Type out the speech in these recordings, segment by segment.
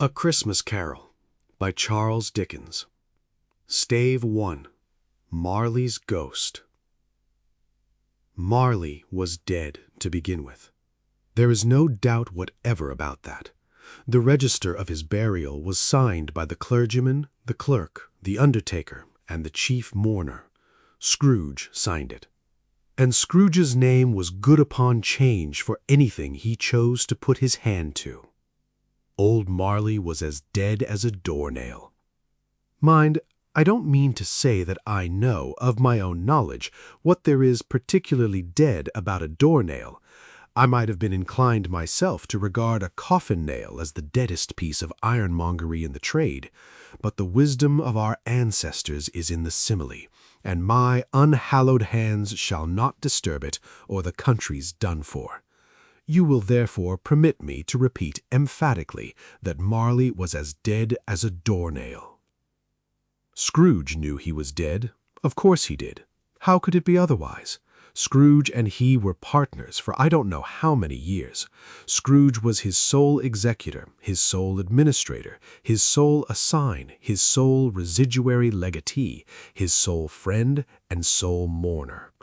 A Christmas Carol by Charles Dickens. Stave 1. Marley's Ghost. Marley was dead to begin with. There is no doubt whatever about that. The register of his burial was signed by the clergyman, the clerk, the undertaker, and the chief mourner. Scrooge signed it. And Scrooge's name was good upon change for anything he chose to put his hand to. Old Marley was as dead as a doornail. Mind, I don't mean to say that I know, of my own knowledge, what there is particularly dead about a doornail. I might have been inclined myself to regard a coffin-nail as the deadest piece of ironmongery in the trade, but the wisdom of our ancestors is in the simile, and my unhallowed hands shall not disturb it, or the country's done for. You will therefore permit me to repeat emphatically that Marley was as dead as a doornail. Scrooge knew he was dead. Of course he did. How could it be otherwise? Scrooge and he were partners for I don't know how many years. Scrooge was his sole executor, his sole administrator, his sole assign, his sole residuary legatee, his sole friend and sole mourner.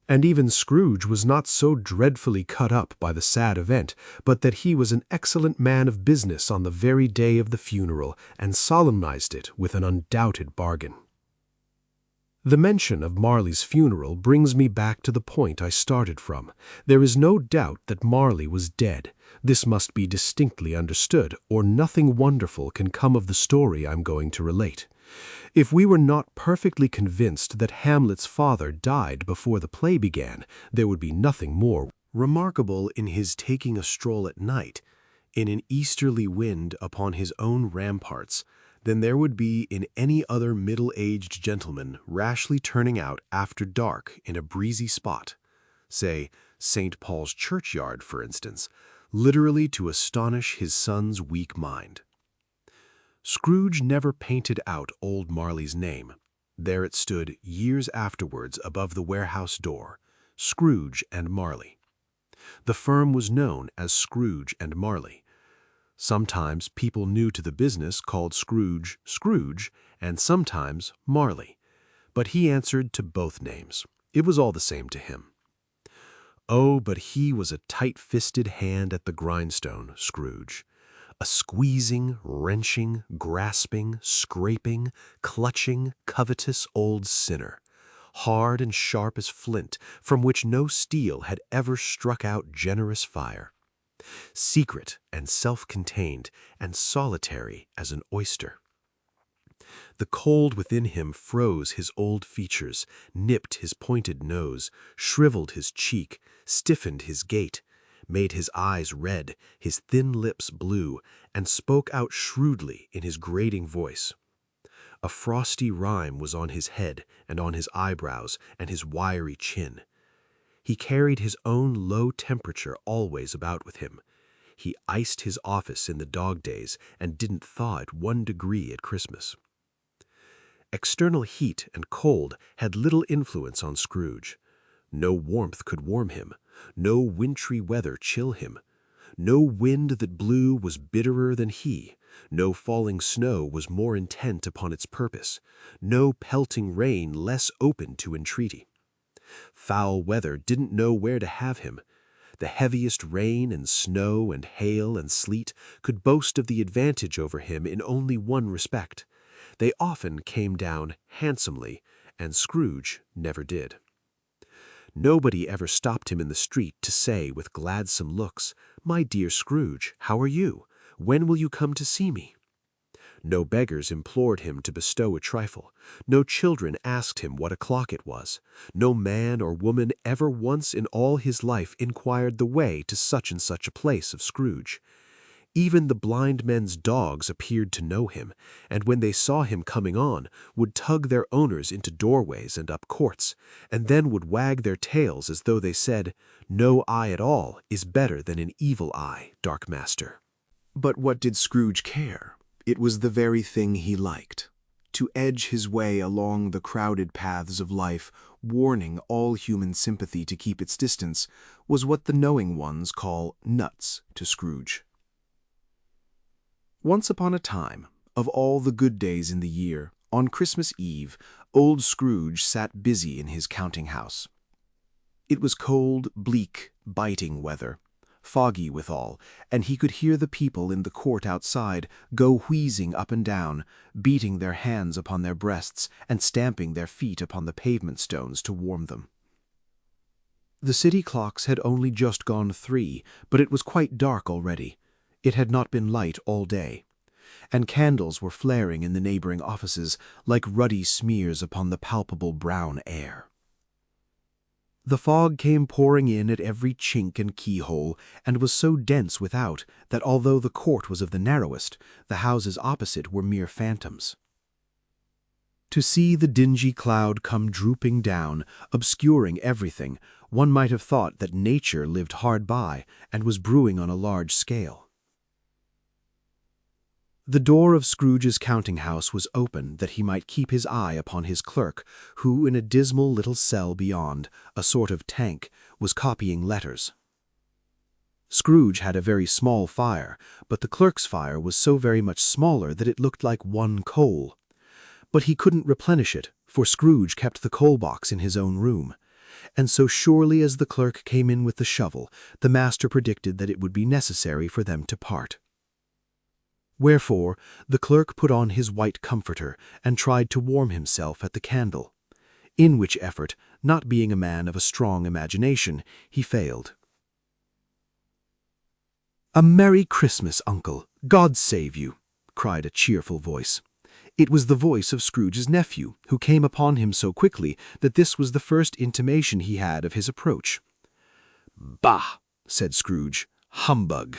And even Scrooge was not so dreadfully cut up by the sad event, but that he was an excellent man of business on the very day of the funeral, and solemnized it with an undoubted bargain. The mention of Marley's funeral brings me back to the point I started from. There is no doubt that Marley was dead. This must be distinctly understood, or nothing wonderful can come of the story I'm going to relate. If we were not perfectly convinced that Hamlet's father died before the play began, there would be nothing more remarkable in his taking a stroll at night, in an easterly wind upon his own ramparts, than there would be in any other middle-aged gentleman rashly turning out after dark in a breezy spot, say St. Paul's churchyard, for instance, literally to astonish his son's weak mind. Scrooge never painted out old Marley's name. There it stood years afterwards above the warehouse door, Scrooge and Marley. The firm was known as Scrooge and Marley. Sometimes people new to the business called Scrooge Scrooge, and sometimes Marley. But he answered to both names. It was all the same to him. Oh, but he was a tight-fisted hand at the grindstone, Scrooge. A squeezing, wrenching, grasping, scraping, clutching, covetous old sinner, hard and sharp as flint, from which no steel had ever struck out generous fire. Secret and self-contained and solitary as an oyster. The cold within him froze his old features, nipped his pointed nose, shriveled his cheek, stiffened his gait, made his eyes red, his thin lips blue, and spoke out shrewdly in his grating voice. A frosty rime was on his head and on his eyebrows and his wiry chin. He carried his own low temperature always about with him. He iced his office in the dog days and didn't thaw it 1 degree at Christmas. External heat and cold had little influence on Scrooge. No warmth could warm him, no wintry weather chill him. No wind that blew was bitterer than he, no falling snow was more intent upon its purpose, no pelting rain less open to entreaty. Foul weather didn't know where to have him. The heaviest rain and snow and hail and sleet could boast of the advantage over him in only one respect. They often came down handsomely, and Scrooge never did. Nobody ever stopped him in the street to say with gladsome looks, "My dear Scrooge, how are you? When will you come to see me?" No beggars implored him to bestow a trifle. No children asked him what o'clock it was. No man or woman ever once in all his life inquired the way to such and such a place of Scrooge. Even the blind men's dogs appeared to know him, and when they saw him coming on, would tug their owners into doorways and up courts, and then would wag their tails as though they said, "No eye at all is better than an evil eye, dark master." But what did Scrooge care? It was the very thing he liked. To edge his way along the crowded paths of life, warning all human sympathy to keep its distance, was what the knowing ones call nuts to Scrooge. Once upon a time, of all the good days in the year, on Christmas Eve, old Scrooge sat busy in his counting-house. It was cold, bleak, biting weather, foggy withal, and he could hear the people in the court outside go wheezing up and down, beating their hands upon their breasts and stamping their feet upon the pavement stones to warm them. The city clocks had only just gone 3, but it was quite dark already. It had not been light all day, and candles were flaring in the neighboring offices like ruddy smears upon the palpable brown air. The fog came pouring in at every chink and keyhole, and was so dense without that although the court was of the narrowest, the houses opposite were mere phantoms. To see the dingy cloud come drooping down, obscuring everything, one might have thought that nature lived hard by and was brewing on a large scale. The door of Scrooge's counting-house was open that he might keep his eye upon his clerk, who in a dismal little cell beyond, a sort of tank, was copying letters. Scrooge had a very small fire, but the clerk's fire was so very much smaller that it looked like one coal. But he couldn't replenish it, for Scrooge kept the coal-box in his own room. And so surely as the clerk came in with the shovel, the master predicted that it would be necessary for them to part. Wherefore the clerk put on his white comforter and tried to warm himself at the candle, in which effort, not being a man of a strong imagination, he failed. "A Merry Christmas, Uncle! God save you!" cried a cheerful voice. It was the voice of Scrooge's nephew, who came upon him so quickly that this was the first intimation he had of his approach. "Bah!" said Scrooge. "Humbug!"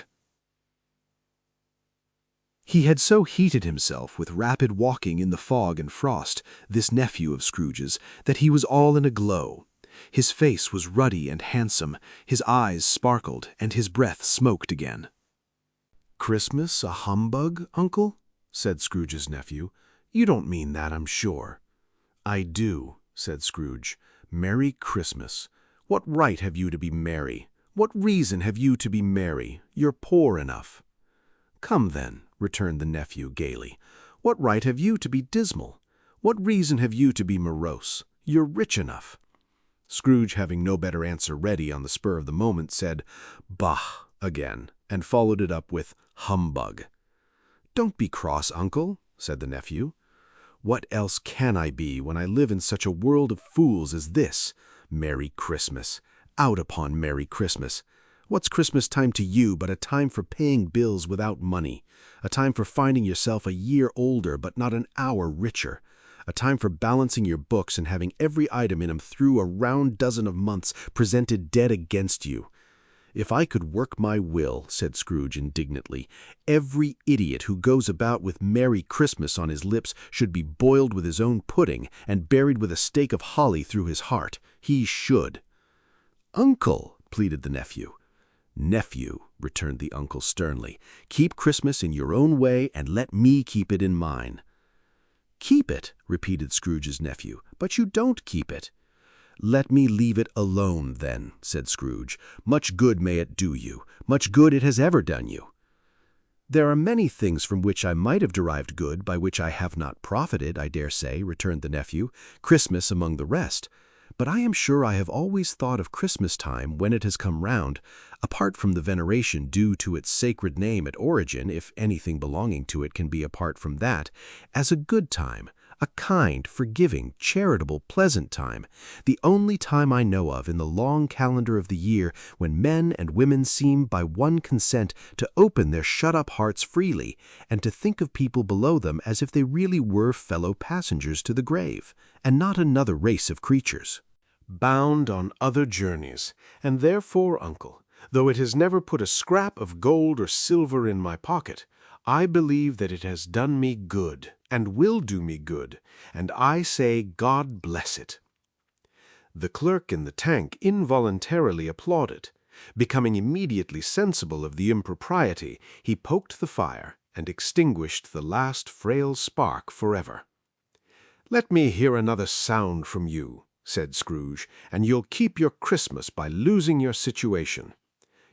He had so heated himself with rapid walking in the fog and frost, this nephew of Scrooge's, that he was all in a glow. His face was ruddy and handsome, his eyes sparkled, and his breath smoked again. "Christmas a humbug, Uncle?" said Scrooge's nephew. "You don't mean that, I'm sure." "I do," said Scrooge. "Merry Christmas. What right have you to be merry? What reason have you to be merry? You're poor enough." "Come then," returned the nephew gaily. "What right have you to be dismal? What reason have you to be morose? You're rich enough." Scrooge, having no better answer ready on the spur of the moment, said, "Bah!" again, and followed it up with humbug. "Don't be cross, Uncle," said the nephew. "What else can I be when I live in such a world of fools as this? Merry Christmas! Out upon Merry Christmas! What's Christmas time to you but a time for paying bills without money, a time for finding yourself a year older but not an hour richer, a time for balancing your books and having every item in 'em through a round dozen of months presented dead against you? If I could work my will," said Scrooge indignantly, "every idiot who goes about with Merry Christmas on his lips should be boiled with his own pudding and buried with a stake of holly through his heart. He should." "Uncle," pleaded the nephew. "Nephew," returned the uncle sternly, "keep Christmas in your own way and let me keep it in mine." "Keep it," repeated Scrooge's nephew, "but you don't keep it." "Let me leave it alone, then," said Scrooge. "Much good may it do you, much good it has ever done you." "There are many things from which I might have derived good by which I have not profited, I dare say," returned the nephew, "Christmas among the rest. But I am sure I have always thought of Christmas time, when it has come round, apart from the veneration due to its sacred name at origin, if anything belonging to it can be apart from that, as a good time, a kind, forgiving, charitable, pleasant time, the only time I know of in the long calendar of the year when men and women seem by one consent to open their shut-up hearts freely, and to think of people below them as if they really were fellow passengers to the grave, and not another race of creatures, bound on other journeys. And therefore, Uncle, though it has never put a scrap of gold or silver in my pocket, I believe that it has done me good, and will do me good, and I say God bless it." The clerk in the tank involuntarily applauded. Becoming immediately sensible of the impropriety, he poked the fire and extinguished the last frail spark forever. "Let me hear another sound from you," said Scrooge, "and you'll keep your Christmas by losing your situation.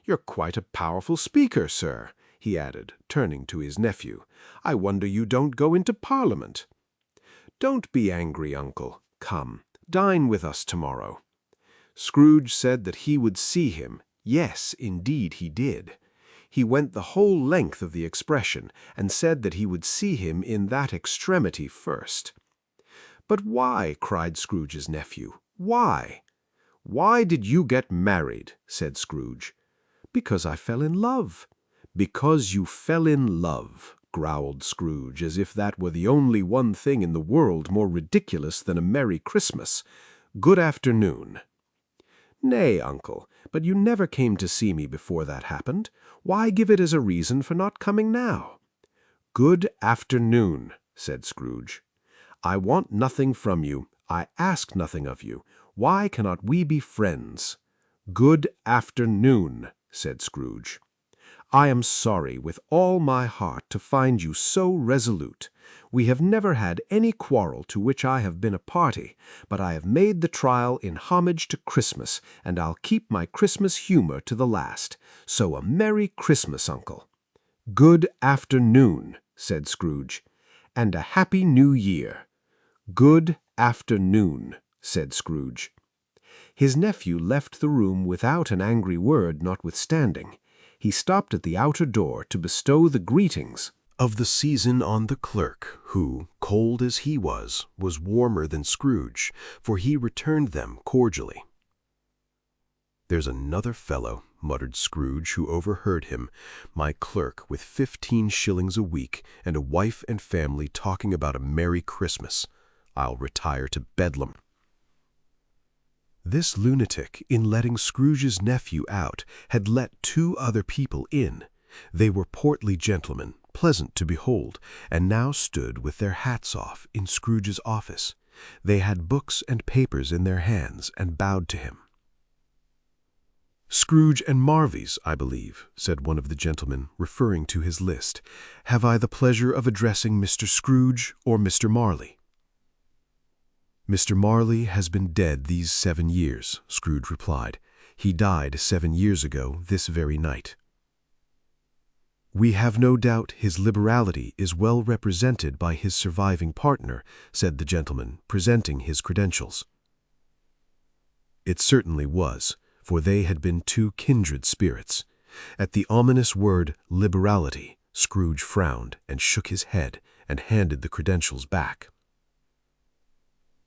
You're quite a powerful speaker, sir," he added, turning to his nephew. "I wonder you don't go into Parliament." "Don't be angry, uncle. Come, dine with us tomorrow." Scrooge said that he would see him. Yes, indeed he did. He went the whole length of the expression, and said that he would see him in that extremity first. "But why?" cried Scrooge's nephew. "Why?" "Why did you get married?" said Scrooge. "Because I fell in love." "Because you fell in love," growled Scrooge, as if that were the only one thing in the world more ridiculous than a Merry Christmas. "Good afternoon." "Nay, uncle, but you never came to see me before that happened. Why give it as a reason for not coming now?" "Good afternoon," said Scrooge. "I want nothing from you. I ask nothing of you. Why cannot we be friends?" "Good afternoon," said Scrooge. "I am sorry with all my heart to find you so resolute. We have never had any quarrel to which I have been a party, but I have made the trial in homage to Christmas, and I'll keep my Christmas humor to the last. So a Merry Christmas, uncle." "Good afternoon," said Scrooge. "And a Happy New Year." "Good afternoon," said Scrooge. His nephew left the room without an angry word notwithstanding. He stopped at the outer door to bestow the greetings of the season on the clerk, who, cold as he was warmer than Scrooge, for he returned them cordially. "There's another fellow," muttered Scrooge, who overheard him, "my clerk, with 15 shillings a week, and a wife and family talking about a Merry Christmas. I'll retire to Bedlam." This lunatic, in letting Scrooge's nephew out, had let 2 other people in. They were portly gentlemen, pleasant to behold, and now stood with their hats off in Scrooge's office. They had books and papers in their hands, and bowed to him. "Scrooge and Marley's, I believe," said one of the gentlemen, referring to his list. "Have I the pleasure of addressing Mr. Scrooge or Mr. Marley?" "Mr. Marley has been dead these 7 years," Scrooge replied. "He died 7 years ago this very night." "We have no doubt his liberality is well represented by his surviving partner," said the gentleman, presenting his credentials. It certainly was, for they had been 2 kindred spirits. At the ominous word liberality, Scrooge frowned and shook his head and handed the credentials back.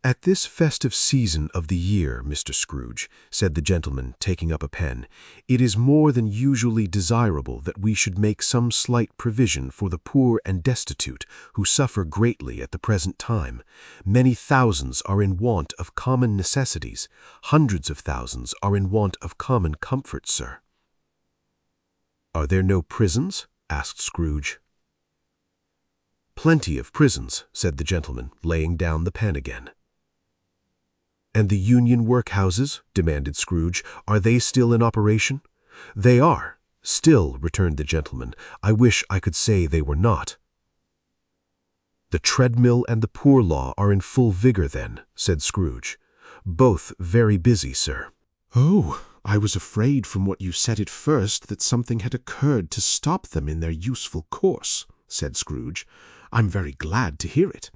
"At this festive season of the year, Mr. Scrooge," said the gentleman, taking up a pen, "it is more than usually desirable that we should make some slight provision for the poor and destitute who suffer greatly at the present time. Many thousands are in want of common necessities. Hundreds of thousands are in want of common comfort, sir." "Are there no prisons?" asked Scrooge. "Plenty of prisons," said the gentleman, laying down the pen again. "And the union workhouses?" demanded Scrooge. "Are they still in operation?" "They are. Still," returned the gentleman, "I wish I could say they were not." "The treadmill and the poor law are in full vigor, then," said Scrooge. "Both very busy, sir." "Oh, I was afraid from what you said at first that something had occurred to stop them in their useful course," said Scrooge. "I'm very glad to hear it."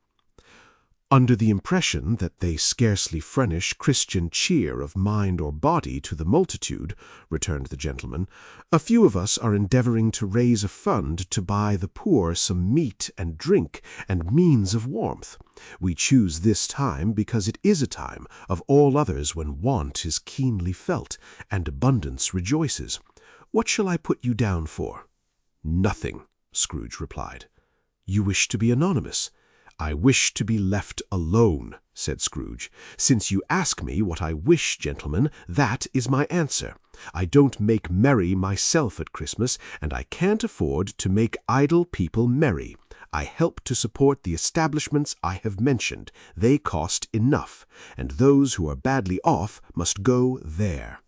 "Under the impression that they scarcely furnish Christian cheer of mind or body to the multitude," returned the gentleman, "a few of us are endeavoring to raise a fund to buy the poor some meat and drink and means of warmth. We choose this time because it is a time of all others when want is keenly felt and abundance rejoices. What shall I put you down for?" "Nothing," Scrooge replied. "You wish to be anonymous?" "I wish to be left alone," said Scrooge. "Since you ask me what I wish, gentlemen, that is my answer. I don't make merry myself at Christmas, and I can't afford to make idle people merry. I help to support the establishments I have mentioned. They cost enough, and those who are badly off must go there."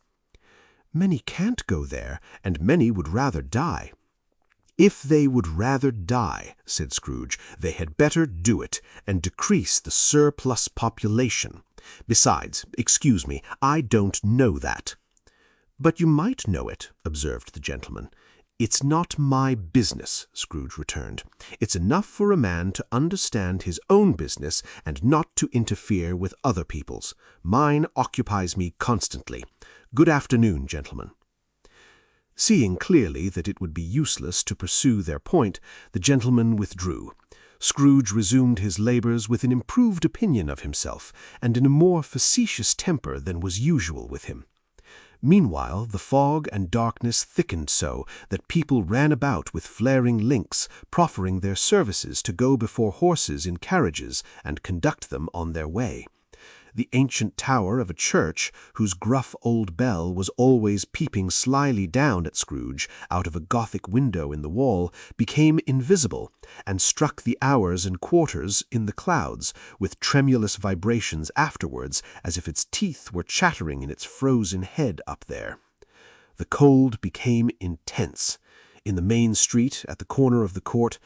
"Many can't go there, and many would rather die." "If they would rather die," said Scrooge, "they had better do it, and decrease the surplus population. Besides, excuse me, I don't know that." "But you might know it," observed the gentleman. "It's not my business," Scrooge returned. "It's enough for a man to understand his own business and not to interfere with other people's. Mine occupies me constantly. Good afternoon, gentlemen." Seeing clearly that it would be useless to pursue their point, the gentlemen withdrew. Scrooge resumed his labors with an improved opinion of himself, and in a more facetious temper than was usual with him. Meanwhile, the fog and darkness thickened so that people ran about with flaring links, proffering their services to go before horses in carriages and conduct them on their way. The ancient tower of a church, whose gruff old bell was always peeping slyly down at Scrooge out of a Gothic window in the wall, became invisible, and struck the hours and quarters in the clouds, with tremulous vibrations afterwards, as if its teeth were chattering in its frozen head up there. The cold became intense. In the main street, at the corner of the court,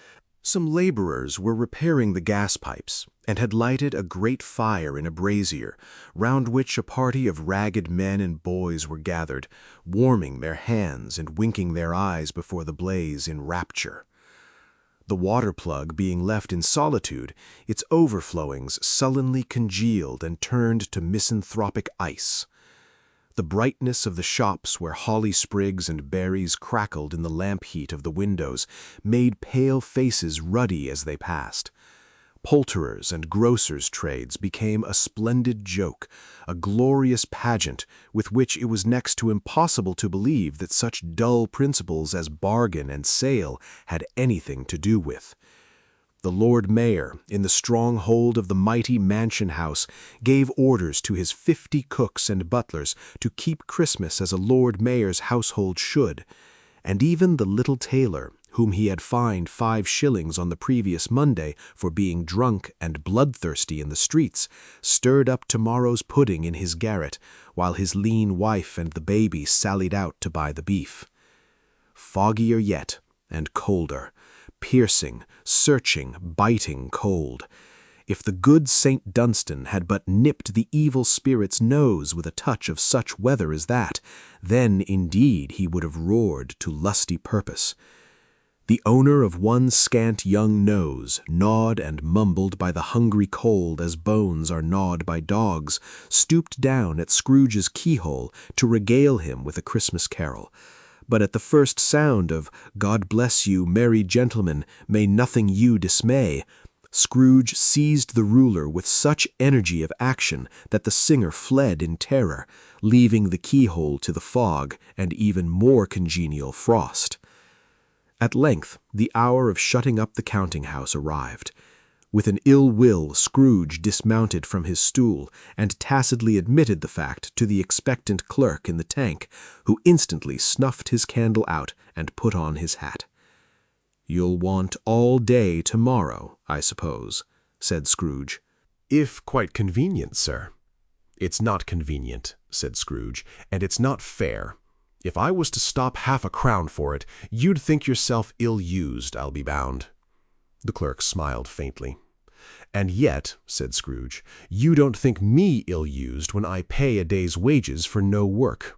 some laborers were repairing the gas pipes, and had lighted a great fire in a brazier, round which a party of ragged men and boys were gathered, warming their hands and winking their eyes before the blaze in rapture. The water plug being left in solitude, its overflowings sullenly congealed and turned to misanthropic ice. The brightness of the shops where holly sprigs and berries crackled in the lamp heat of the windows made pale faces ruddy as they passed. Poulterers' and grocers' trades became a splendid joke, a glorious pageant with which it was next to impossible to believe that such dull principles as bargain and sale had anything to do with. The Lord Mayor, in the stronghold of the mighty mansion house, gave orders to his 50 cooks and butlers to keep Christmas as a Lord Mayor's household should, and even the little tailor, whom he had fined 5 shillings on the previous Monday for being drunk and bloodthirsty in the streets, stirred up tomorrow's pudding in his garret, while his lean wife and the baby sallied out to buy the beef. Foggier yet, and colder. Piercing, searching, biting cold. If the good St. Dunstan had but nipped the evil spirit's nose with a touch of such weather as that, then indeed he would have roared to lusty purpose. The owner of one scant young nose, gnawed and mumbled by the hungry cold as bones are gnawed by dogs, stooped down at Scrooge's keyhole to regale him with a Christmas carol. But at the first sound of "God bless you, merry gentlemen, may nothing you dismay," Scrooge seized the ruler with such energy of action that the singer fled in terror, leaving the keyhole to the fog and even more congenial frost. At length the hour of shutting up the counting-house arrived. With an ill will, Scrooge dismounted from his stool and tacitly admitted the fact to the expectant clerk in the tank, who instantly snuffed his candle out and put on his hat. "You'll want all day tomorrow, I suppose," said Scrooge. "If quite convenient, sir." "It's not convenient," said Scrooge, "and it's not fair. If I was to stop half a crown for it, you'd think yourself ill-used, I'll be bound." The clerk smiled faintly. "And yet," said Scrooge, "you don't think me ill-used when I pay a day's wages for no work."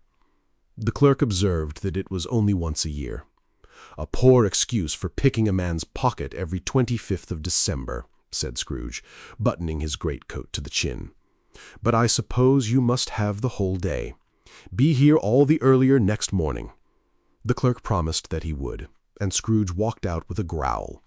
The clerk observed that it was only once a year. "A poor excuse for picking a man's pocket every 25th of December," said Scrooge, buttoning his greatcoat to the chin. "But I suppose you must have the whole day. Be here all the earlier next morning." The clerk promised that he would, and Scrooge walked out with a growl.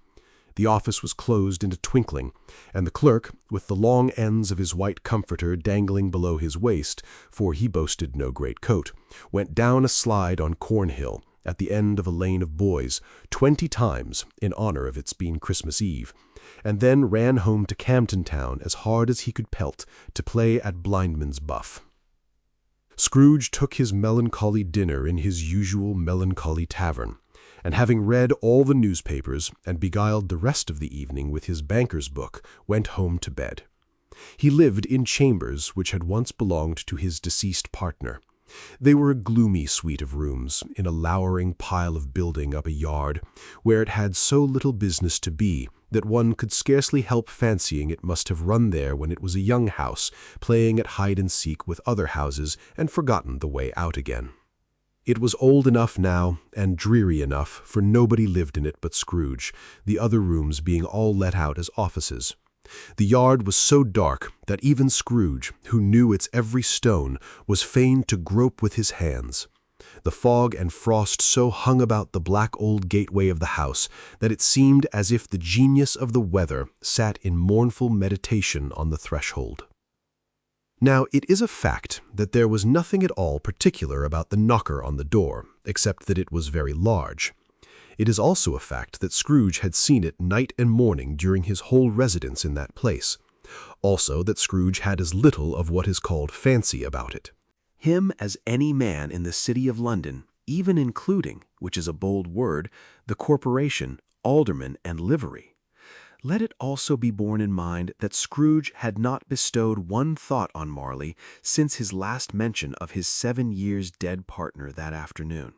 The office was closed in a twinkling, and the clerk, with the long ends of his white comforter dangling below his waist, for he boasted no great coat, went down a slide on Cornhill, at the end of a lane of boys, 20 times in honor of its being Christmas Eve, and then ran home to Camden Town as hard as he could pelt to play at blindman's buff. Scrooge took his melancholy dinner in his usual melancholy tavern, and having read all the newspapers and beguiled the rest of the evening with his banker's book, went home to bed. He lived in chambers which had once belonged to his deceased partner. They were a gloomy suite of rooms in a lowering pile of building up a yard, where it had so little business to be that one could scarcely help fancying it must have run there when it was a young house, playing at hide-and-seek with other houses and forgotten the way out again. It was old enough now, and dreary enough, for nobody lived in it but Scrooge, the other rooms being all let out as offices. The yard was so dark that even Scrooge, who knew its every stone, was fain to grope with his hands. The fog and frost so hung about the black old gateway of the house that it seemed as if the genius of the weather sat in mournful meditation on the threshold. Now, it is a fact that there was nothing at all particular about the knocker on the door, except that it was very large. It is also a fact that Scrooge had seen it night and morning during his whole residence in that place. Also that Scrooge had as little of what is called fancy about it. Him as any man in the city of London, even including, which is a bold word, the corporation, aldermen, and livery. Let it also be borne in mind that Scrooge had not bestowed one thought on Marley since his last mention of his 7 years dead partner that afternoon.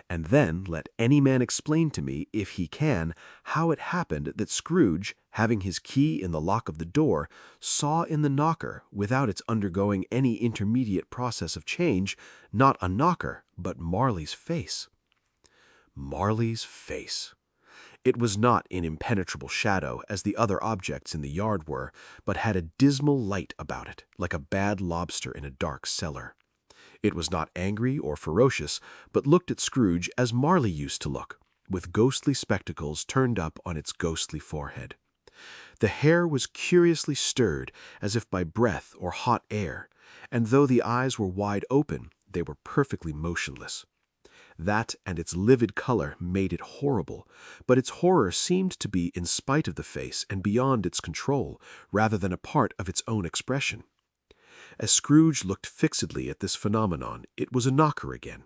And then let any man explain to me, if he can, how it happened that Scrooge, having his key in the lock of the door, saw in the knocker, without its undergoing any intermediate process of change, not a knocker, but Marley's face. Marley's face. It was not in impenetrable shadow, as the other objects in the yard were, but had a dismal light about it, like a bad lobster in a dark cellar. It was not angry or ferocious, but looked at Scrooge as Marley used to look, with ghostly spectacles turned up on its ghostly forehead. The hair was curiously stirred, as if by breath or hot air, and though the eyes were wide open, they were perfectly motionless. That and its livid color made it horrible, but its horror seemed to be in spite of the face and beyond its control, rather than a part of its own expression. As Scrooge looked fixedly at this phenomenon, it was a knocker again.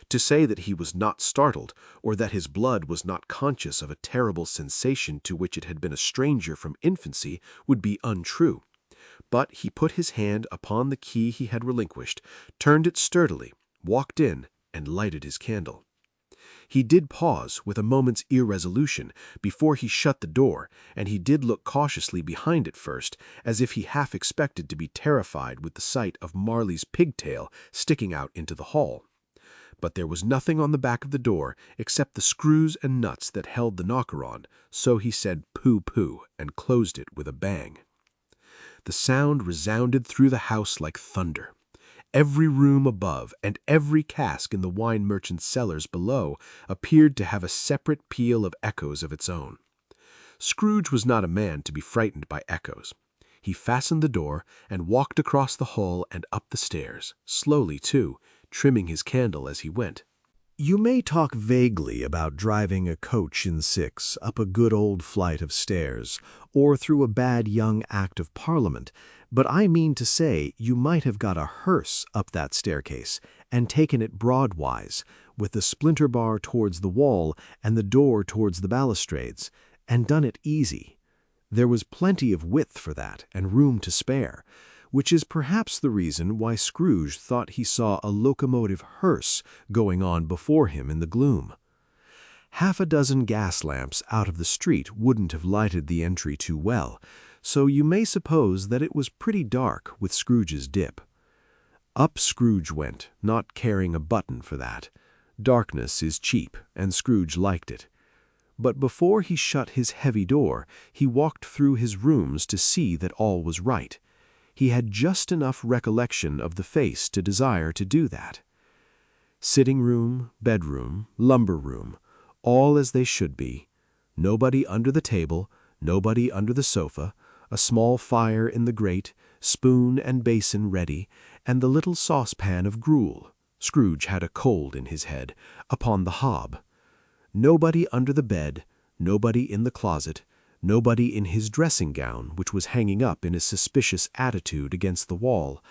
To say that he was not startled, or that his blood was not conscious of a terrible sensation to which it had been a stranger from infancy, would be untrue. But he put his hand upon the key he had relinquished, turned it sturdily, walked in, and lighted his candle. He did pause with a moment's irresolution before he shut the door, and he did look cautiously behind it first, as if he half expected to be terrified with the sight of Marley's pigtail sticking out into the hall. But there was nothing on the back of the door except the screws and nuts that held the knocker on, so he said pooh-pooh and closed it with a bang. The sound resounded through the house like thunder. Every room above and every cask in the wine merchant's cellars below appeared to have a separate peal of echoes of its own. Scrooge was not a man to be frightened by echoes. He fastened the door and walked across the hall and up the stairs, slowly too, trimming his candle as he went. You may talk vaguely about driving a coach and six up a good old flight of stairs, or through a bad young Act of Parliament, but I mean to say you might have got a hearse up that staircase and taken it broadwise, with the splinter bar towards the wall and the door towards the balustrades, and done it easy. There was plenty of width for that, and room to spare, which is perhaps the reason why Scrooge thought he saw a locomotive hearse going on before him in the gloom. Half a dozen gas lamps out of the street wouldn't have lighted the entry too well, so you may suppose that it was pretty dark with Scrooge's dip. Up Scrooge went, not caring a button for that. Darkness is cheap, and Scrooge liked it. But before he shut his heavy door, he walked through his rooms to see that all was right. He had just enough recollection of the face to desire to do that. Sitting room, bedroom, lumber room, all as they should be. Nobody under the table, nobody under the sofa, a small fire in the grate, spoon and basin ready, and the little saucepan of gruel (Scrooge had a cold in his head) upon the hob. Nobody under the bed, nobody in the closet, nobody in his dressing-gown, which was hanging up in a suspicious attitude against the wall.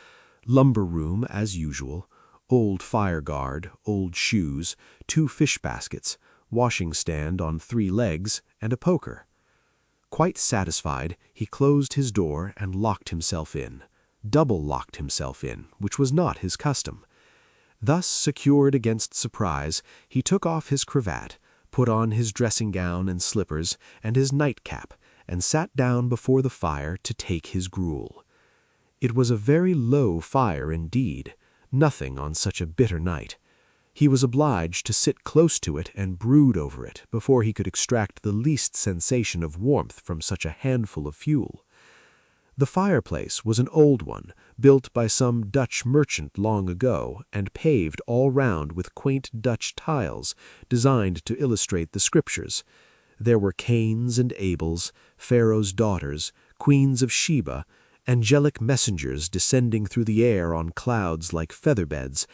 Lumber room as usual, old fire-guard, old shoes, 2 fish-baskets, washing-stand on 3 legs, and a poker. Quite satisfied, he closed his door and locked himself in, double-locked himself in, which was not his custom. Thus secured against surprise, he took off his cravat, put on his dressing-gown and slippers and his nightcap, and sat down before the fire to take his gruel. It was a very low fire indeed, nothing on such a bitter night. He was obliged to sit close to it and brood over it before he could extract the least sensation of warmth from such a handful of fuel. The fireplace was an old one, built by some Dutch merchant long ago, and paved all round with quaint Dutch tiles, designed to illustrate the Scriptures. There were Cains and Abels, Pharaoh's daughters, queens of Sheba, angelic messengers descending through the air on clouds like feather-beds,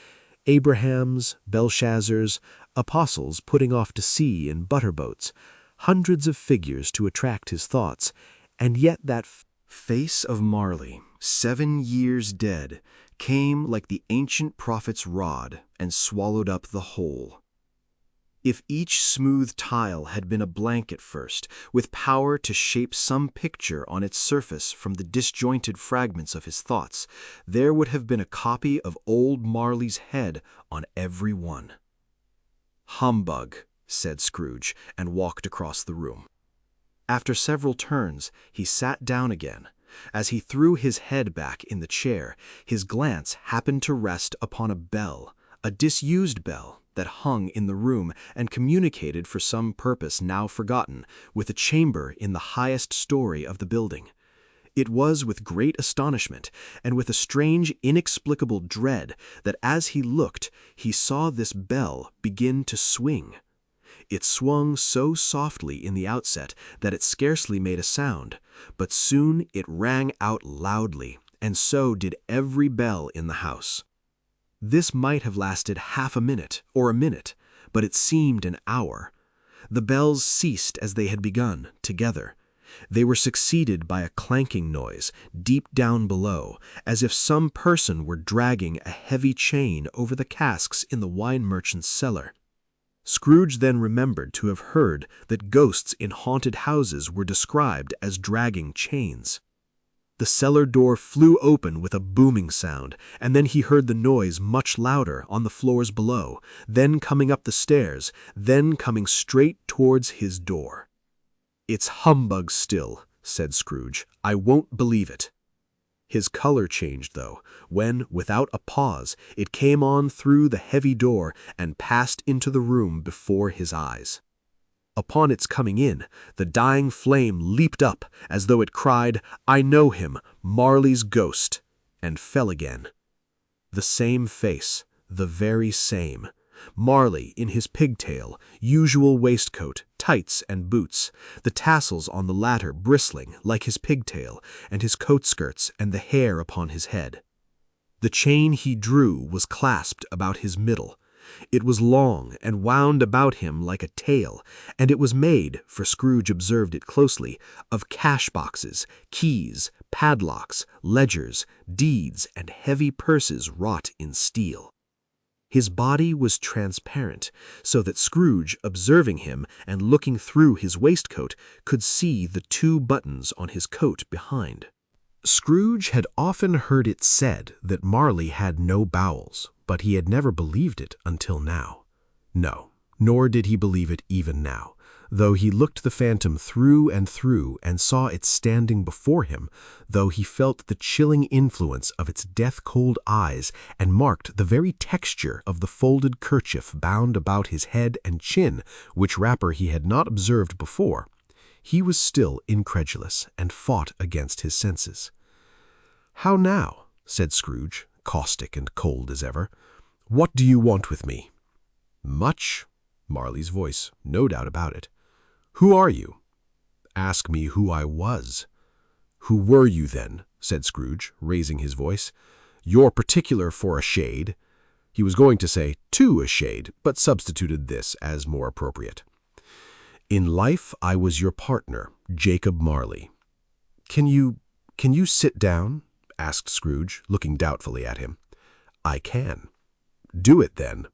Abrahams, Belshazzars, apostles putting off to sea in butter-boats, hundreds of figures to attract his thoughts, and yet that face of Marley, 7 years dead, came like the ancient prophet's rod and swallowed up the whole. If each smooth tile had been a blank at first, with power to shape some picture on its surface from the disjointed fragments of his thoughts, there would have been a copy of old Marley's head on every one. "Humbug," said Scrooge, and walked across the room. After several turns, he sat down again. As he threw his head back in the chair, his glance happened to rest upon a bell, a disused bell, that hung in the room and communicated for some purpose now forgotten with a chamber in the highest story of the building. It was with great astonishment and with a strange, inexplicable dread that as he looked, he saw this bell begin to swing. It swung so softly in the outset that it scarcely made a sound, but soon it rang out loudly, and so did every bell in the house. This might have lasted half a minute or a minute, but it seemed an hour. The bells ceased as they had begun, together. They were succeeded by a clanking noise, deep down below, as if some person were dragging a heavy chain over the casks in the wine merchant's cellar. Scrooge then remembered to have heard that ghosts in haunted houses were described as dragging chains. The cellar door flew open with a booming sound, and then he heard the noise much louder on the floors below, then coming up the stairs, then coming straight towards his door. "It's humbug still," said Scrooge. "I won't believe it." His color changed, though, when, without a pause, it came on through the heavy door and passed into the room before his eyes. Upon its coming in, the dying flame leaped up as though it cried, "I know him, Marley's ghost," and fell again. The same face, the very same. Marley in his pigtail, usual waistcoat, tights and boots, the tassels on the latter bristling like his pigtail, and his coat skirts and the hair upon his head. The chain he drew was clasped about his middle. It was long and wound about him like a tail, and it was made, for Scrooge observed it closely, of cash-boxes, keys, padlocks, ledgers, deeds, and heavy purses wrought in steel. His body was transparent, so that Scrooge, observing him and looking through his waistcoat, could see the 2 buttons on his coat behind. Scrooge had often heard it said that Marley had no bowels, but he had never believed it until now. No, nor did he believe it even now, though he looked the phantom through and saw it standing before him, though he felt the chilling influence of its death-cold eyes and marked the very texture of the folded kerchief bound about his head and chin, which wrapper he had not observed before. He was still incredulous and fought against his senses. "How now?" said Scrooge, caustic and cold as ever. "What do you want with me?" "Much." Marley's voice, no doubt about it. "Who are you?" "Ask me who I was." "Who were you then?" said Scrooge, raising his voice. "You're particular for a shade." He was going to say "to a shade," but substituted this as more appropriate. "In life I was your partner, Jacob Marley." Can you sit down?" asked Scrooge, looking doubtfully at him. "I can." "Do it, then."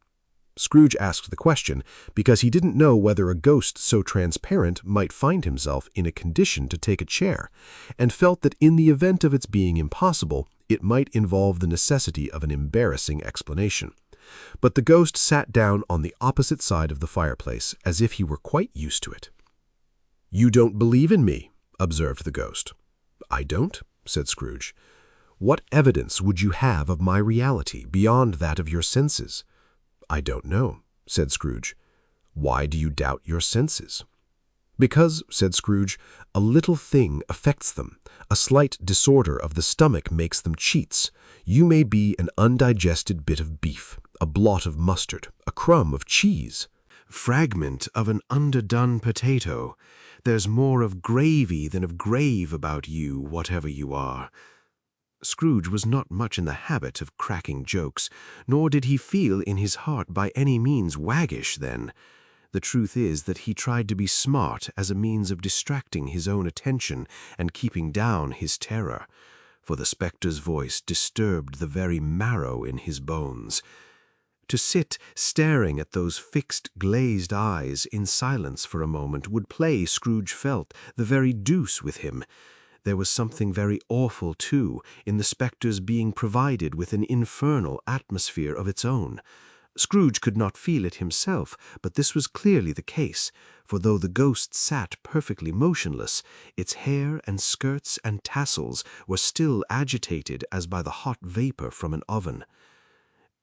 Scrooge asked the question because he didn't know whether a ghost so transparent might find himself in a condition to take a chair, and felt that in the event of its being impossible, it might involve the necessity of an embarrassing explanation. But the ghost sat down on the opposite side of the fireplace, as if he were quite used to it. "You don't believe in me," observed the ghost. "I don't," said Scrooge. "What evidence would you have of my reality beyond that of your senses?" "I don't know," said Scrooge. "Why do you doubt your senses?" "Because," said Scrooge, "a little thing affects them. A slight disorder of the stomach makes them cheats. You may be an undigested bit of beef, a blot of mustard, a crumb of cheese." "Fragment of an underdone potato. There's more of gravy than of grave about you, whatever you are." Scrooge was not much in the habit of cracking jokes, nor did he feel in his heart by any means waggish then. The truth is that he tried to be smart as a means of distracting his own attention and keeping down his terror, for the spectre's voice disturbed the very marrow in his bones. To sit staring at those fixed, glazed eyes in silence for a moment would play, Scrooge felt, the very deuce with him. There was something very awful, too, in the spectre's being provided with an infernal atmosphere of its own. Scrooge could not feel it himself, but this was clearly the case, for though the ghost sat perfectly motionless, its hair and skirts and tassels were still agitated as by the hot vapor from an oven.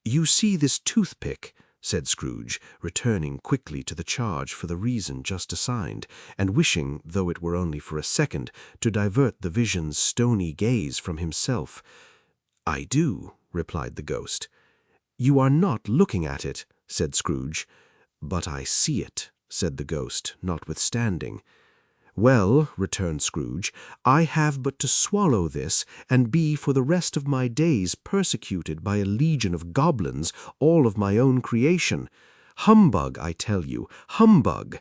"You see this toothpick," said Scrooge, returning quickly to the charge for the reason just assigned, and wishing, though it were only for a second, to divert the vision's stony gaze from himself. "I do," replied the ghost. "You are not looking at it," said Scrooge. "But I see it," said the ghost, notwithstanding. "Well," returned Scrooge, "I have but to swallow this, and be for the rest of my days persecuted by a legion of goblins, all of my own creation. Humbug, I tell you, humbug!"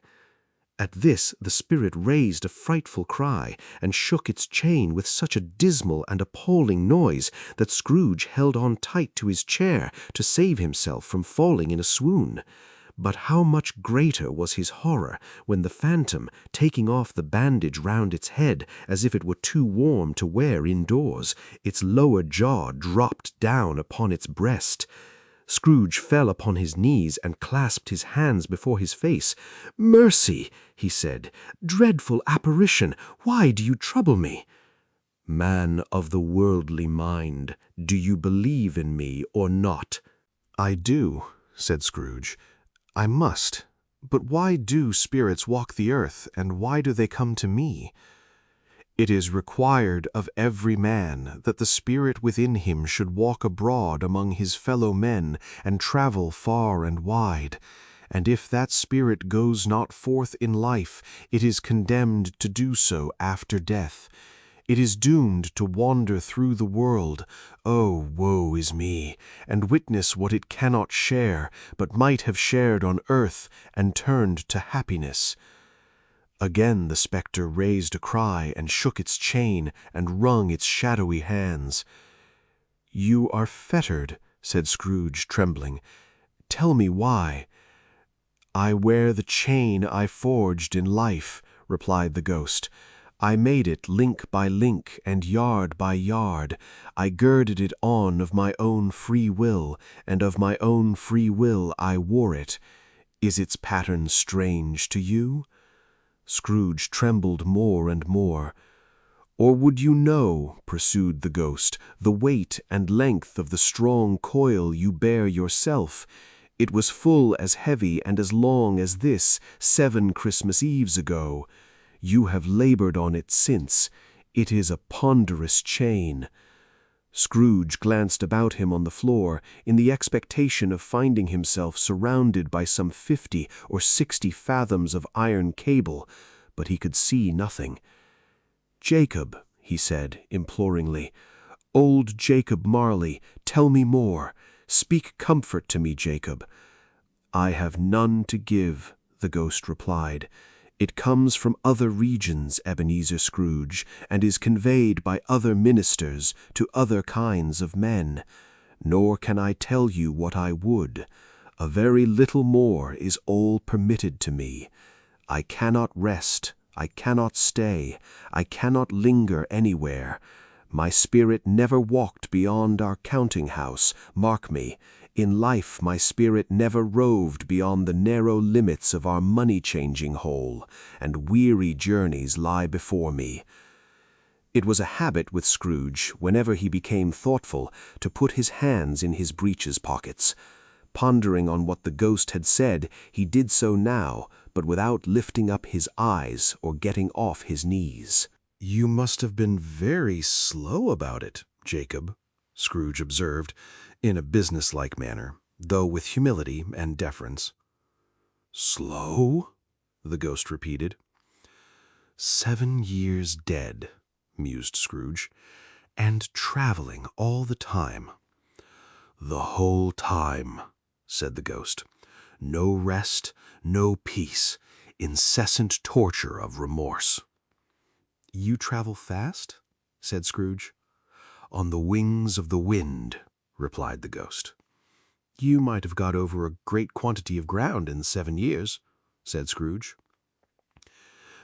At this the spirit raised a frightful cry, and shook its chain with such a dismal and appalling noise that Scrooge held on tight to his chair to save himself from falling in a swoon. But how much greater was his horror when the phantom, taking off the bandage round its head as if it were too warm to wear indoors, its lower jaw dropped down upon its breast. Scrooge fell upon his knees and clasped his hands before his face. "Mercy," he said, "dreadful apparition, why do you trouble me?" "Man of the worldly mind, do you believe in me or not?" "I do," said Scrooge. "I must. But why do spirits walk the earth, and why do they come to me?" "It is required of every man that the spirit within him should walk abroad among his fellow men and travel far and wide. And if that spirit goes not forth in life, it is condemned to do so after death. It is doomed to wander through the world, oh, woe is me, and witness what it cannot share, but might have shared on earth and turned to happiness." Again the spectre raised a cry and shook its chain and wrung its shadowy hands. "You are fettered," said Scrooge, trembling. "Tell me why." "I wear the chain I forged in life," replied the ghost. "I made it link by link and yard by yard. I girded it on of my own free will, and of my own free will I wore it. Is its pattern strange to you?" Scrooge trembled more and more. "Or would you know," pursued the ghost, "the weight and length of the strong coil you bear yourself? It was full as heavy and as long as this 7 Christmas Eves ago. You have labored on it since. It is a ponderous chain." Scrooge glanced about him on the floor in the expectation of finding himself surrounded by some 50 or 60 fathoms of iron cable, but he could see nothing. "Jacob," he said imploringly, "old Jacob Marley, tell me more. Speak comfort to me, Jacob." "I have none to give," the ghost replied. "It comes from other regions, Ebenezer Scrooge, and is conveyed by other ministers to other kinds of men. Nor can I tell you what I would. A very little more is all permitted to me. I cannot rest, I cannot stay, I cannot linger anywhere. My spirit never walked beyond our counting-house, mark me. In life my spirit never roved beyond the narrow limits of our money-changing hole, and weary journeys lie before me." It was a habit with Scrooge, whenever he became thoughtful, to put his hands in his breeches pockets. Pondering on what the ghost had said, he did so now, but without lifting up his eyes or getting off his knees. "You must have been very slow about it, Jacob," Scrooge observed, in a businesslike manner, though with humility and deference. "Slow?" the ghost repeated. "7 years dead," mused Scrooge, "and traveling all the time." "The whole time," said the ghost. "No rest, no peace, incessant torture of remorse." "You travel fast?" said Scrooge. "On the wings of the wind," replied the ghost. "You might have got over a great quantity of ground in 7 years," said Scrooge.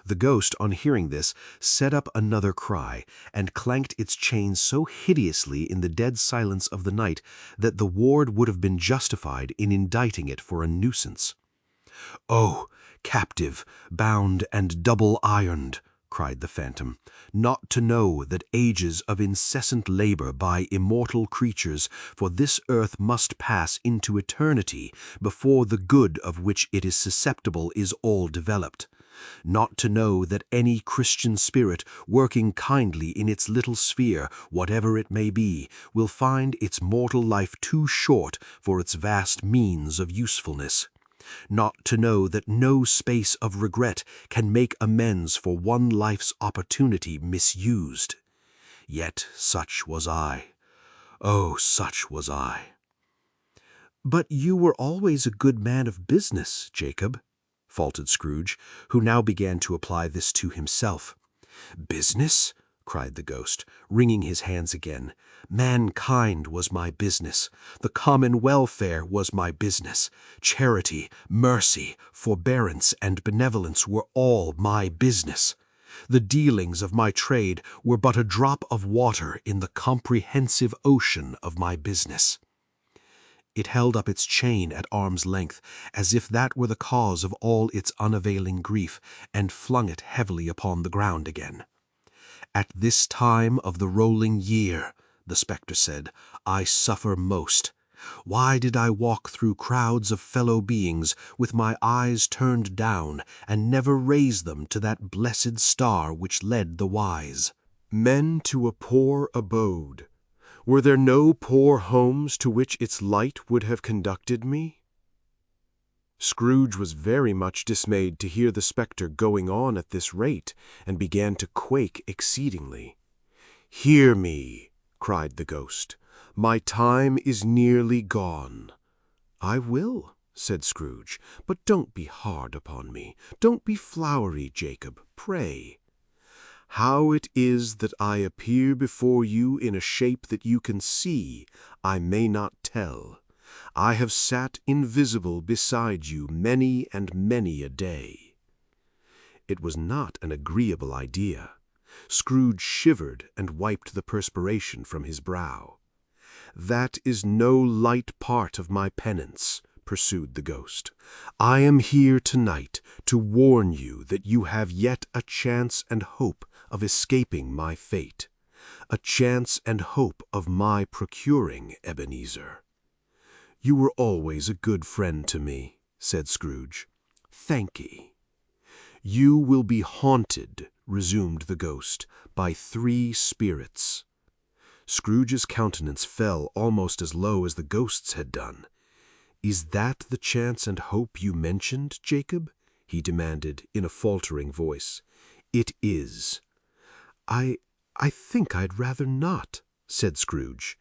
The ghost, on hearing this, set up another cry, and clanked its chain so hideously in the dead silence of the night that the ward would have been justified in indicting it for a nuisance. "Oh, captive, bound and double-ironed," cried the phantom, "not to know that ages of incessant labor by immortal creatures for this earth must pass into eternity before the good of which it is susceptible is all developed. Not to know that any Christian spirit working kindly in its little sphere, whatever it may be, will find its mortal life too short for its vast means of usefulness. Not to know that no space of regret can make amends for one life's opportunity misused. Yet such was I. Oh, such was I." "But you were always a good man of business, Jacob," faltered Scrooge, who now began to apply this to himself. "Business?" cried the ghost, wringing his hands again. "Mankind was my business. The common welfare was my business. Charity, mercy, forbearance, and benevolence were all my business. The dealings of my trade were but a drop of water in the comprehensive ocean of my business." It held up its chain at arm's length, as if that were the cause of all its unavailing grief, and flung it heavily upon the ground again. "At this time of the rolling year," the spectre said, "I suffer most. Why did I walk through crowds of fellow beings with my eyes turned down, and never raise them to that blessed star which led the wise? Men to a poor abode. Were there no poor homes to which its light would have conducted me?" Scrooge was very much dismayed to hear the spectre going on at this rate, and began to quake exceedingly. "Hear me," cried the ghost. "My time is nearly gone." "I will," said Scrooge, "but don't be hard upon me. Don't be flowery, Jacob, pray." "How it is that I appear before you in a shape that you can see, I may not tell. I have sat invisible beside you many and many a day." It was not an agreeable idea. Scrooge shivered and wiped the perspiration from his brow. "That is no light part of my penance," pursued the ghost. "I am here tonight to warn you that you have yet a chance and hope of escaping my fate, a chance and hope of my procuring Ebenezer." "You were always a good friend to me," said Scrooge. "Thank'ee." "You will be haunted," resumed the ghost, "by 3 spirits." Scrooge's countenance fell almost as low as the ghost's had done. "Is that the chance and hope you mentioned, Jacob?" he demanded in a faltering voice. "It is." I think I'd rather not," said Scrooge.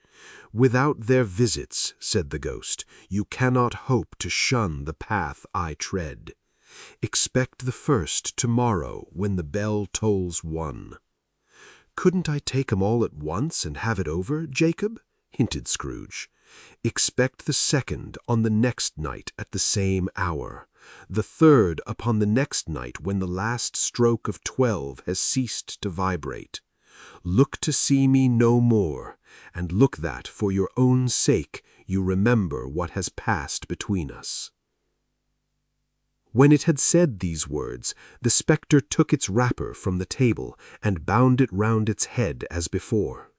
"Without their visits," said the ghost, "you cannot hope to shun the path I tread. Expect the first tomorrow when the bell tolls 1. "Couldn't I take 'em all at once and have it over, Jacob?" hinted Scrooge. "Expect the second on the next night at the same hour, the third upon the next night when the last stroke of 12 has ceased to vibrate. Look to see me no more, and look that, for your own sake, you remember what has passed between us." When it had said these words, the spectre took its wrapper from the table and bound it round its head as before.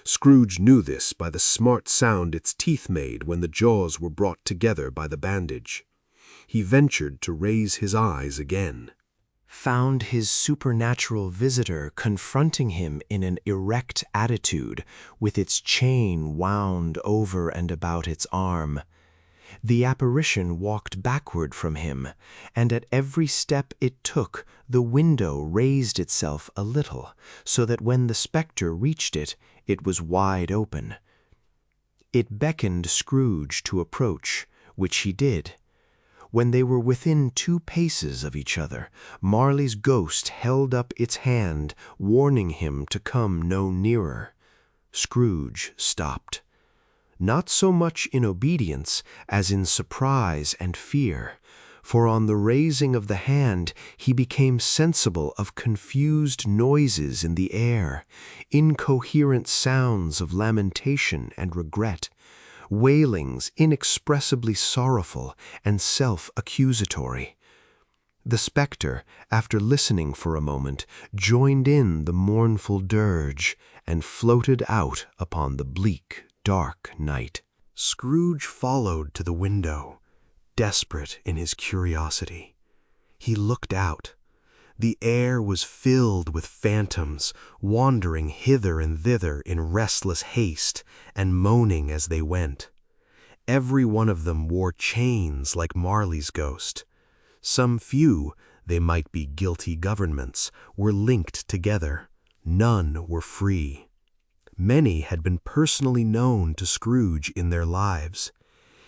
Scrooge knew this by the smart sound its teeth made when the jaws were brought together by the bandage. He ventured to raise his eyes again. Found his supernatural visitor confronting him in an erect attitude, with its chain wound over and about its arm. The apparition walked backward from him, and at every step it took, the window raised itself a little, so that when the spectre reached it, it was wide open. It beckoned Scrooge to approach, which he did. When they were within 2 paces of each other, Marley's ghost held up its hand, warning him to come no nearer. Scrooge stopped. Not so much in obedience as in surprise and fear, for on the raising of the hand he became sensible of confused noises in the air, incoherent sounds of lamentation and regret, wailings inexpressibly sorrowful and self-accusatory. The spectre, after listening for a moment, joined in the mournful dirge and floated out upon the bleak, dark night. Scrooge followed to the window, desperate in his curiosity. He looked out. The air was filled with phantoms, wandering hither and thither in restless haste and moaning as they went. Every one of them wore chains like Marley's ghost. Some few, they might be guilty governments, were linked together. None were free. Many had been personally known to Scrooge in their lives.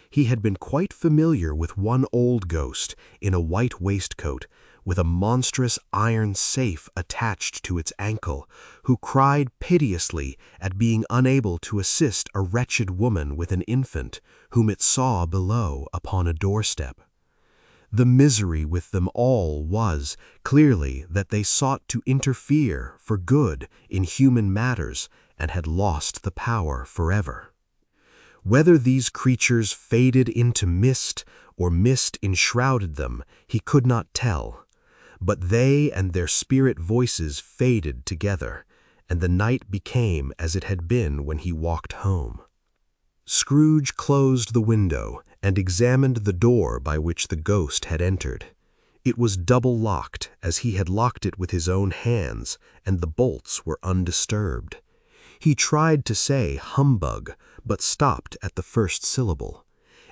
He had been quite familiar with one old ghost in a white waistcoat, with a monstrous iron safe attached to its ankle, who cried piteously at being unable to assist a wretched woman with an infant, whom it saw below upon a doorstep. The misery with them all was, clearly, that they sought to interfere for good in human matters and had lost the power forever. Whether these creatures faded into mist or mist enshrouded them, he could not tell. But they and their spirit voices faded together, and the night became as it had been when he walked home. Scrooge closed the window and examined the door by which the ghost had entered. It was double-locked, as he had locked it with his own hands, and the bolts were undisturbed. He tried to say humbug, but stopped at the first syllable.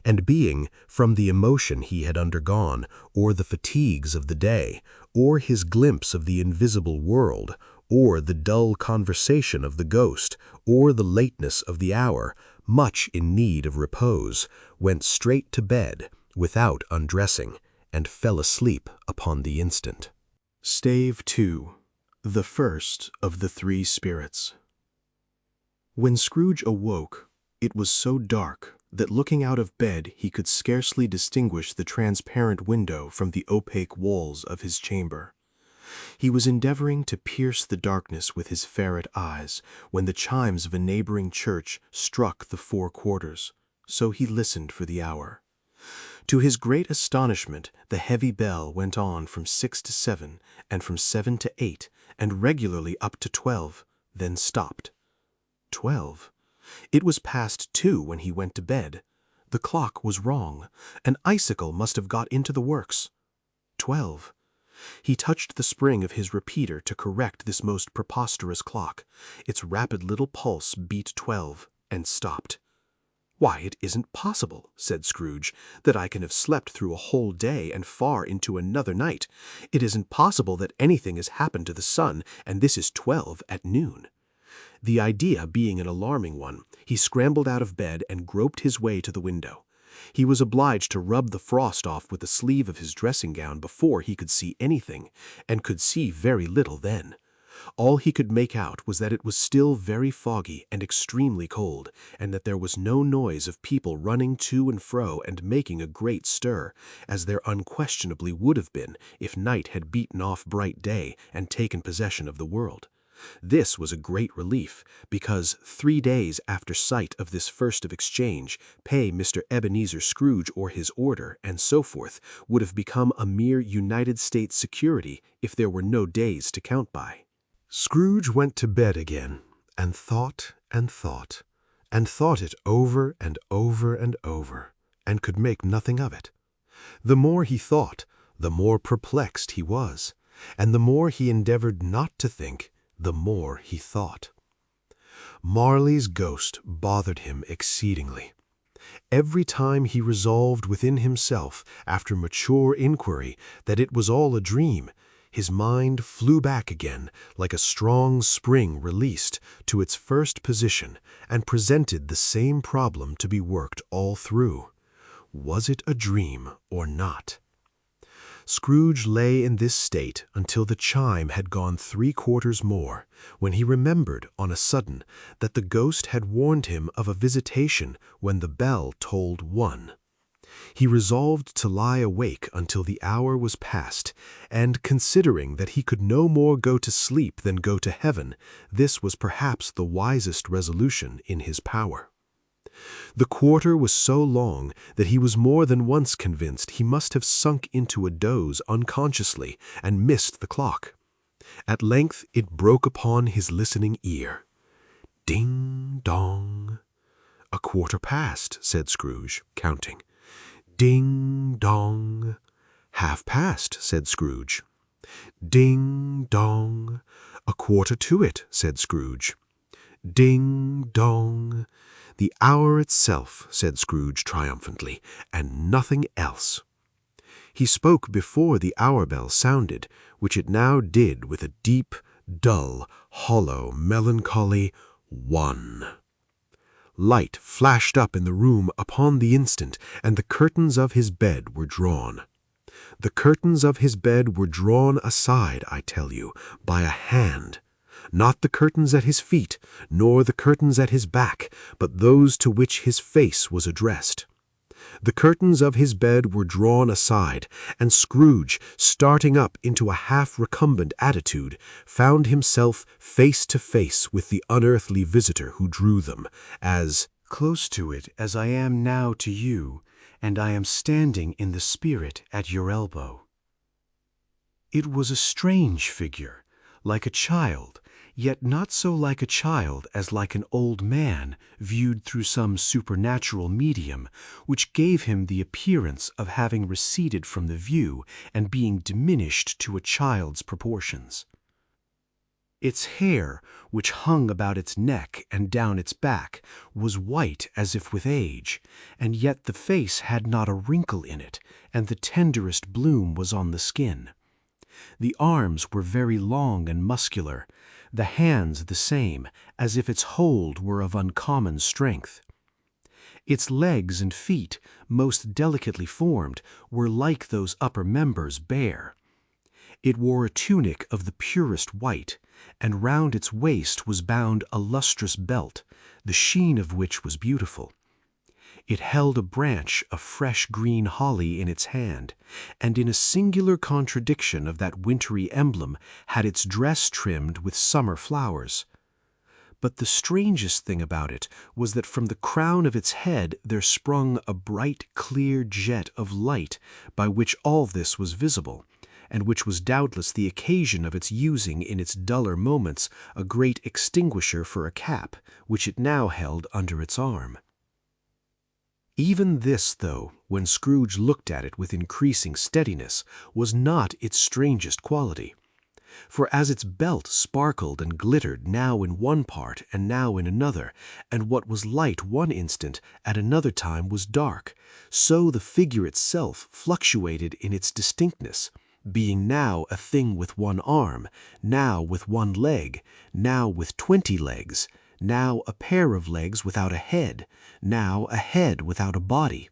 And being, from the emotion he had undergone, or the fatigues of the day, or his glimpse of the invisible world, or the dull conversation of the ghost, or the lateness of the hour, much in need of repose, went straight to bed, without undressing, and fell asleep upon the instant. Stave 2. The First of the Three Spirits. When Scrooge awoke, it was so dark that looking out of bed he could scarcely distinguish the transparent window from the opaque walls of his chamber. He was endeavoring to pierce the darkness with his ferret eyes when the chimes of a neighboring church struck the 4 quarters, so he listened for the hour. To his great astonishment, the heavy bell went on from 6 to 7, and from 7 to 8, and regularly up to 12, then stopped. 12. It was past 2 when he went to bed. The clock was wrong. An icicle must have got into the works. 12. He touched the spring of his repeater to correct this most preposterous clock. Its rapid little pulse beat 12, and stopped. "Why, it isn't possible," said Scrooge, "that I can have slept through a whole day and far into another night. It isn't possible that anything has happened to the sun, and this is 12 at noon." The idea being an alarming one, he scrambled out of bed and groped his way to the window. He was obliged to rub the frost off with the sleeve of his dressing gown before he could see anything, and could see very little then. All he could make out was that it was still very foggy and extremely cold, and that there was no noise of people running to and fro and making a great stir, as there unquestionably would have been if night had beaten off bright day and taken possession of the world. This was a great relief, because 3 days after sight of this first of exchange, pay Mr. Ebenezer Scrooge or his order, and so forth, would have become a mere United States security if there were no days to count by. Scrooge went to bed again, and thought and thought it over and over and over, and could make nothing of it. The more he thought, the more perplexed he was, and the more he endeavored not to think, the more he thought. Marley's ghost bothered him exceedingly. Every time he resolved within himself, after mature inquiry, that it was all a dream, his mind flew back again, like a strong spring released, to its first position, and presented the same problem to be worked all through. Was it a dream or not? Scrooge lay in this state until the chime had gone 3/4 more, when he remembered on a sudden that the ghost had warned him of a visitation when the bell tolled 1. He resolved to lie awake until the hour was past, and considering that he could no more go to sleep than go to heaven, this was perhaps the wisest resolution in his power. The quarter was so long that he was more than once convinced he must have sunk into a doze unconsciously and missed the clock. At length it broke upon his listening ear. Ding dong. 1/4 past, said Scrooge, counting. Ding dong. 1/2 past, said Scrooge. Ding dong. 1/4 to it, said Scrooge. Ding dong. The hour itself, said Scrooge triumphantly, and nothing else. He spoke before the hour bell sounded, which it now did with a deep, dull, hollow, melancholy 1. Light flashed up in the room upon the instant, and the curtains of his bed were drawn. The curtains of his bed were drawn aside, I tell you, by a hand. Not the curtains at his feet, nor the curtains at his back, but those to which his face was addressed. The curtains of his bed were drawn aside, and Scrooge, starting up into a half-recumbent attitude, found himself face to face with the unearthly visitor who drew them, as close to it as I am now to you, and I am standing in the spirit at your elbow. It was a strange figure, like a child, yet not so like a child as like an old man viewed through some supernatural medium, which gave him the appearance of having receded from the view and being diminished to a child's proportions. Its hair, which hung about its neck and down its back, was white as if with age, and yet the face had not a wrinkle in it, and the tenderest bloom was on the skin. The arms were very long and muscular, the hands the same, as if its hold were of uncommon strength. Its legs and feet, most delicately formed, were like those upper members bare. It wore a tunic of the purest white, and round its waist was bound a lustrous belt, the sheen of which was beautiful. It held a branch of fresh green holly in its hand, and in a singular contradiction of that wintry emblem had its dress trimmed with summer flowers. But the strangest thing about it was that from the crown of its head there sprung a bright, clear jet of light by which all this was visible, and which was doubtless the occasion of its using in its duller moments a great extinguisher for a cap, which it now held under its arm. Even this, though, when Scrooge looked at it with increasing steadiness, was not its strangest quality. For as its belt sparkled and glittered now in one part and now in another, and what was light one instant at another time was dark, so the figure itself fluctuated in its distinctness, being now a thing with one arm, now with one leg, now with 20 legs, now a pair of legs without a head, now a head without a body,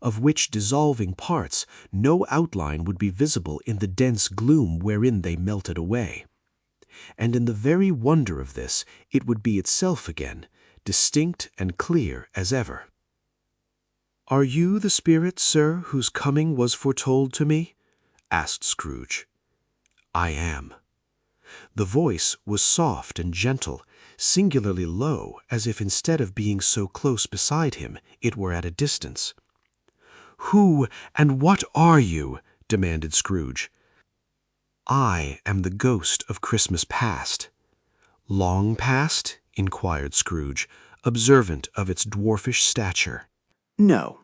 of which dissolving parts no outline would be visible in the dense gloom wherein they melted away. And in the very wonder of this, it would be itself again, distinct and clear as ever. "Are you the spirit, sir, whose coming was foretold to me?" asked Scrooge. "I am." The voice was soft and gentle, singularly low, as if instead of being so close beside him, it were at a distance. "Who and what are you?" demanded Scrooge. "I am the ghost of Christmas past." "Long past?" inquired Scrooge, observant of its dwarfish stature. No,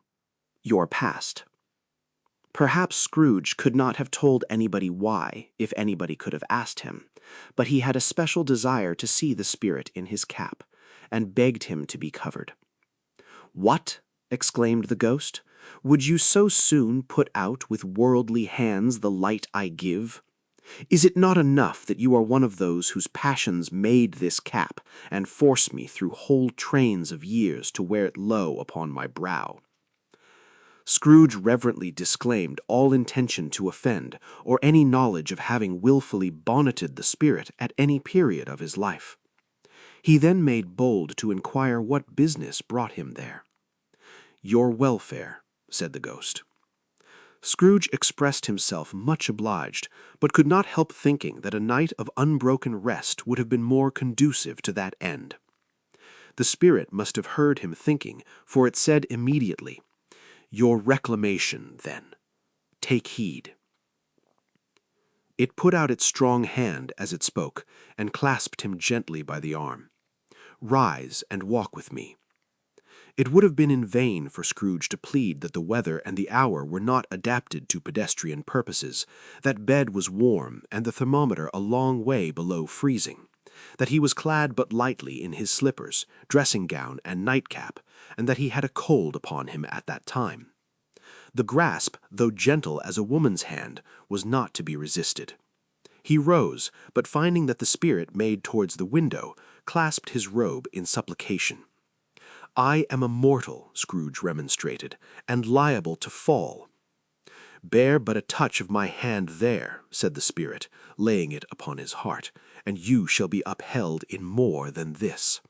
your past. Perhaps Scrooge could not have told anybody why, if anybody could have asked him, but he had a special desire to see the spirit in his cap, and begged him to be covered. "What?" exclaimed the ghost. "Would you so soon put out with worldly hands the light I give? Is it not enough that you are one of those whose passions made this cap, and force me through whole trains of years to wear it low upon my brow?" Scrooge reverently disclaimed all intention to offend, or any knowledge of having wilfully bonneted the spirit at any period of his life. He then made bold to inquire what business brought him there. "Your welfare," said the ghost. Scrooge expressed himself much obliged, but could not help thinking that a night of unbroken rest would have been more conducive to that end. The spirit must have heard him thinking, for it said immediately, "Your reclamation, then. Take heed." It put out its strong hand as it spoke, and clasped him gently by the arm. "Rise and walk with me." It would have been in vain for Scrooge to plead that the weather and the hour were not adapted to pedestrian purposes, that bed was warm and the thermometer a long way below freezing, that he was clad but lightly in his slippers, dressing-gown, and nightcap, and that he had a cold upon him at that time. The grasp, though gentle as a woman's hand, was not to be resisted. He rose, but finding that the spirit made towards the window, clasped his robe in supplication. "I am a mortal," Scrooge remonstrated, "and liable to fall." "Bear but a touch of my hand there," said the spirit, laying it upon his heart, "and you shall be upheld in more than this."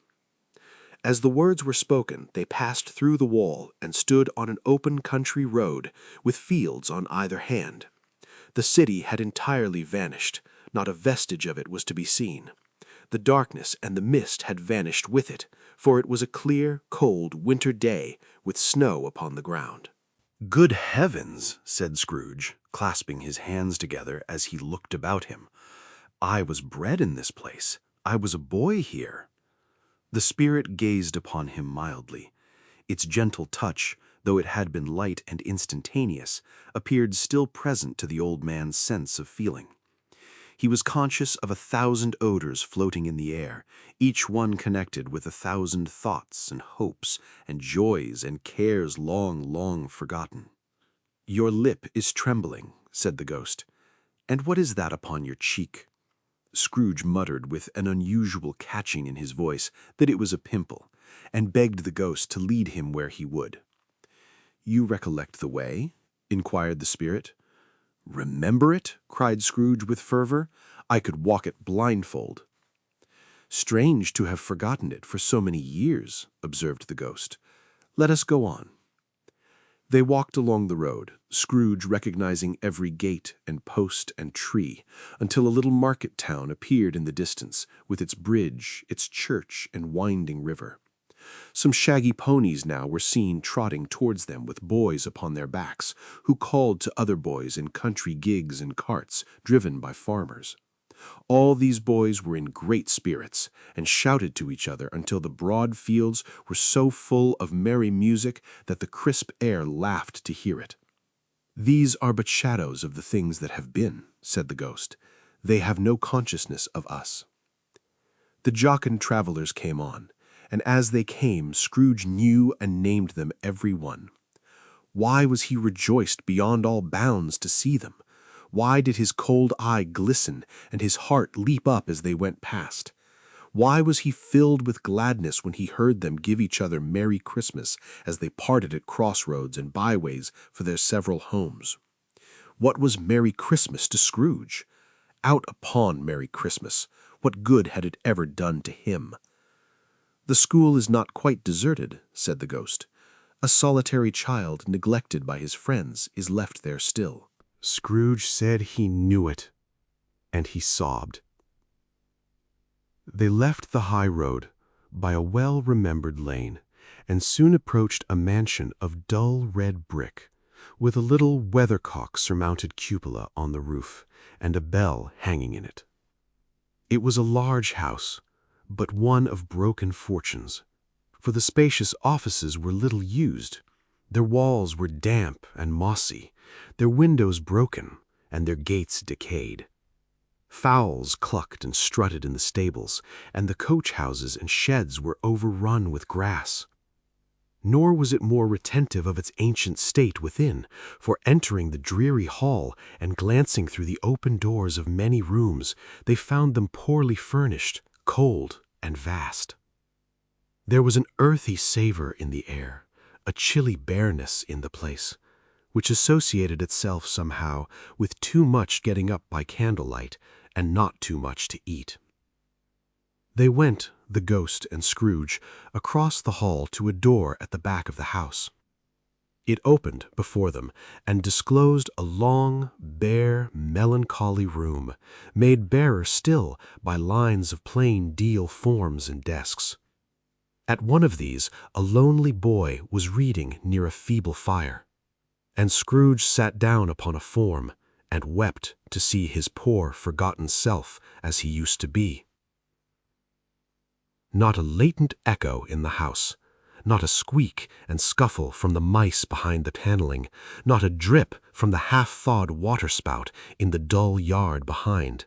As the words were spoken, they passed through the wall and stood on an open country road, with fields on either hand. The city had entirely vanished, not a vestige of it was to be seen. The darkness and the mist had vanished with it, for it was a clear, cold winter day, with snow upon the ground. "Good heavens," said Scrooge, clasping his hands together as he looked about him. "I was bred in this place. I was a boy here." The spirit gazed upon him mildly. Its gentle touch, though it had been light and instantaneous, appeared still present to the old man's sense of feeling. He was conscious of 1,000 odors floating in the air, each one connected with 1,000 thoughts and hopes and joys and cares long, long forgotten. "Your lip is trembling," said the ghost. "And what is that upon your cheek?" Scrooge muttered with an unusual catching in his voice that it was a pimple, and begged the ghost to lead him where he would. "You recollect the way?" inquired the spirit. "Remember it?" cried Scrooge with fervor. "I could walk it blindfold." "Strange to have forgotten it for so many years," observed the ghost. "Let us go on." They walked along the road, Scrooge recognizing every gate and post and tree, until a little market town appeared in the distance, with its bridge, its church, and winding river. Some shaggy ponies now were seen trotting towards them with boys upon their backs, who called to other boys in country gigs and carts, driven by farmers. All these boys were in great spirits, and shouted to each other until the broad fields were so full of merry music that the crisp air laughed to hear it. "These are but shadows of the things that have been," said the ghost. "They have no consciousness of us." The jocund travelers came on, and as they came, Scrooge knew and named them every one. Why was he rejoiced beyond all bounds to see them? Why did his cold eye glisten and his heart leap up as they went past? Why was he filled with gladness when he heard them give each other Merry Christmas as they parted at crossroads and byways for their several homes? What was Merry Christmas to Scrooge? Out upon Merry Christmas! What good had it ever done to him? "The school is not quite deserted," said the ghost. "A solitary child neglected by his friends is left there still." Scrooge said he knew it, and he sobbed. They left the high road by a well-remembered lane, and soon approached a mansion of dull red brick, with a little weathercock-surmounted cupola on the roof, and a bell hanging in it. It was a large house, but one of broken fortunes. For the spacious offices were little used. Their walls were damp and mossy, their windows broken, and their gates decayed. Fowls clucked and strutted in the stables, and the coach-houses and sheds were overrun with grass. Nor was it more retentive of its ancient state within, for entering the dreary hall and glancing through the open doors of many rooms, they found them poorly furnished, cold, and vast. There was an earthy savor in the air, a chilly bareness in the place, which associated itself somehow with too much getting up by candlelight and not too much to eat. They went, the ghost and Scrooge, across the hall to a door at the back of the house. It opened before them and disclosed a long, bare, melancholy room, made barer still by lines of plain deal forms and desks. At one of these a lonely boy was reading near a feeble fire, and Scrooge sat down upon a form and wept to see his poor forgotten self as he used to be. Not a latent echo in the house, not a squeak and scuffle from the mice behind the paneling, not a drip from the half-thawed waterspout in the dull yard behind,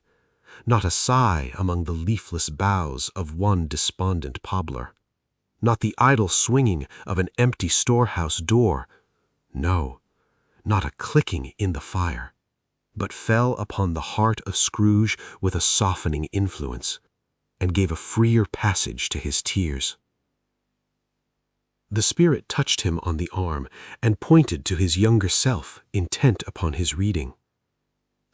not a sigh among the leafless boughs of one despondent pobbler, not the idle swinging of an empty storehouse door, no, not a clicking in the fire, but fell upon the heart of Scrooge with a softening influence, and gave a freer passage to his tears. The spirit touched him on the arm and pointed to his younger self, intent upon his reading.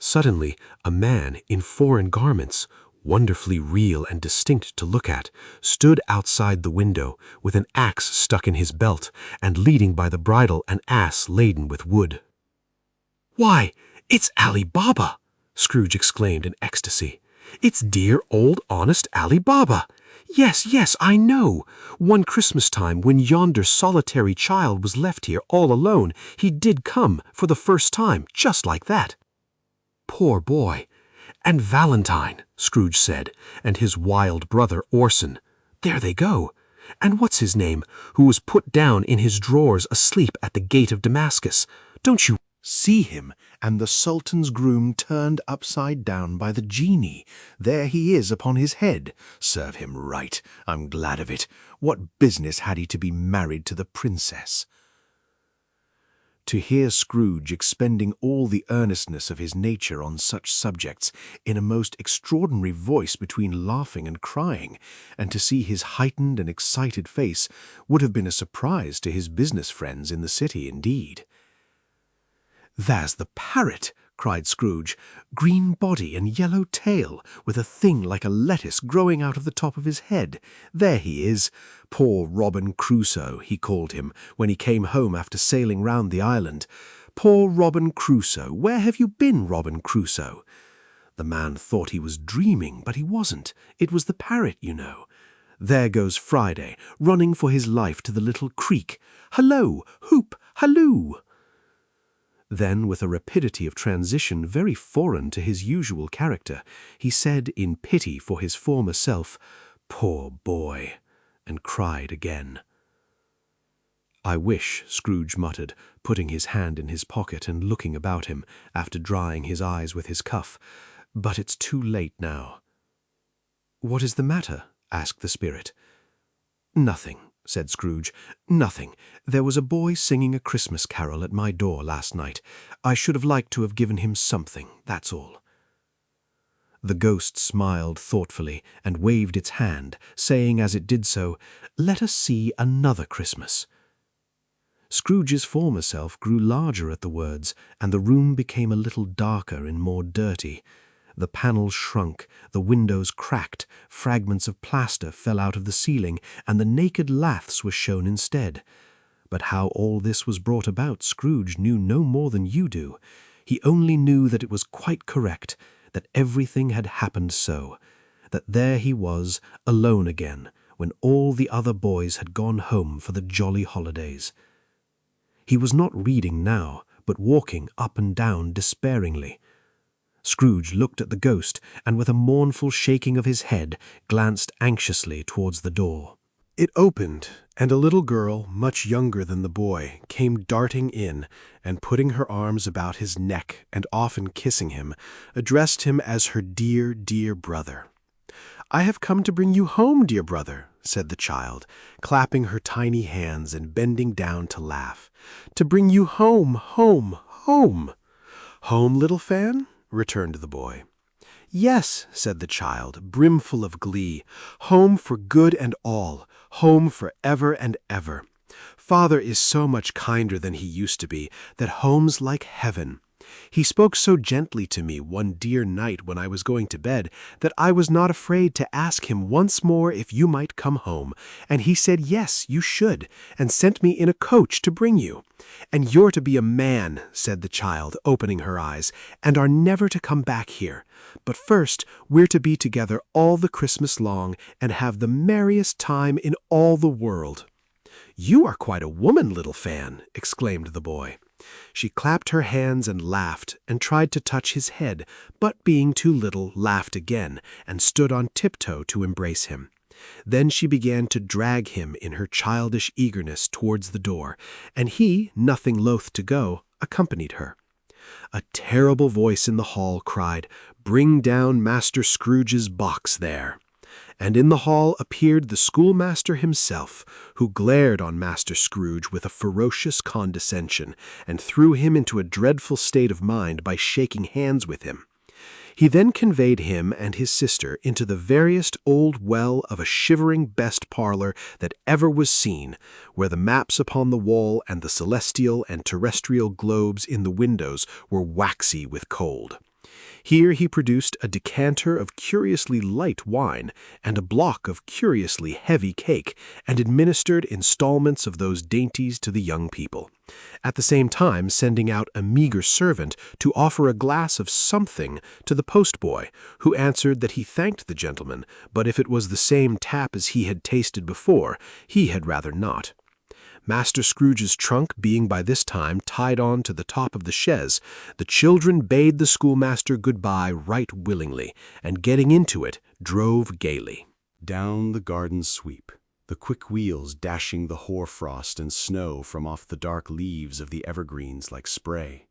Suddenly, a man in foreign garments, wonderfully real and distinct to look at, stood outside the window with an axe stuck in his belt and leading by the bridle an ass laden with wood. "Why, it's Ali Baba!" Scrooge exclaimed in ecstasy. "It's dear old honest Ali Baba! Yes, yes, I know. One Christmas time, when yonder solitary child was left here all alone, he did come for the first time, just like that." "Poor boy! And Valentine," Scrooge said, "and his wild brother Orson. There they go. And what's his name, who was put down in his drawers asleep at the gate of Damascus? Don't you See him, and the Sultan's groom turned upside down by the genie. There he is upon his head. Serve him right. I'm glad of it. What business had he to be married to the princess?" To hear Scrooge expending all the earnestness of his nature on such subjects in a most extraordinary voice between laughing and crying, and to see his heightened and excited face, would have been a surprise to his business friends in the city indeed. "There's the parrot!" cried Scrooge. "Green body and yellow tail, with a thing like a lettuce growing out of the top of his head. There he is. Poor Robin Crusoe, he called him, when he came home after sailing round the island. Poor Robin Crusoe, where have you been, Robin Crusoe?" The man thought he was dreaming, but he wasn't. It was the parrot, you know. There goes Friday, running for his life to the little creek. "Hallo! Hoop! Halloo!" Then, with a rapidity of transition very foreign to his usual character, he said in pity for his former self, "Poor boy," and cried again. "I wish," Scrooge muttered, putting his hand in his pocket and looking about him, after drying his eyes with his cuff, "but it's too late now." "What is the matter?" asked the spirit. "Nothing," said Scrooge. "Nothing. There was a boy singing a Christmas carol at my door last night. I should have liked to have given him something, that's all." The ghost smiled thoughtfully and waved its hand, saying as it did so, "Let us see another Christmas." Scrooge's former self grew larger at the words, and the room became a little darker and more dirty. The panels shrunk, the windows cracked, fragments of plaster fell out of the ceiling, and the naked laths were shown instead. But how all this was brought about, Scrooge knew no more than you do. He only knew that it was quite correct, that everything had happened so, that there he was, alone again, when all the other boys had gone home for the jolly holidays. He was not reading now, but walking up and down despairingly. Scrooge looked at the ghost, and with a mournful shaking of his head, glanced anxiously towards the door. It opened, and a little girl, much younger than the boy, came darting in, and putting her arms about his neck and often kissing him, addressed him as her dear, dear brother. "I have come to bring you home, dear brother," said the child, clapping her tiny hands and bending down to laugh. "To bring you home, home, home." "Home, little Fan?" returned the boy. "Yes," said the child, brimful of glee, "home for good and all, home for ever and ever. Father is so much kinder than he used to be, that home's like heaven. He spoke so gently to me one dear night when I was going to bed that I was not afraid to ask him once more if you might come home, and he said yes, you should, and sent me in a coach to bring you. And you're to be a man," said the child, opening her eyes, "and are never to come back here. But first we're to be together all the Christmas long and have the merriest time in all the world." "You are quite a woman, little Fan," exclaimed the boy. She clapped her hands and laughed, and tried to touch his head, but being too little, laughed again, and stood on tiptoe to embrace him. Then she began to drag him in her childish eagerness towards the door, and he, nothing loath to go, accompanied her. A terrible voice in the hall cried, "Bring down Master Scrooge's box there." And in the hall appeared the schoolmaster himself, who glared on Master Scrooge with a ferocious condescension, and threw him into a dreadful state of mind by shaking hands with him. He then conveyed him and his sister into the veriest old well of a shivering best parlor that ever was seen, where the maps upon the wall and the celestial and terrestrial globes in the windows were waxy with cold. Here he produced a decanter of curiously light wine and a block of curiously heavy cake, and administered installments of those dainties to the young people, at the same time sending out a meager servant to offer a glass of something to the postboy, who answered that he thanked the gentleman, but if it was the same tap as he had tasted before, he had rather not. Master Scrooge's trunk being by this time tied on to the top of the chaise, the children bade the schoolmaster good-bye right willingly, and getting into it, drove gaily. Down the garden sweep, the quick wheels dashing the hoar-frost and snow from off the dark leaves of the evergreens like spray.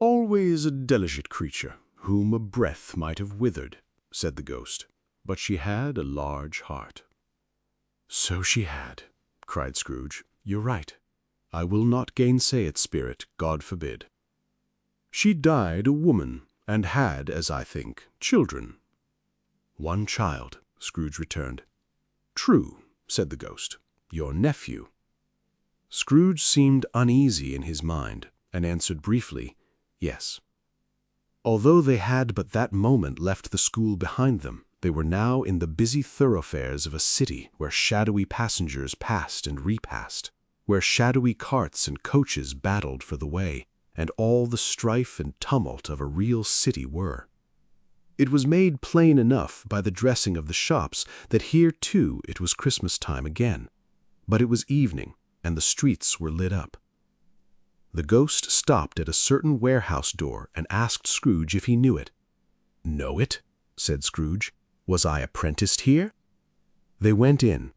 "Always a delicate creature, whom a breath might have withered," said the ghost, "but she had a large heart." "So she had," cried Scrooge. "You're right. I will not gainsay it, spirit, God forbid. She died a woman, and had, as I think, children." "One child," Scrooge returned. "True," said the ghost. "Your nephew." Scrooge seemed uneasy in his mind, and answered briefly, "Yes." Although they had but that moment left the school behind them, they were now in the busy thoroughfares of a city where shadowy passengers passed and repassed, where shadowy carts and coaches battled for the way, and all the strife and tumult of a real city were. It was made plain enough by the dressing of the shops that here, too, it was Christmas time again. But it was evening, and the streets were lit up. The ghost stopped at a certain warehouse door and asked Scrooge if he knew it. "Know it?" said Scrooge. "Was I apprenticed here?" They went in.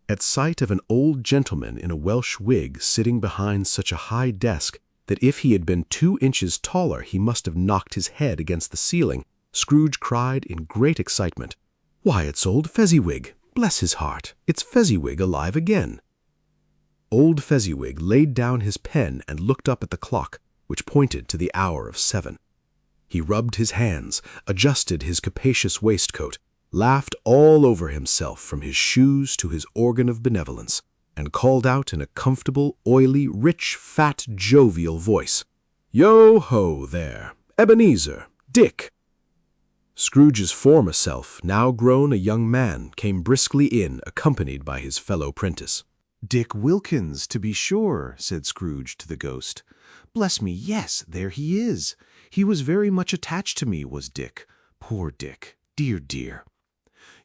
At sight of an old gentleman in a Welsh wig sitting behind such a high desk that if he had been 2 inches taller he must have knocked his head against the ceiling, Scrooge cried in great excitement, "Why, it's old Fezziwig! Bless his heart, it's Fezziwig alive again!" Old Fezziwig laid down his pen and looked up at the clock, which pointed to the hour of 7. He rubbed his hands, adjusted his capacious waistcoat, laughed all over himself from his shoes to his organ of benevolence, and called out in a comfortable, oily, rich, fat, jovial voice, "Yo-ho there, Ebenezer, Dick!" Scrooge's former self, now grown a young man, came briskly in, accompanied by his fellow prentice. "Dick Wilkins, to be sure," said Scrooge to the ghost. "Bless me, yes, there he is. He was very much attached to me, was Dick. Poor Dick, dear, dear."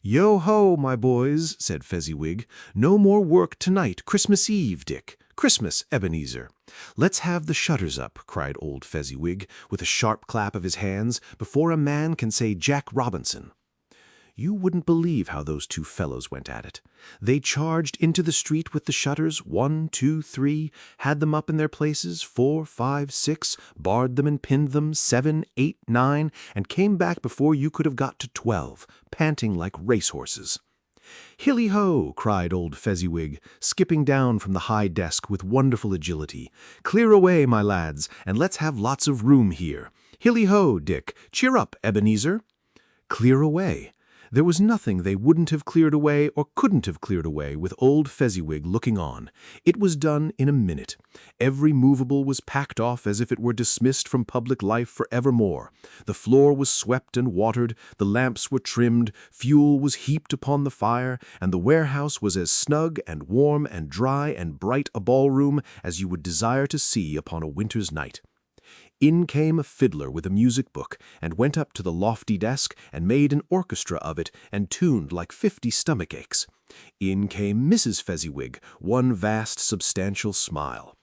"Yo-ho, my boys," said Fezziwig. "No more work tonight, Christmas Eve, Dick. Christmas, Ebenezer. Let's have the shutters up, cried old Fezziwig, with a sharp clap of his hands, before a man can say Jack Robinson. You wouldn't believe how those two fellows went at it. They charged into the street with the shutters, 1, 2, 3, had them up in their places, 4, 5, 6, barred them and pinned them, 7, 8, 9, and came back before you could have got to 12, panting like racehorses. Hilly-ho, cried old Fezziwig, skipping down from the high desk with wonderful agility. Clear away, my lads, and let's have lots of room here. Hilly-ho, Dick, cheer up, Ebenezer. Clear away. There was nothing they wouldn't have cleared away or couldn't have cleared away with old Fezziwig looking on. It was done in a minute. Every movable was packed off as if it were dismissed from public life for evermore. The floor was swept and watered, the lamps were trimmed, fuel was heaped upon the fire, and the warehouse was as snug and warm and dry and bright a ballroom as you would desire to see upon a winter's night. In came a fiddler with a music book, and went up to the lofty desk, and made an orchestra of it, and tuned like 50 stomach aches. In came Mrs. Fezziwig, one vast substantial smile.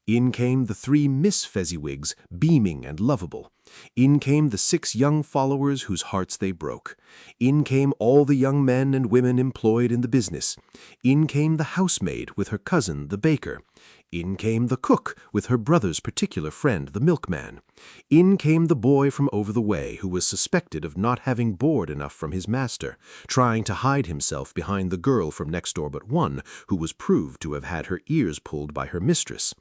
In came the 3 Miss Fezziwigs, beaming and lovable. In came the 6 young followers whose hearts they broke. In came all the young men and women employed in the business. In came the housemaid with her cousin, the baker. In came the cook with her brother's particular friend, the milkman. In came the boy from over the way, who was suspected of not having board enough from his master, trying to hide himself behind the girl from next door but one, who was proved to have had her ears pulled by her mistress.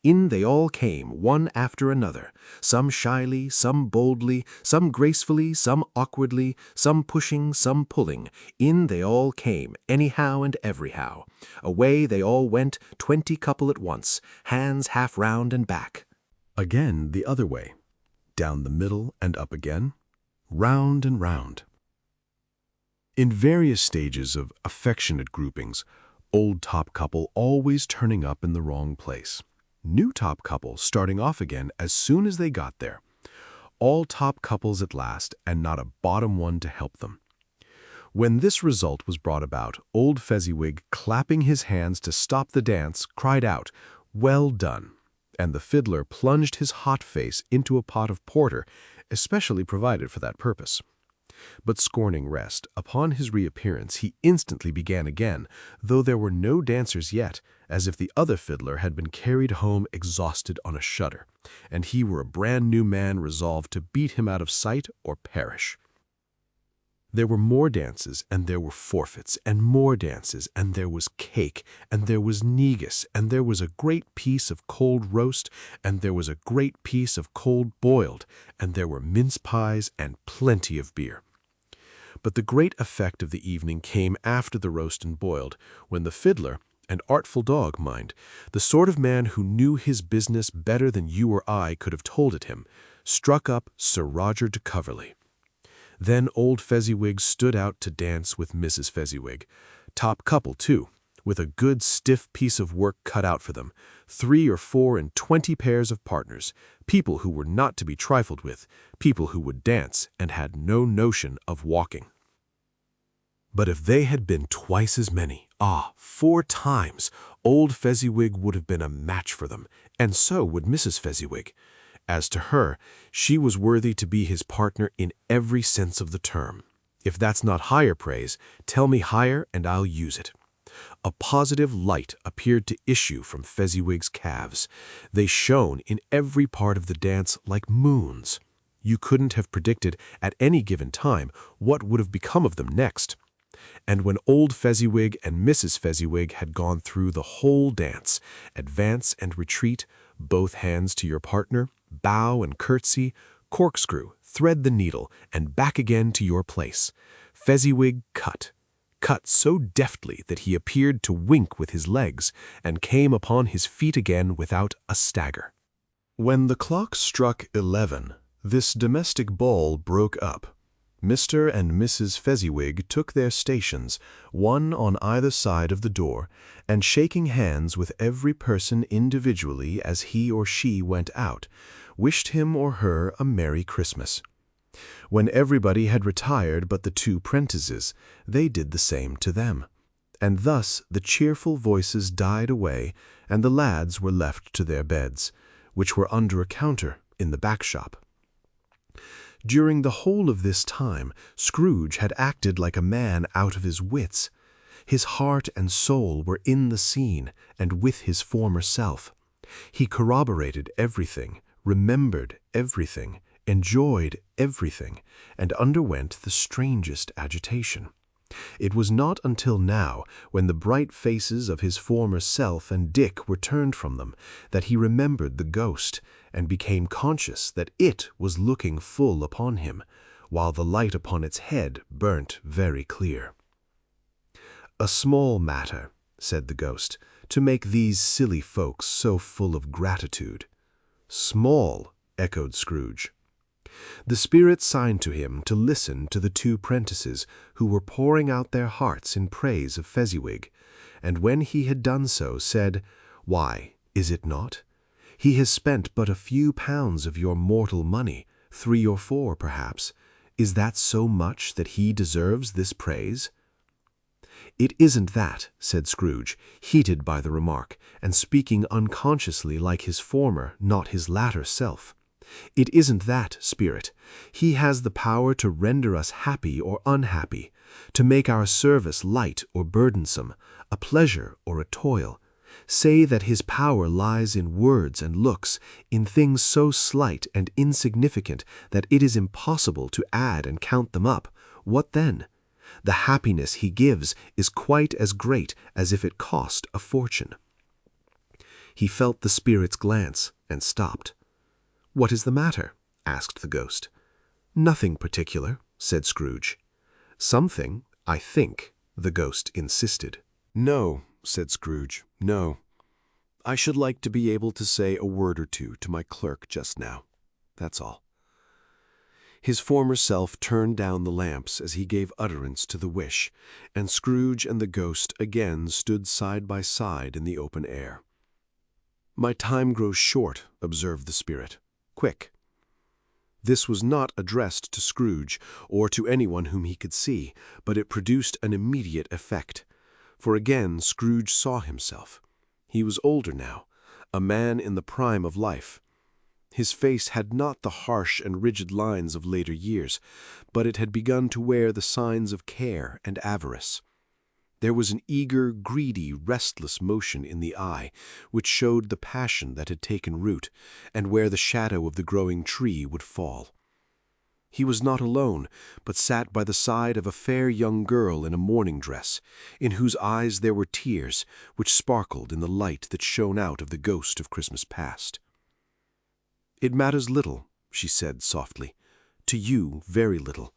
In they all came, one after another, some shyly, some boldly, some gracefully, some awkwardly, some pushing, some pulling. In they all came, anyhow and everyhow. Away they all went, 20 couple at once, hands half round and back. Again the other way, down the middle and up again, round and round. In various stages of affectionate groupings, old top couple always turning up in the wrong place. New top couple starting off again as soon as they got there. All top couples at last, and not a bottom one to help them. When this result was brought about, old Fezziwig, clapping his hands to stop the dance, cried out, "Well done!" And the fiddler plunged his hot face into a pot of porter, especially provided for that purpose. But scorning rest, upon his reappearance he instantly began again, though there were no dancers yet, as if the other fiddler had been carried home exhausted on a shutter, and he were a brand-new man resolved to beat him out of sight or perish. There were more dances, and there were forfeits, and more dances, and there was cake, and there was negus, and there was a great piece of cold roast, and there was a great piece of cold boiled, and there were mince pies and plenty of beer. But the great effect of the evening came after the roast and boiled, when the fiddler, an artful dog, mind, the sort of man who knew his business better than you or I could have told it him, struck up Sir Roger de Coverley. Then old Fezziwig stood out to dance with Mrs. Fezziwig, top couple too, with a good stiff piece of work cut out for them, 3 or 4 and 20 pairs of partners, people who were not to be trifled with, people who would dance and had no notion of walking. But if they had been twice as many, 4 times, old Fezziwig would have been a match for them, and so would Mrs. Fezziwig. As to her, she was worthy to be his partner in every sense of the term. If that's not higher praise, tell me higher and I'll use it. A positive light appeared to issue from Fezziwig's calves. They shone in every part of the dance like moons. You couldn't have predicted at any given time what would have become of them next. And when old Fezziwig and Mrs. Fezziwig had gone through the whole dance, advance and retreat, both hands to your partner, bow and curtsy, corkscrew, thread the needle, and back again to your place, Fezziwig cut so deftly that he appeared to wink with his legs, and came upon his feet again without a stagger. When the clock struck 11, this domestic ball broke up. Mr. and Mrs. Fezziwig took their stations, one on either side of the door, and shaking hands with every person individually as he or she went out, wished him or her a Merry Christmas. When everybody had retired but the 2 prentices, they did the same to them. And thus the cheerful voices died away, and the lads were left to their beds, which were under a counter in the back shop. During the whole of this time, Scrooge had acted like a man out of his wits. His heart and soul were in the scene and with his former self. He corroborated everything, remembered everything, enjoyed everything, and underwent the strangest agitation. It was not until now, when the bright faces of his former self and Dick were turned from them, that he remembered the ghost, and became conscious that it was looking full upon him, while the light upon its head burnt very clear. "A small matter," said the ghost, "to make these silly folks so full of gratitude." "Small," echoed Scrooge. The spirit signed to him to listen to the two prentices who were pouring out their hearts in praise of Fezziwig, and when he had done so, said, "Why, is it not? He has spent but a few pounds of your mortal money, 3 or 4 perhaps. Is that so much that he deserves this praise?" "It isn't that," said Scrooge, heated by the remark, and speaking unconsciously like his former, not his latter self. "It isn't that, spirit. He has the power to render us happy or unhappy, to make our service light or burdensome, a pleasure or a toil. Say that his power lies in words and looks, in things so slight and insignificant that it is impossible to add and count them up. What then? The happiness he gives is quite as great as if it cost a fortune." He felt the spirit's glance and stopped. "What is the matter?" asked the ghost. "Nothing particular," said Scrooge. "Something, I think," the ghost insisted. "No," said Scrooge, "no. I should like to be able to say a word or two to my clerk just now. That's all." His former self turned down the lamps as he gave utterance to the wish, and Scrooge and the ghost again stood side by side in the open air. "My time grows short," observed the spirit. "Quick." This was not addressed to Scrooge, or to anyone whom he could see, but it produced an immediate effect. For again Scrooge saw himself. He was older now, a man in the prime of life. His face had not the harsh and rigid lines of later years, but it had begun to wear the signs of care and avarice. There was an eager, greedy, restless motion in the eye, which showed the passion that had taken root, and where the shadow of the growing tree would fall. He was not alone, but sat by the side of a fair young girl in a mourning dress, in whose eyes there were tears, which sparkled in the light that shone out of the ghost of Christmas past. "It matters little," she said softly. "To you, very little.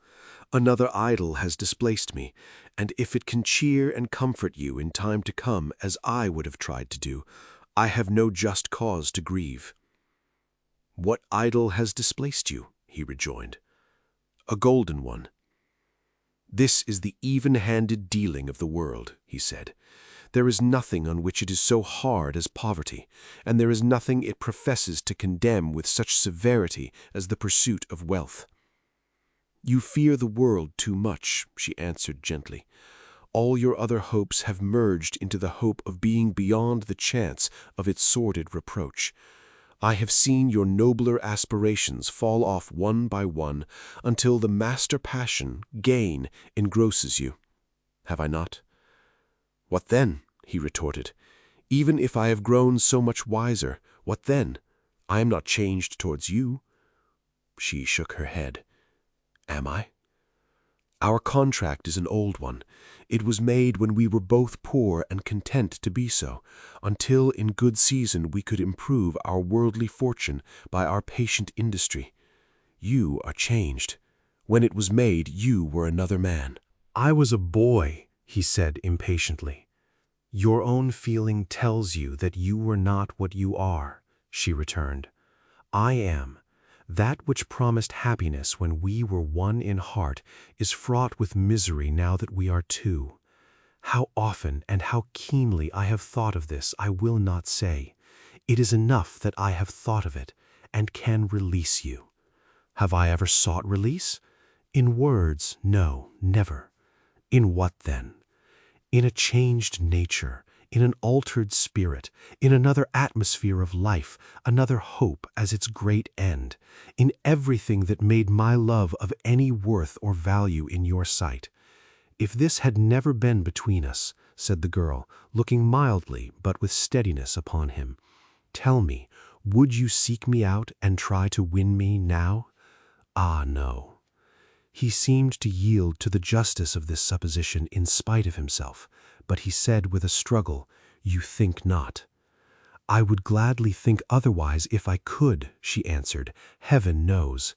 Another idol has displaced me, and if it can cheer and comfort you in time to come as I would have tried to do, I have no just cause to grieve." "What idol has displaced you?" he rejoined. "A golden one." "This is the even-handed dealing of the world," he said. "There is nothing on which it is so hard as poverty, and there is nothing it professes to condemn with such severity as the pursuit of wealth." "You fear the world too much," she answered gently. "All your other hopes have merged into the hope of being beyond the chance of its sordid reproach. I have seen your nobler aspirations fall off one by one until the master passion, gain, engrosses you. Have I not?" "What then?" he retorted. "Even if I have grown so much wiser, what then? I am not changed towards you." She shook her head. "Am I? Our contract is an old one. It was made when we were both poor and content to be so, until in good season we could improve our worldly fortune by our patient industry. You are changed. When it was made, you were another man." "I was a boy," he said impatiently. "Your own feeling tells you that you were not what you are," she returned. "I am. That which promised happiness when we were one in heart is fraught with misery now that we are two. How often and how keenly I have thought of this I will not say. It is enough that I have thought of it and can release you. Have I ever sought release? In words, no, never. In what then? in a changed nature, in an altered spirit, in another atmosphere of life, another hope as its great end, in everything that made my love of any worth or value in your sight. If this had never been between us, said the girl, looking mildly but with steadiness upon him, tell me, would you seek me out and try to win me now? Ah, no. He seemed to yield to the justice of this supposition in spite of himself, but he said with a struggle, "You think not." "I would gladly think otherwise if I could," she answered. "Heaven knows.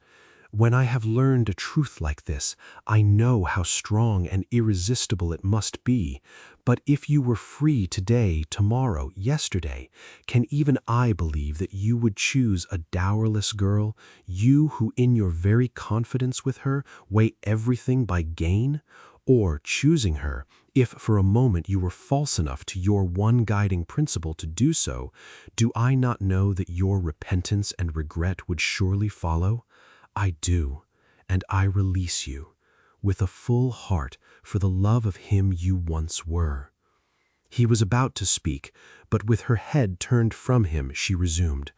When I have learned a truth like this, I know how strong and irresistible it must be. But if you were free today, tomorrow, yesterday, can even I believe that you would choose a dowerless girl, you who in your very confidence with her weigh everything by gain? Or, choosing her, if for a moment you were false enough to your one guiding principle to do so, do I not know that your repentance and regret would surely follow? I do, and I release you, with a full heart for the love of him you once were." He was about to speak, but with her head turned from him, she resumed,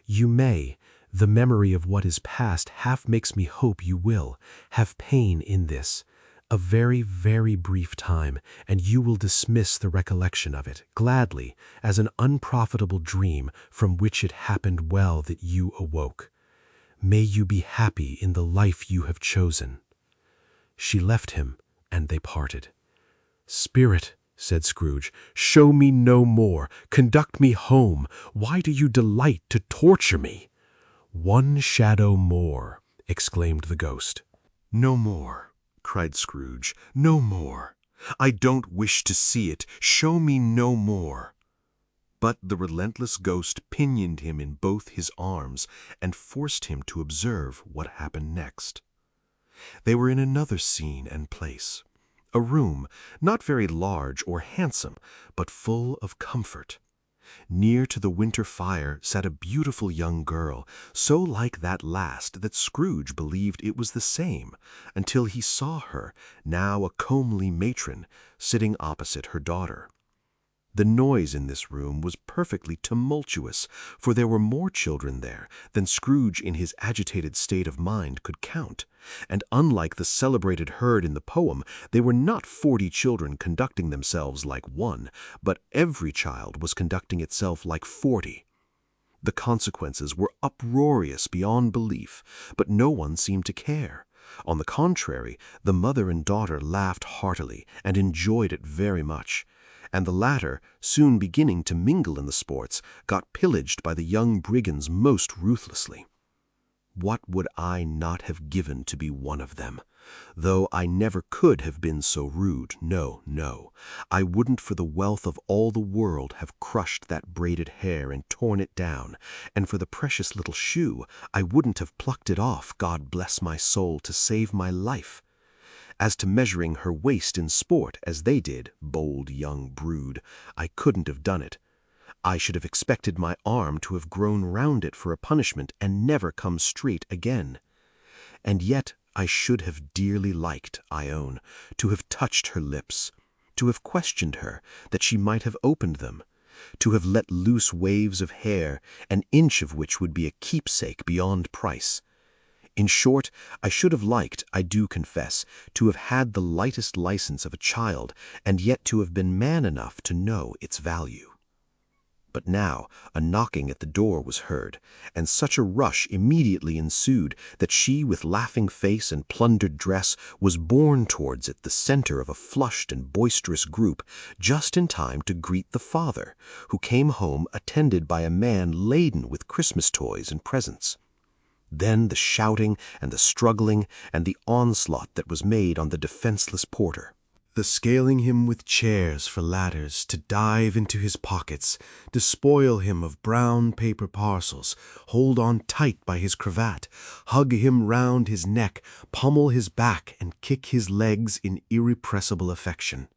"You may, the memory of what is past half makes me hope you will, have pain in this, a very, very brief time, and you will dismiss the recollection of it, gladly, as an unprofitable dream from which it happened well that you awoke. May you be happy in the life you have chosen." She left him, and they parted. "Spirit," said Scrooge, "show me no more. Conduct me home. Why do you delight to torture me?" "One shadow more," exclaimed the ghost. "No more," cried Scrooge. "No more. I don't wish to see it. Show me no more." But the relentless ghost pinioned him in both his arms and forced him to observe what happened next. They were in another scene and place, a room not very large or handsome, but full of comfort. Near to the winter fire sat a beautiful young girl, so like that last that Scrooge believed it was the same, until he saw her, now a comely matron, sitting opposite her daughter. The noise in this room was perfectly tumultuous, for there were more children there than Scrooge in his agitated state of mind could count, and unlike the celebrated herd in the poem, they were not 40 children conducting themselves like one, but every child was conducting itself like 40. The consequences were uproarious beyond belief, but no one seemed to care. On the contrary, the mother and daughter laughed heartily and enjoyed it very much, and the latter, soon beginning to mingle in the sports, got pillaged by the young brigands most ruthlessly. What would I not have given to be one of them? Though I never could have been so rude, no, no, I wouldn't for the wealth of all the world have crushed that braided hair and torn it down, and for the precious little shoe I wouldn't have plucked it off, God bless my soul, to save my life. As to measuring her waist in sport, as they did, bold young brood, I couldn't have done it. I should have expected my arm to have grown round it for a punishment and never come straight again. And yet I should have dearly liked, I own, to have touched her lips, to have questioned her, that she might have opened them, to have let loose waves of hair, an inch of which would be a keepsake beyond price. In short, I should have liked, I do confess, to have had the lightest license of a child, and yet to have been man enough to know its value. But now a knocking at the door was heard, and such a rush immediately ensued that she, with laughing face and plundered dress, was borne towards it, the center of a flushed and boisterous group, just in time to greet the father, who came home attended by a man laden with Christmas toys and presents. Then the shouting and the struggling and the onslaught that was made on the defenseless porter. The scaling him with chairs for ladders, to dive into his pockets, despoil him of brown paper parcels, hold on tight by his cravat, hug him round his neck, pummel his back, and kick his legs in irrepressible affection.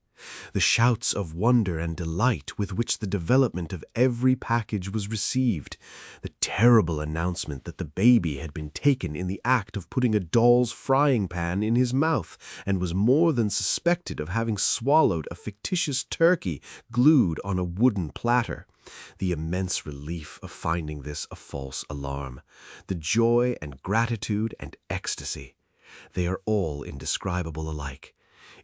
the shouts of wonder and delight with which the development of every package was received, the terrible announcement that the baby had been taken in the act of putting a doll's frying pan in his mouth, and was more than suspected of having swallowed a fictitious turkey glued on a wooden platter, the immense relief of finding this a false alarm, the joy and gratitude and ecstasy. They are all indescribable alike.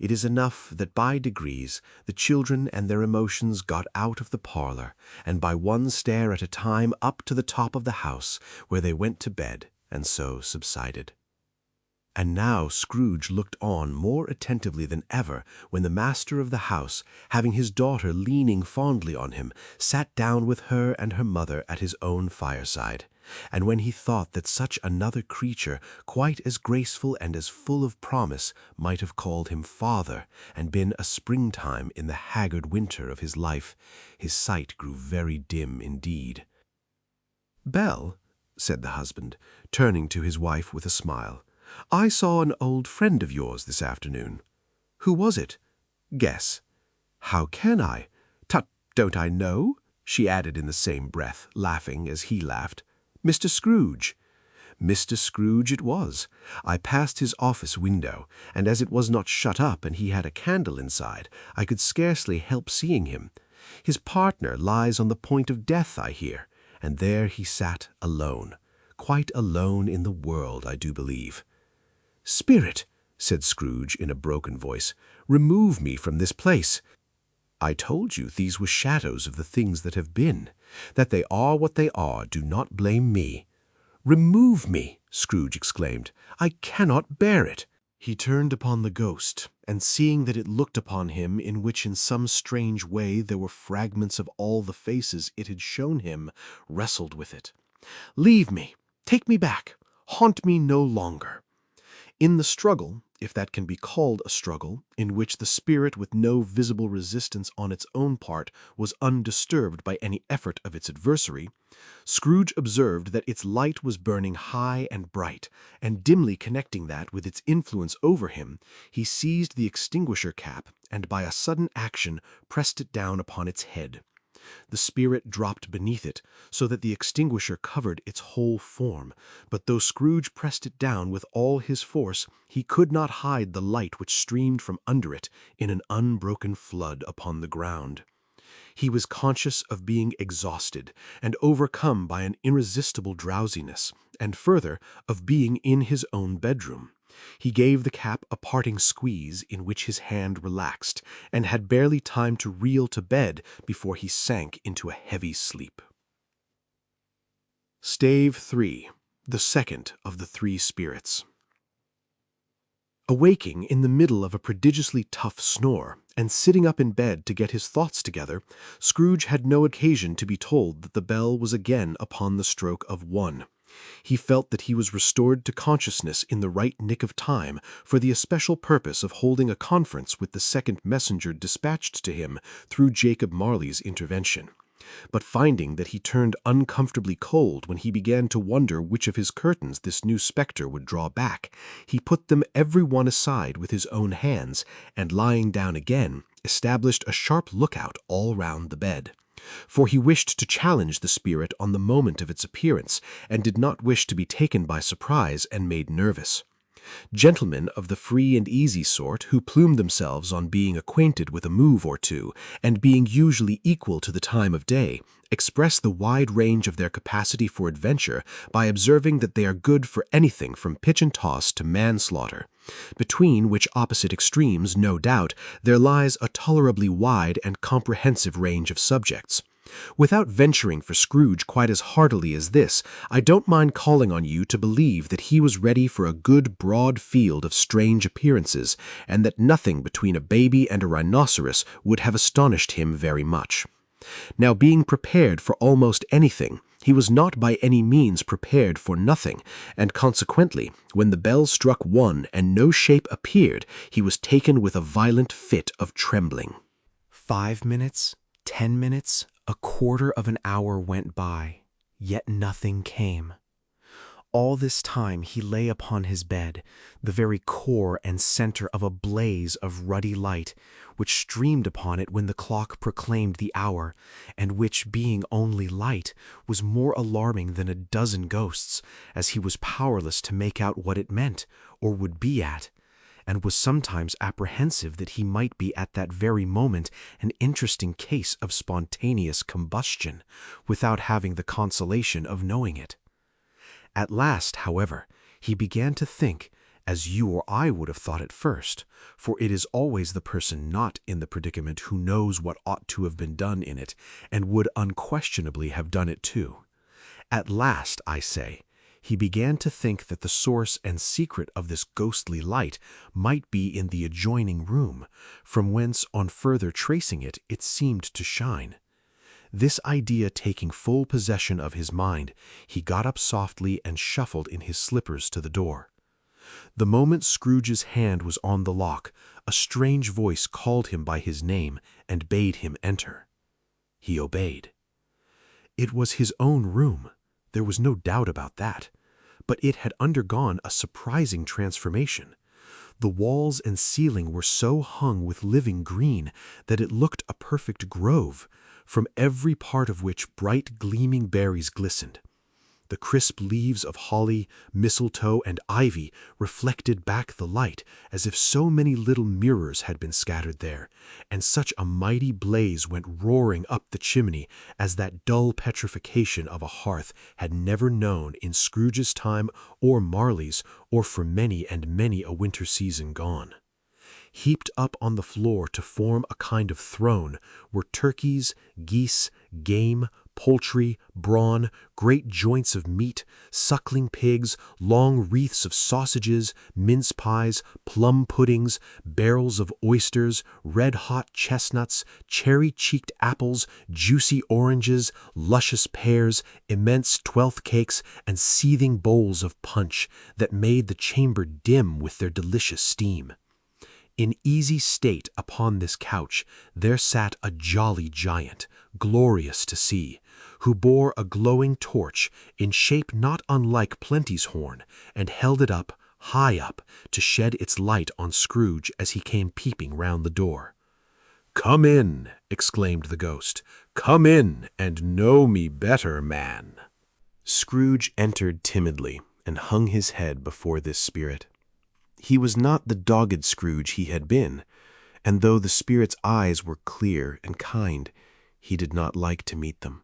It is enough that by degrees the children and their emotions got out of the parlor, and by one stair at a time up to the top of the house, where they went to bed, and so subsided. And now Scrooge looked on more attentively than ever when the master of the house, having his daughter leaning fondly on him, sat down with her and her mother at his own fireside, and when he thought that such another creature, quite as graceful and as full of promise, might have called him father, and been a springtime in the haggard winter of his life, his sight grew very dim indeed. "Belle," said the husband, turning to his wife with a smile, "I saw an old friend of yours this afternoon." "Who was it?" "Guess." "How can I? Tut, don't I know?" she added in the same breath, laughing as he laughed. "Mr. Scrooge." Mr. Scrooge it was. I passed his office window, and as it was not shut up and he had a candle inside, I could scarcely help seeing him. His partner lies on the point of death, I hear, and there he sat alone, quite alone in the world, I do believe. "Spirit," said Scrooge in a broken voice, "remove me from this place." "I told you these were shadows of the things that have been. That they are what they are, do not blame me." "Remove me!" Scrooge exclaimed. "I cannot bear it." He turned upon the ghost, and seeing that it looked upon him in which in some strange way there were fragments of all the faces it had shown him, wrestled with it. "Leave me! Take me back! Haunt me no longer!" In the struggle, if that can be called a struggle, in which the spirit with no visible resistance on its own part was undisturbed by any effort of its adversary, Scrooge observed that its light was burning high and bright, and dimly connecting that with its influence over him, he seized the extinguisher cap and by a sudden action pressed it down upon its head. The spirit dropped beneath it, so that the extinguisher covered its whole form, but though Scrooge pressed it down with all his force, he could not hide the light which streamed from under it in an unbroken flood upon the ground. He was conscious of being exhausted, and overcome by an irresistible drowsiness, and further, of being in his own bedroom. He gave the cap a parting squeeze in which his hand relaxed, and had barely time to reel to bed before he sank into a heavy sleep. Stave 3. The second of the three spirits. Awaking in the middle of a prodigiously tough snore, and sitting up in bed to get his thoughts together, Scrooge had no occasion to be told that the bell was again upon the stroke of 1. He felt that he was restored to consciousness in the right nick of time for the especial purpose of holding a conference with the second messenger dispatched to him through Jacob Marley's intervention. But finding that he turned uncomfortably cold when he began to wonder which of his curtains this new spectre would draw back, he put them every one aside with his own hands, and lying down again, established a sharp lookout all round the bed. For he wished to challenge the spirit on the moment of its appearance, and did not wish to be taken by surprise and made nervous. Gentlemen of the free and easy sort, who plumed themselves on being acquainted with a move or two, and being usually equal to the time of day, express the wide range of their capacity for adventure by observing that they are good for anything from pitch and toss to manslaughter, between which opposite extremes, no doubt, there lies a tolerably wide and comprehensive range of subjects. Without venturing for Scrooge quite as heartily as this, I don't mind calling on you to believe that he was ready for a good broad field of strange appearances, and that nothing between a baby and a rhinoceros would have astonished him very much. Now, being prepared for almost anything, he was not by any means prepared for nothing, and consequently, when the bell struck 1 and no shape appeared, he was taken with a violent fit of trembling. 5 minutes, 10 minutes, a quarter of an hour went by, yet nothing came. All this time he lay upon his bed, the very core and center of a blaze of ruddy light, which streamed upon it when the clock proclaimed the hour, and which, being only light, was more alarming than a dozen ghosts, as he was powerless to make out what it meant, or would be at, and was sometimes apprehensive that he might be at that very moment an interesting case of spontaneous combustion, without having the consolation of knowing it. At last, however, he began to think, as you or I would have thought at first, for it is always the person not in the predicament who knows what ought to have been done in it, and would unquestionably have done it too. At last, I say, he began to think that the source and secret of this ghostly light might be in the adjoining room, from whence, on further tracing it, it seemed to shine. This idea taking full possession of his mind, he got up softly and shuffled in his slippers to the door. The moment Scrooge's hand was on the lock, a strange voice called him by his name and bade him enter. He obeyed. It was his own room, there was no doubt about that, but it had undergone a surprising transformation. The walls and ceiling were so hung with living green that it looked a perfect grove, from every part of which bright gleaming berries glistened. The crisp leaves of holly, mistletoe, and ivy reflected back the light as if so many little mirrors had been scattered there, and such a mighty blaze went roaring up the chimney as that dull petrification of a hearth had never known in Scrooge's time or Marley's, or for many and many a winter season gone. Heaped up on the floor to form a kind of throne were turkeys, geese, game, poultry, brawn, great joints of meat, suckling pigs, long wreaths of sausages, mince pies, plum puddings, barrels of oysters, red-hot chestnuts, cherry-cheeked apples, juicy oranges, luscious pears, immense twelfth cakes, and seething bowls of punch that made the chamber dim with their delicious steam. In easy state upon this couch there sat a jolly giant, glorious to see, who bore a glowing torch, in shape not unlike Plenty's horn, and held it up, high up, to shed its light on Scrooge as he came peeping round the door. "Come in," exclaimed the ghost. "Come in, and know me better, man." Scrooge entered timidly, and hung his head before this spirit. He was not the dogged Scrooge he had been, and though the spirit's eyes were clear and kind, he did not like to meet them.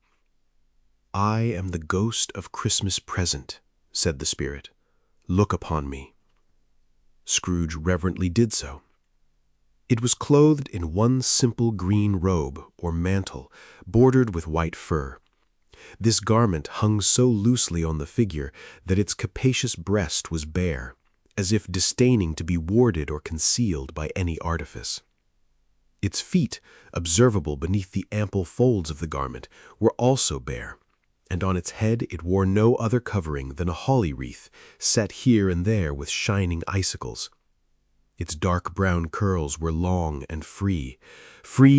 "I am the ghost of Christmas present," said the spirit. "Look upon me." Scrooge reverently did so. It was clothed in one simple green robe, or mantle, bordered with white fur. This garment hung so loosely on the figure that its capacious breast was bare, as if disdaining to be warded or concealed by any artifice. Its feet, observable beneath the ample folds of the garment, were also bare, and on its head it wore no other covering than a holly wreath, set here and there with shining icicles. Its dark brown curls were long and free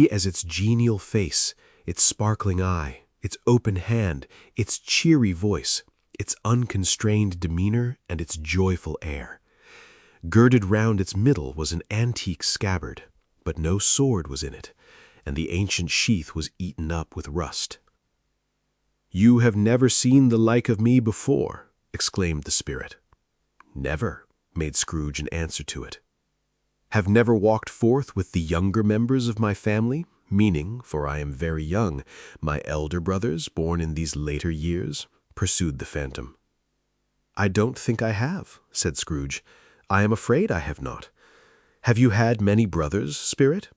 as its genial face, its sparkling eye, its open hand, its cheery voice, its unconstrained demeanor, and its joyful air. Girded round its middle was an antique scabbard, but no sword was in it, and the ancient sheath was eaten up with rust. "You have never seen the like of me before," exclaimed the spirit. "Never," made Scrooge in answer to it. "Have never walked forth with the younger members of my family, meaning, for I am very young, my elder brothers born in these later years?" pursued the phantom. "I don't think I have," said Scrooge. "I am afraid I have not. Have you had many brothers, spirit?"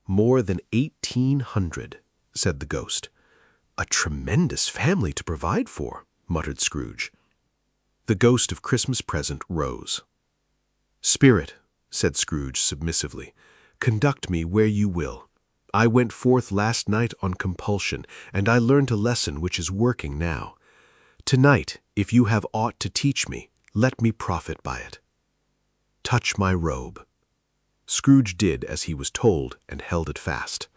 "More than 1,800, said the ghost. "A tremendous family to provide for," muttered Scrooge. The ghost of Christmas present rose. "Spirit," said Scrooge submissively, "conduct me where you will. I went forth last night on compulsion, and I learned a lesson which is working now. Tonight, if you have aught to teach me, let me profit by it. Touch my robe." Scrooge did as he was told, and held it fast.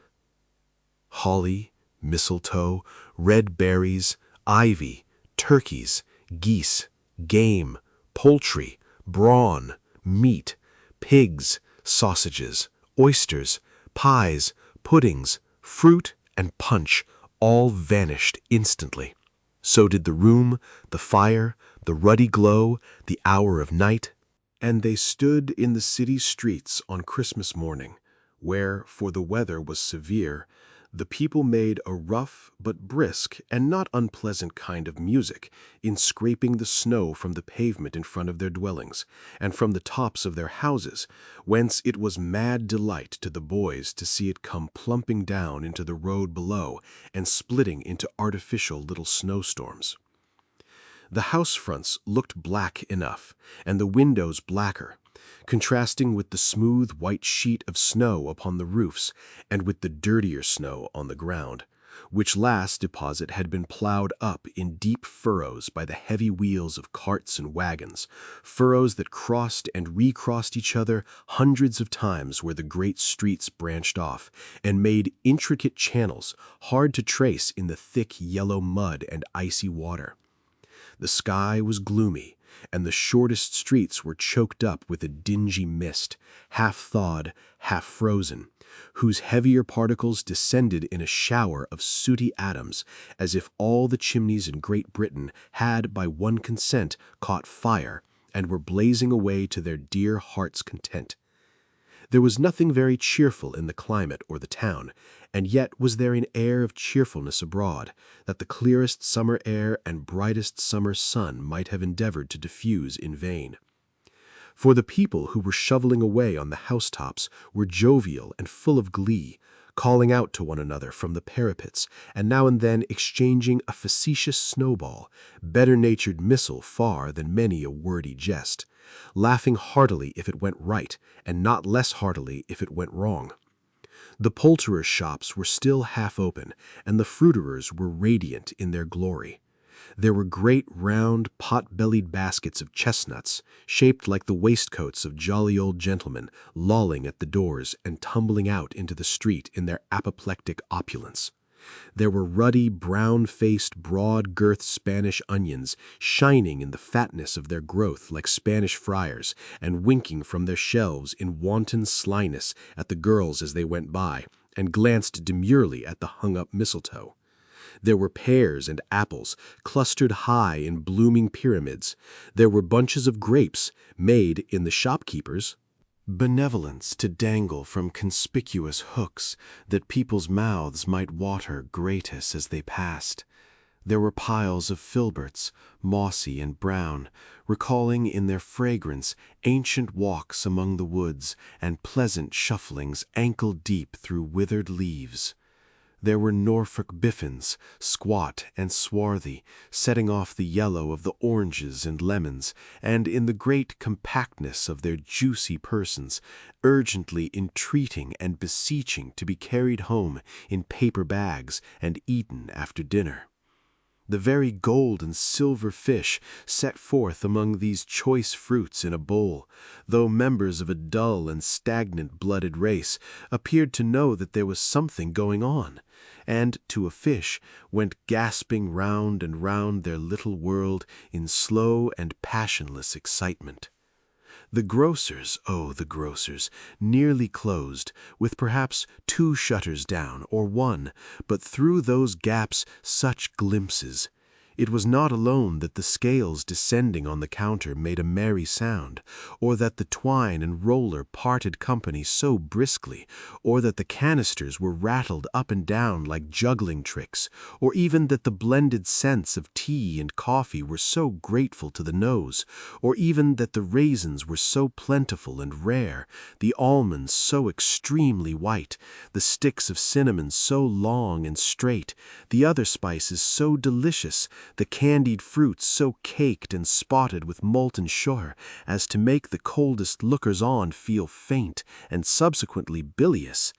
Holly, mistletoe, red berries, ivy, turkeys, geese, game, poultry, brawn, meat, pigs, sausages, oysters, pies, puddings, fruit, and punch all vanished instantly. So did the room, the fire, the ruddy glow, the hour of night. And they stood in the city streets on Christmas morning, where, for the weather was severe, the people made a rough but brisk and not unpleasant kind of music in scraping the snow from the pavement in front of their dwellings, and from the tops of their houses, whence it was mad delight to the boys to see it come plumping down into the road below and splitting into artificial little snowstorms. The house fronts looked black enough, and the windows blacker, contrasting with the smooth white sheet of snow upon the roofs and with the dirtier snow on the ground, which last deposit had been plowed up in deep furrows by the heavy wheels of carts and wagons, furrows that crossed and recrossed each other hundreds of times where the great streets branched off, and made intricate channels hard to trace in the thick yellow mud and icy water. The sky was gloomy, and the shortest streets were choked up with a dingy mist, half thawed, half frozen, whose heavier particles descended in a shower of sooty atoms, as if all the chimneys in Great Britain had, by one consent, caught fire, and were blazing away to their dear hearts' content. There was nothing very cheerful in the climate or the town, and yet was there an air of cheerfulness abroad, that the clearest summer air and brightest summer sun might have endeavored to diffuse in vain. For the people who were shoveling away on the housetops were jovial and full of glee, calling out to one another from the parapets, and now and then exchanging a facetious snowball, better-natured missile far than many a wordy jest, laughing heartily if it went right, and not less heartily if it went wrong. The poulterers' shops were still half open, and the fruiterers were radiant in their glory. There were great round pot-bellied baskets of chestnuts, shaped like the waistcoats of jolly old gentlemen, lolling at the doors and tumbling out into the street in their apoplectic opulence. There were ruddy, brown-faced, broad-girthed Spanish onions, shining in the fatness of their growth like Spanish friars, and winking from their shelves in wanton slyness at the girls as they went by, and glanced demurely at the hung-up mistletoe. There were pears and apples, clustered high in blooming pyramids. There were bunches of grapes, made, in the shopkeepers' benevolence, to dangle from conspicuous hooks, that people's mouths might water gratis as they passed. There were piles of filberts, mossy and brown, recalling in their fragrance ancient walks among the woods and pleasant shufflings ankle-deep through withered leaves. There were Norfolk biffins, squat and swarthy, setting off the yellow of the oranges and lemons, and in the great compactness of their juicy persons, urgently entreating and beseeching to be carried home in paper bags and eaten after dinner. The very gold and silver fish set forth among these choice fruits in a bowl, though members of a dull and stagnant-blooded race, appeared to know that there was something going on, and, to a fish, went gasping round and round their little world in slow and passionless excitement. The grocers, oh, the grocers, nearly closed, with perhaps 2 shutters down, or 1, but through those gaps such glimpses. It was not alone that the scales descending on the counter made a merry sound, or that the twine and roller parted company so briskly, or that the canisters were rattled up and down like juggling tricks, or even that the blended scents of tea and coffee were so grateful to the nose, or even that the raisins were so plentiful and rare, the almonds so extremely white, the sticks of cinnamon so long and straight, the other spices so delicious, the candied fruits so caked and spotted with molten sugar as to make the coldest lookers-on feel faint and subsequently bilious.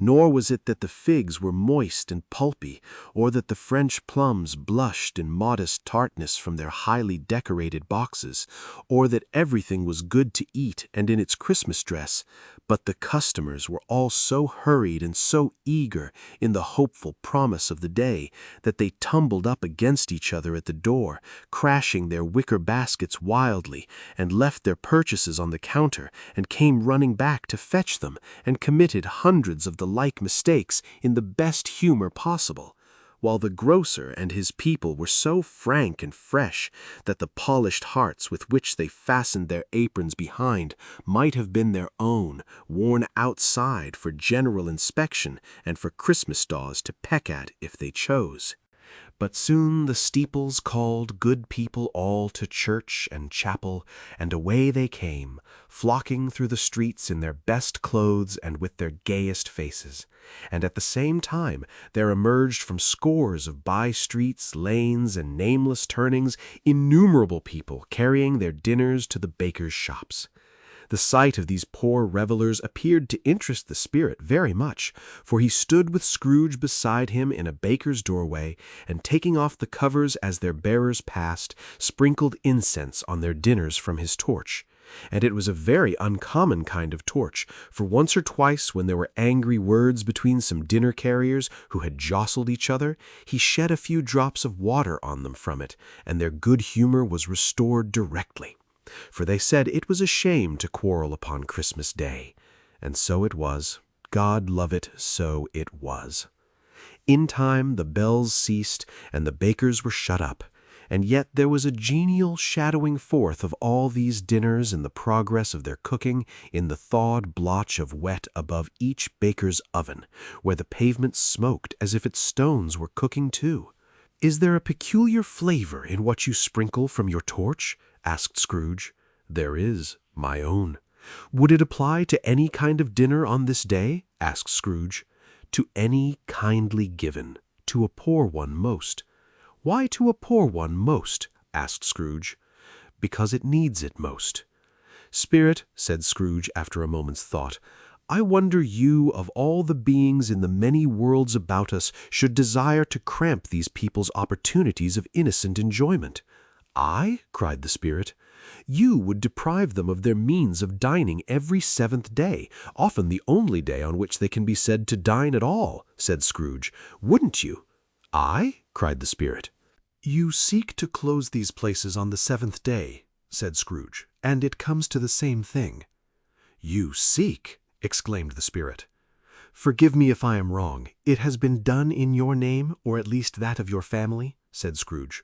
Nor was it that the figs were moist and pulpy, or that the French plums blushed in modest tartness from their highly decorated boxes, or that everything was good to eat and in its Christmas dress, but the customers were all so hurried and so eager in the hopeful promise of the day that they tumbled up against each other at the door, crashing their wicker baskets wildly, and left their purchases on the counter, and came running back to fetch them, and committed hundreds of the like mistakes in the best humor possible, while the grocer and his people were so frank and fresh that the polished hearts with which they fastened their aprons behind might have been their own, worn outside for general inspection and for Christmas daws to peck at if they chose. But soon the steeples called good people all to church and chapel, and away they came, flocking through the streets in their best clothes and with their gayest faces. And at the same time there emerged from scores of by-streets, lanes, and nameless turnings innumerable people carrying their dinners to the bakers' shops. The sight of these poor revelers appeared to interest the spirit very much, for he stood with Scrooge beside him in a baker's doorway, and taking off the covers as their bearers passed, sprinkled incense on their dinners from his torch. And it was a very uncommon kind of torch, for once or twice when there were angry words between some dinner carriers who had jostled each other, he shed a few drops of water on them from it, and their good humor was restored directly. For they said it was a shame to quarrel upon Christmas Day. And so it was. God love it, so it was. In time the bells ceased, and the bakers were shut up. And yet there was a genial shadowing forth of all these dinners in the progress of their cooking in the thawed blotch of wet above each baker's oven, where the pavement smoked as if its stones were cooking too. "Is there a peculiar flavor in what you sprinkle from your torch?" asked Scrooge. "There is, my own." "Would it apply to any kind of dinner on this day?" asked Scrooge. "To any kindly given, to a poor one most." "Why to a poor one most?" asked Scrooge. "Because it needs it most." "Spirit," said Scrooge after a moment's thought, "I wonder you, of all the beings in the many worlds about us, should desire to cramp these people's opportunities of innocent enjoyment." "I?" cried the spirit. "You would deprive them of their means of dining every 7th day, often the only day on which they can be said to dine at all," said Scrooge. "Wouldn't you?" "I?" cried the spirit. "You seek to close these places on the 7th day," said Scrooge, "and it comes to the same thing." "You seek!" exclaimed the spirit. "Forgive me if I am wrong. It has been done in your name, or at least that of your family?" said Scrooge.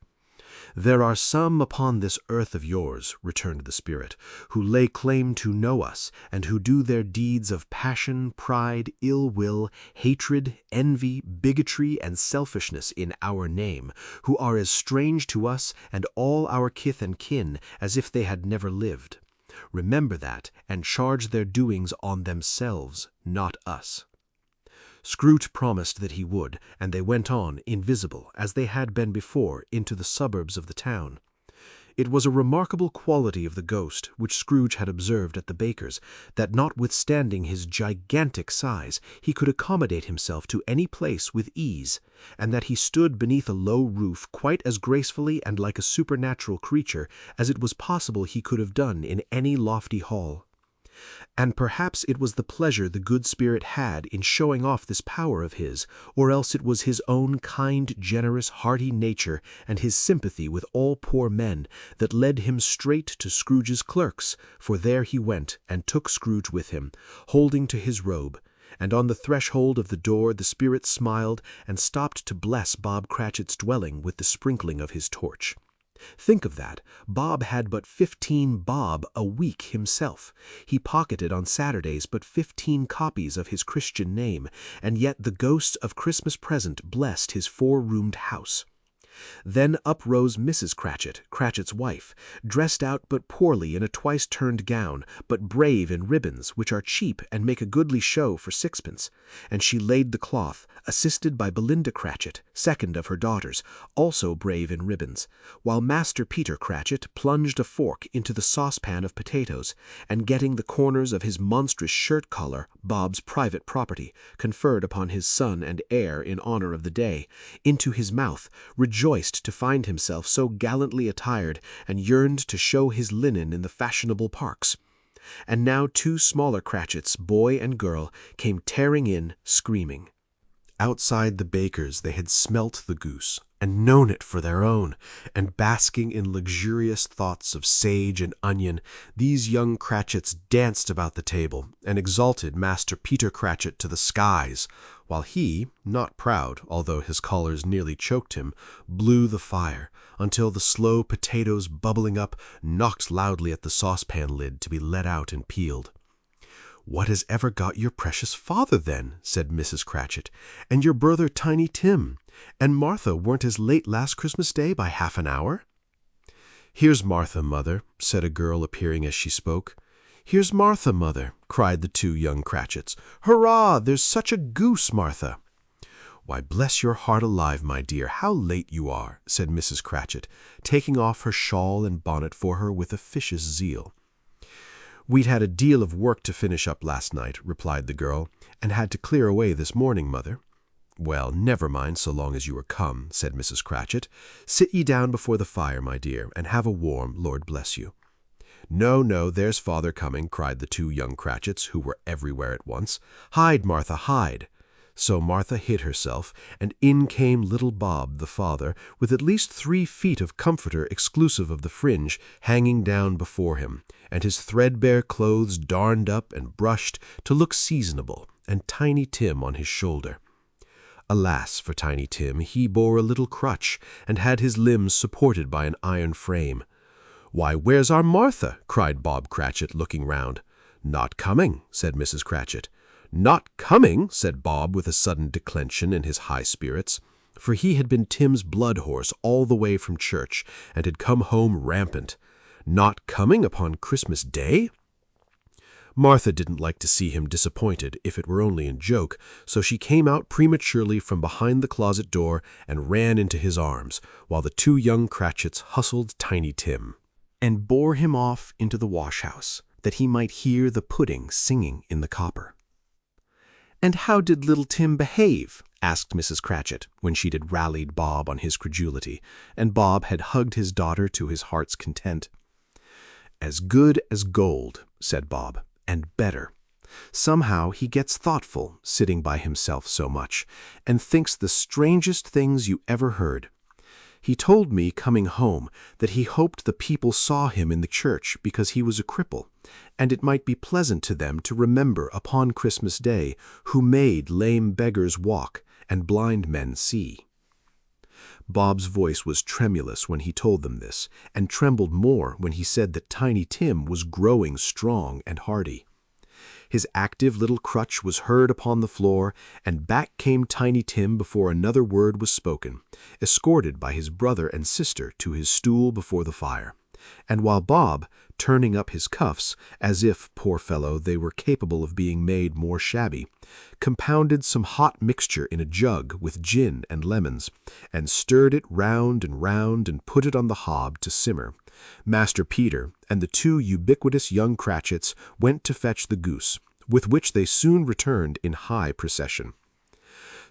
"There are some upon this earth of yours," returned the spirit, "who lay claim to know us, and who do their deeds of passion, pride, ill will, hatred, envy, bigotry, and selfishness in our name, who are as strange to us and all our kith and kin as if they had never lived. Remember that, and charge their doings on themselves, not us." Scrooge promised that he would, and they went on, invisible, as they had been before, into the suburbs of the town. It was a remarkable quality of the ghost, which Scrooge had observed at the baker's, that notwithstanding his gigantic size, he could accommodate himself to any place with ease, and that he stood beneath a low roof quite as gracefully and like a supernatural creature as it was possible he could have done in any lofty hall. And perhaps it was the pleasure the good spirit had in showing off this power of his, or else it was his own kind, generous, hearty nature and his sympathy with all poor men that led him straight to Scrooge's clerks, for there he went and took Scrooge with him, holding to his robe, and on the threshold of the door the spirit smiled and stopped to bless Bob Cratchit's dwelling with the sprinkling of his torch. Think of that. Bob had but 15 bob a week himself. He pocketed on Saturdays but 15 copies of his Christian name, and yet the ghost of Christmas present blessed his 4-roomed house. Then up rose Mrs. Cratchit, Cratchit's wife, dressed out but poorly in a twice-turned gown, but brave in ribbons, which are cheap and make a goodly show for 6pence, and she laid the cloth, assisted by Belinda Cratchit, second of her daughters, also brave in ribbons, while Master Peter Cratchit plunged a fork into the saucepan of potatoes, and getting the corners of his monstrous shirt collar, Bob's private property, conferred upon his son and heir in honor of the day, into his mouth, rejoiced to find himself so gallantly attired, and yearned to show his linen in the fashionable parks. And now 2 smaller Cratchits, boy and girl, came tearing in, screaming. Outside the baker's they had smelt the goose, and known it for their own, and basking in luxurious thoughts of sage and onion, these young Cratchits danced about the table, and exalted Master Peter Cratchit to the skies, while he, not proud, although his collars nearly choked him, blew the fire, until the slow potatoes bubbling up knocked loudly at the saucepan lid to be let out and peeled. "What has ever got your precious father, then?" said Mrs. Cratchit, "and your brother Tiny Tim? And Martha weren't as late last Christmas Day by half an hour?" "Here's Martha, mother," said a girl appearing as she spoke. "Here's Martha, mother," cried the 2 young Cratchits. "Hurrah! There's such a goose, Martha!" "Why, bless your heart alive, my dear, how late you are," said Mrs. Cratchit, taking off her shawl and bonnet for her with officious zeal. "We'd had a deal of work to finish up last night," replied the girl, "and had to clear away this morning, mother." "Well, never mind so long as you are come," said Mrs. Cratchit. "Sit ye down before the fire, my dear, and have a warm, Lord bless you." "No, no, there's father coming," cried the 2 young Cratchits, who were everywhere at once. "Hide, Martha, hide." So Martha hid herself, and in came little Bob, the father, with at least 3 feet of comforter exclusive of the fringe hanging down before him, and his threadbare clothes darned up and brushed to look seasonable, and Tiny Tim on his shoulder. Alas for Tiny Tim, he bore a little crutch, and had his limbs supported by an iron frame. "Why, where's our Martha?" cried Bob Cratchit, looking round. "Not coming," said Mrs. Cratchit. "Not coming," said Bob with a sudden declension in his high spirits, for he had been Tim's blood horse all the way from church, and had come home rampant. "Not coming upon Christmas Day?" Martha didn't like to see him disappointed, if it were only in joke, so she came out prematurely from behind the closet door and ran into his arms, while the 2 young Cratchits hustled Tiny Tim, and bore him off into the wash-house, that he might hear the pudding singing in the copper. "And how did little Tim behave?" asked Mrs. Cratchit, when she had rallied Bob on his credulity, and Bob had hugged his daughter to his heart's content. "As good as gold," said Bob, "and better. Somehow he gets thoughtful, sitting by himself so much, and thinks the strangest things you ever heard. He told me, coming home, that he hoped the people saw him in the church because he was a cripple, and it might be pleasant to them to remember upon Christmas Day who made lame beggars walk and blind men see." Bob's voice was tremulous when he told them this, and trembled more when he said that Tiny Tim was growing strong and hardy. His active little crutch was heard upon the floor, and back came Tiny Tim before another word was spoken, escorted by his brother and sister to his stool before the fire. And while Bob, turning up his cuffs, as if, poor fellow, they were capable of being made more shabby, compounded some hot mixture in a jug with gin and lemons, and stirred it round and put it on the hob to simmer, Master Peter and the 2 ubiquitous young Cratchits went to fetch the goose, with which they soon returned in high procession.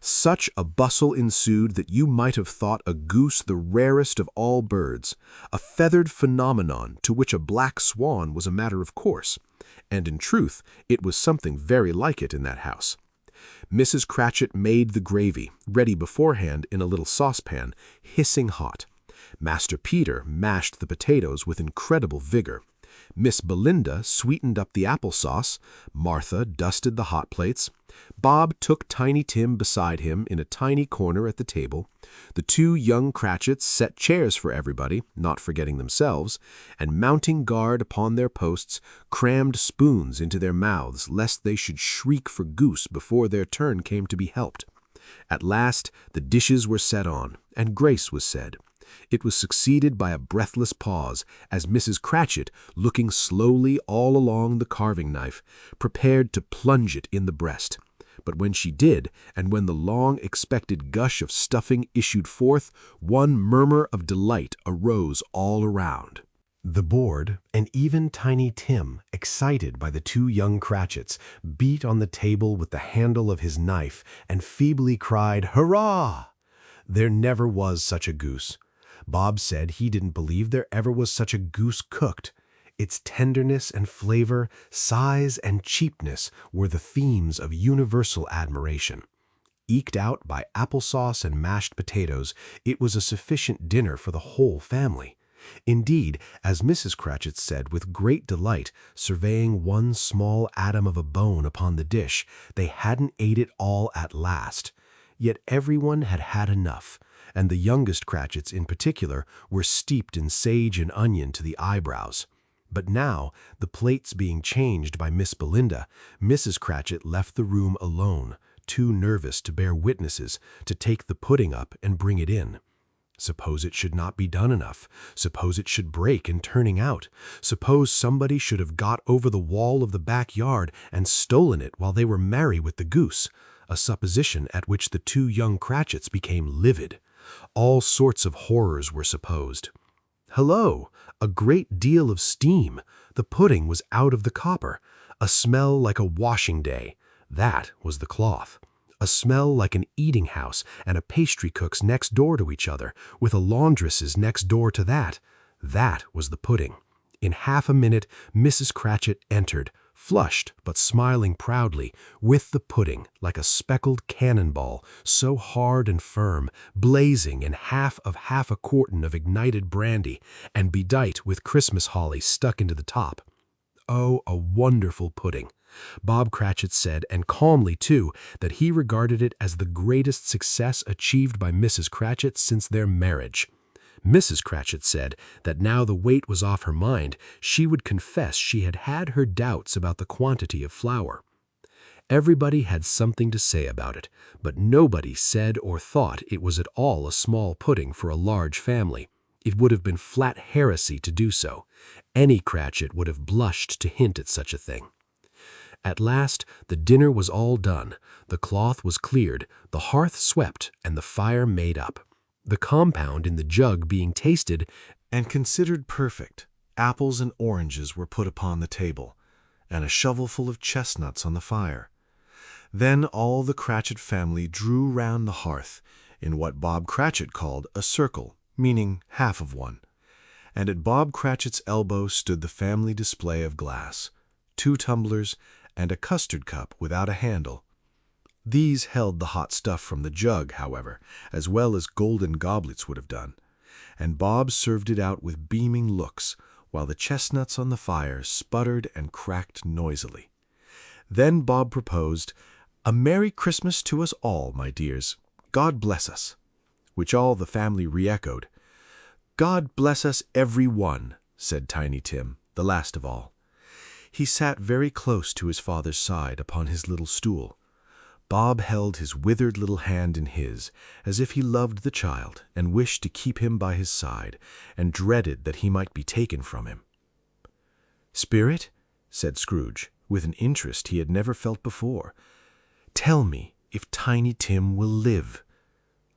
Such a bustle ensued that you might have thought a goose the rarest of all birds, a feathered phenomenon to which a black swan was a matter of course, and in truth it was something very like it in that house. Mrs. Cratchit made the gravy, ready beforehand in a little saucepan, hissing hot. Master Peter mashed the potatoes with incredible vigor. Miss Belinda sweetened up the applesauce. Martha dusted the hot plates. Bob took Tiny Tim beside him in a tiny corner at the table. The 2 young Cratchits set chairs for everybody, not forgetting themselves, and mounting guard upon their posts, crammed spoons into their mouths lest they should shriek for goose before their turn came to be helped. At last the dishes were set on, and grace was said. It was succeeded by a breathless pause, as Mrs. Cratchit, looking slowly all along the carving knife, prepared to plunge it in the breast. But when she did, and when the long-expected gush of stuffing issued forth, one murmur of delight arose all around. The board, and even Tiny Tim, excited by the two young Cratchits, beat on the table with the handle of his knife and feebly cried, "Hurrah!" There never was such a goose. Bob said he didn't believe there ever was such a goose cooked. Its tenderness and flavor, size and cheapness were the themes of universal admiration. Eked out by applesauce and mashed potatoes, it was a sufficient dinner for the whole family. Indeed, as Mrs. Cratchit said with great delight, surveying one small atom of a bone upon the dish, they hadn't ate it all at last. Yet everyone had had enough, and the youngest Cratchits in particular were steeped in sage and onion to the eyebrows. But now, the plates being changed by Miss Belinda, Mrs. Cratchit left the room alone, too nervous to bear witnesses, to take the pudding up and bring it in. Suppose it should not be done enough. Suppose it should break in turning out. Suppose somebody should have got over the wall of the backyard and stolen it while they were merry with the goose, a supposition at which the two young Cratchits became livid. All sorts of horrors were supposed. Hello! A great deal of steam. The pudding was out of the copper. A smell like a washing day. That was the cloth. A smell like an eating house and a pastry cook's next door to each other, with a laundress's next door to that. That was the pudding. In half a minute, Mrs. Cratchit entered, flushed but smiling proudly, with the pudding, like a speckled cannonball, so hard and firm, blazing in half a quartern of ignited brandy, and bedight with Christmas holly stuck into the top. Oh, a wonderful pudding! Bob Cratchit said, and calmly too, that he regarded it as the greatest success achieved by Mrs. Cratchit since their marriage. Mrs. Cratchit said that now the weight was off her mind, she would confess she had had her doubts about the quantity of flour. Everybody had something to say about it, but nobody said or thought it was at all a small pudding for a large family. It would have been flat heresy to do so. Any Cratchit would have blushed to hint at such a thing. At last the dinner was all done, the cloth was cleared, the hearth swept, and the fire made up. The compound in the jug being tasted and considered perfect, apples and oranges were put upon the table, and a shovelful of chestnuts on the fire. Then all the Cratchit family drew round the hearth, in what Bob Cratchit called a circle, meaning half of one. And at Bob Cratchit's elbow stood the family display of glass, 2 tumblers, and a custard cup without a handle. These held the hot stuff from the jug, however, as well as golden goblets would have done, and Bob served it out with beaming looks, while the chestnuts on the fire sputtered and cracked noisily. Then Bob proposed, "A Merry Christmas to us all, my dears. God bless us," which all the family re-echoed. "God bless us every one," said Tiny Tim, the last of all. He sat very close to his father's side upon his little stool. Bob held his withered little hand in his, as if he loved the child and wished to keep him by his side, and dreaded that he might be taken from him. "Spirit," said Scrooge, with an interest he had never felt before, "tell me if Tiny Tim will live."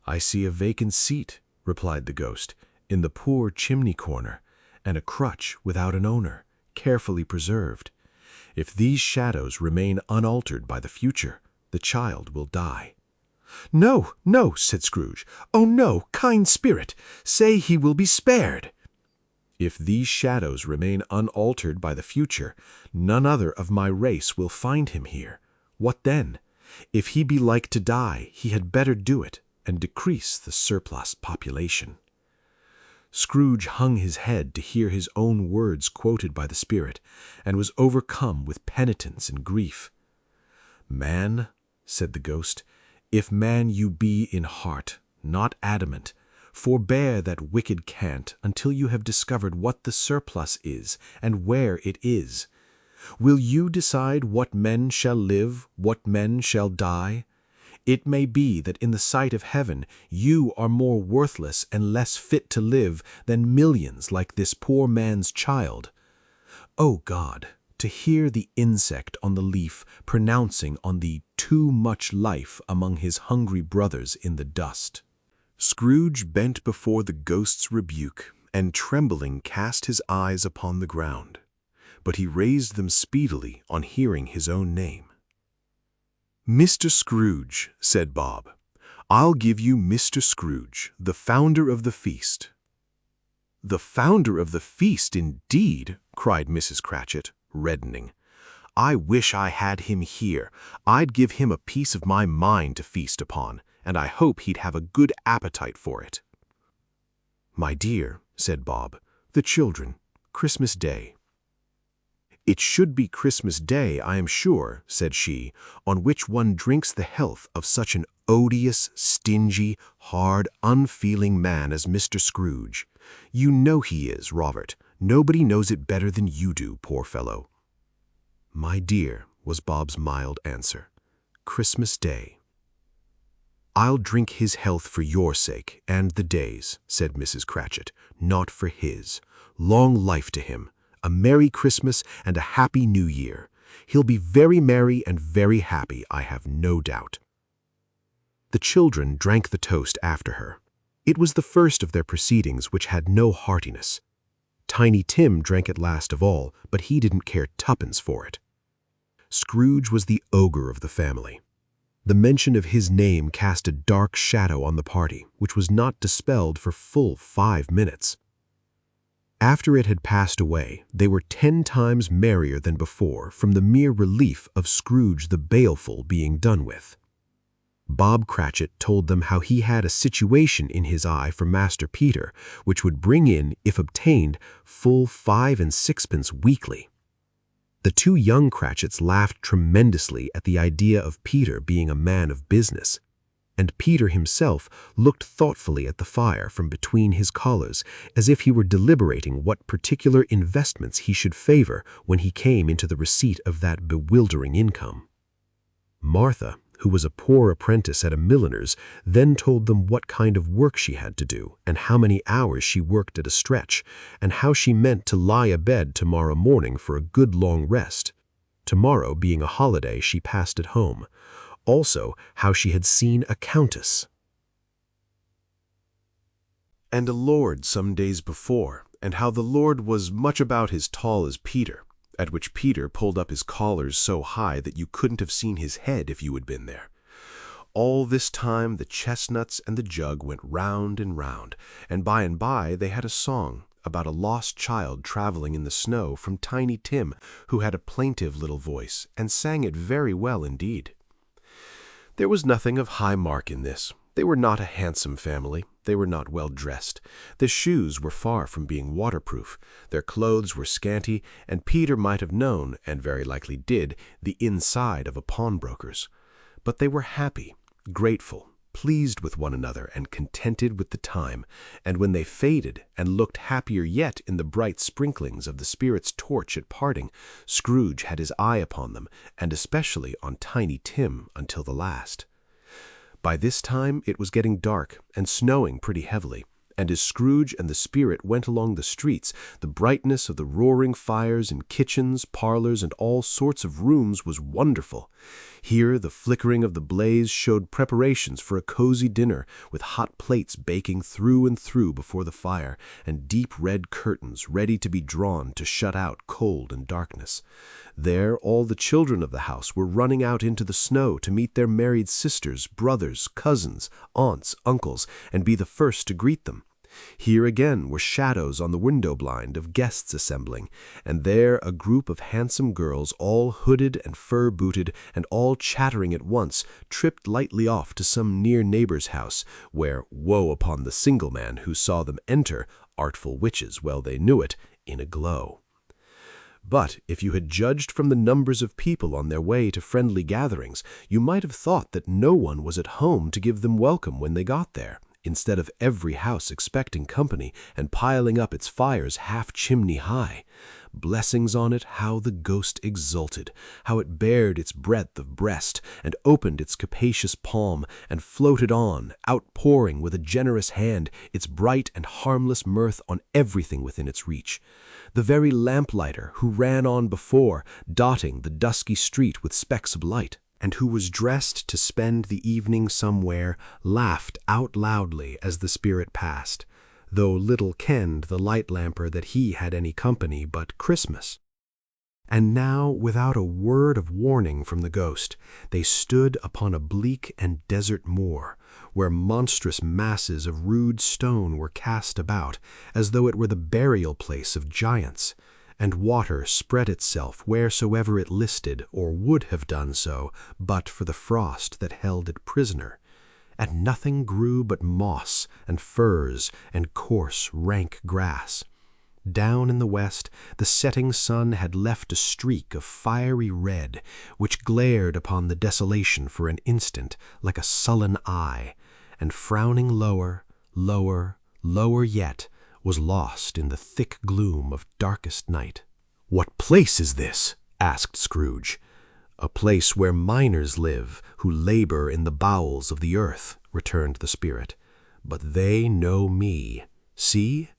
"I see a vacant seat," replied the ghost, "in the poor chimney corner, and a crutch without an owner, carefully preserved. If these shadows remain unaltered by the future, the child will die." "No, no," said Scrooge. "Oh, no, kind spirit, say he will be spared." "If these shadows remain unaltered by the future, none other of my race will find him here. What then? If he be like to die, he had better do it, and decrease the surplus population." Scrooge hung his head to hear his own words quoted by the spirit, and was overcome with penitence and grief. "Man," said the ghost, "if man you be in heart, not adamant, forbear that wicked cant until you have discovered what the surplus is, and where it is. Will you decide what men shall live, what men shall die? It may be that in the sight of heaven you are more worthless and less fit to live than millions like this poor man's child. O God, to hear the insect on the leaf pronouncing on the too much life among his hungry brothers in the dust. Scrooge bent before the ghost's rebuke, and trembling cast his eyes upon the ground. But he raised them speedily on hearing his own name. "Mr. Scrooge," said Bob, "I'll give you Mr. Scrooge, the founder of the feast." "The founder of the feast, indeed!" cried Mrs. Cratchit, reddening. "I wish I had him here. I'd give him a piece of my mind to feast upon, and I hope he'd have a good appetite for it." "My dear," said Bob, "the children, Christmas Day." "It should be Christmas Day, I am sure," said she, "on which one drinks the health of such an odious, stingy, hard, unfeeling man as Mr. Scrooge. You know he is, Robert. Nobody knows it better than you do, poor fellow." "My dear," was Bob's mild answer, "Christmas Day." "I'll drink his health for your sake, and the day's," said Mrs. Cratchit, "not for his. Long life to him, a Merry Christmas and a Happy New Year. He'll be very merry and very happy, I have no doubt." The children drank the toast after her. It was the first of their proceedings which had no heartiness. Tiny Tim drank it last of all, but he didn't care tuppence for it. Scrooge was the ogre of the family. The mention of his name cast a dark shadow on the party, which was not dispelled for full 5 minutes. After it had passed away, they were 10 times merrier than before from the mere relief of Scrooge the Baleful being done with. Bob Cratchit told them how he had a situation in his eye for Master Peter, which would bring in, if obtained, full 5 and 6pence weekly. The 2 young Cratchits laughed tremendously at the idea of Peter being a man of business, and Peter himself looked thoughtfully at the fire from between his collars, as if he were deliberating what particular investments he should favor when he came into the receipt of that bewildering income. Martha, who was a poor apprentice at a milliner's, then told them what kind of work she had to do, and how many hours she worked at a stretch, and how she meant to lie abed tomorrow morning for a good long rest. Tomorrow being a holiday, she passed at home. Also, how she had seen a countess and a lord some days before, and how the lord was much about as tall as Peter, at which Peter pulled up his collars so high that you couldn't have seen his head if you had been there. All this time the chestnuts and the jug went round and by they had a song about a lost child traveling in the snow from Tiny Tim, who had a plaintive little voice, and sang it very well indeed. There was nothing of high mark in this. They were not a handsome family. They were not well dressed. The shoes were far from being waterproof. Their clothes were scanty, and Peter might have known, and very likely did, the inside of a pawnbroker's. But they were happy, grateful, pleased with one another, and contented with the time, and when they faded, and looked happier yet in the bright sprinklings of the spirit's torch at parting, Scrooge had his eye upon them, and especially on Tiny Tim until the last. By this time it was getting dark and snowing pretty heavily, and as Scrooge and the spirit went along the streets, the brightness of the roaring fires in kitchens, parlors, and all sorts of rooms was wonderful. Here the flickering of the blaze showed preparations for a cozy dinner, with hot plates baking through and through before the fire, and deep red curtains ready to be drawn to shut out cold and darkness. There all the children of the house were running out into the snow to meet their married sisters, brothers, cousins, aunts, uncles, and be the first to greet them. Here again were shadows on the window blind of guests assembling, and there a group of handsome girls, all hooded and fur-booted, and all chattering at once, tripped lightly off to some near neighbor's house, where woe upon the single man who saw them enter, artful witches well they knew it, in a glow. But if you had judged from the numbers of people on their way to friendly gatherings, you might have thought that no one was at home to give them welcome when they got there, instead of every house expecting company and piling up its fires half chimney high. Blessings on it, how the ghost exulted, how it bared its breadth of breast, and opened its capacious palm, and floated on, outpouring with a generous hand its bright and harmless mirth on everything within its reach. The very lamplighter who ran on before, dotting the dusky street with specks of light, and who was dressed to spend the evening somewhere, laughed out loudly as the spirit passed, though little kenned the light-lamper that he had any company but Christmas. And now, without a word of warning from the ghost, they stood upon a bleak and desert moor, where monstrous masses of rude stone were cast about, as though it were the burial place of giants, and water spread itself wheresoever it listed or would have done so but for the frost that held it prisoner. And nothing grew but moss and furze and coarse, rank grass. Down in the west, the setting sun had left a streak of fiery red, which glared upon the desolation for an instant like a sullen eye, and frowning lower, lower, lower yet, was lost in the thick gloom of darkest night. "What place is this?" asked Scrooge. "A place where miners live, who labor in the bowels of the earth," returned the spirit. "But they know me. See?"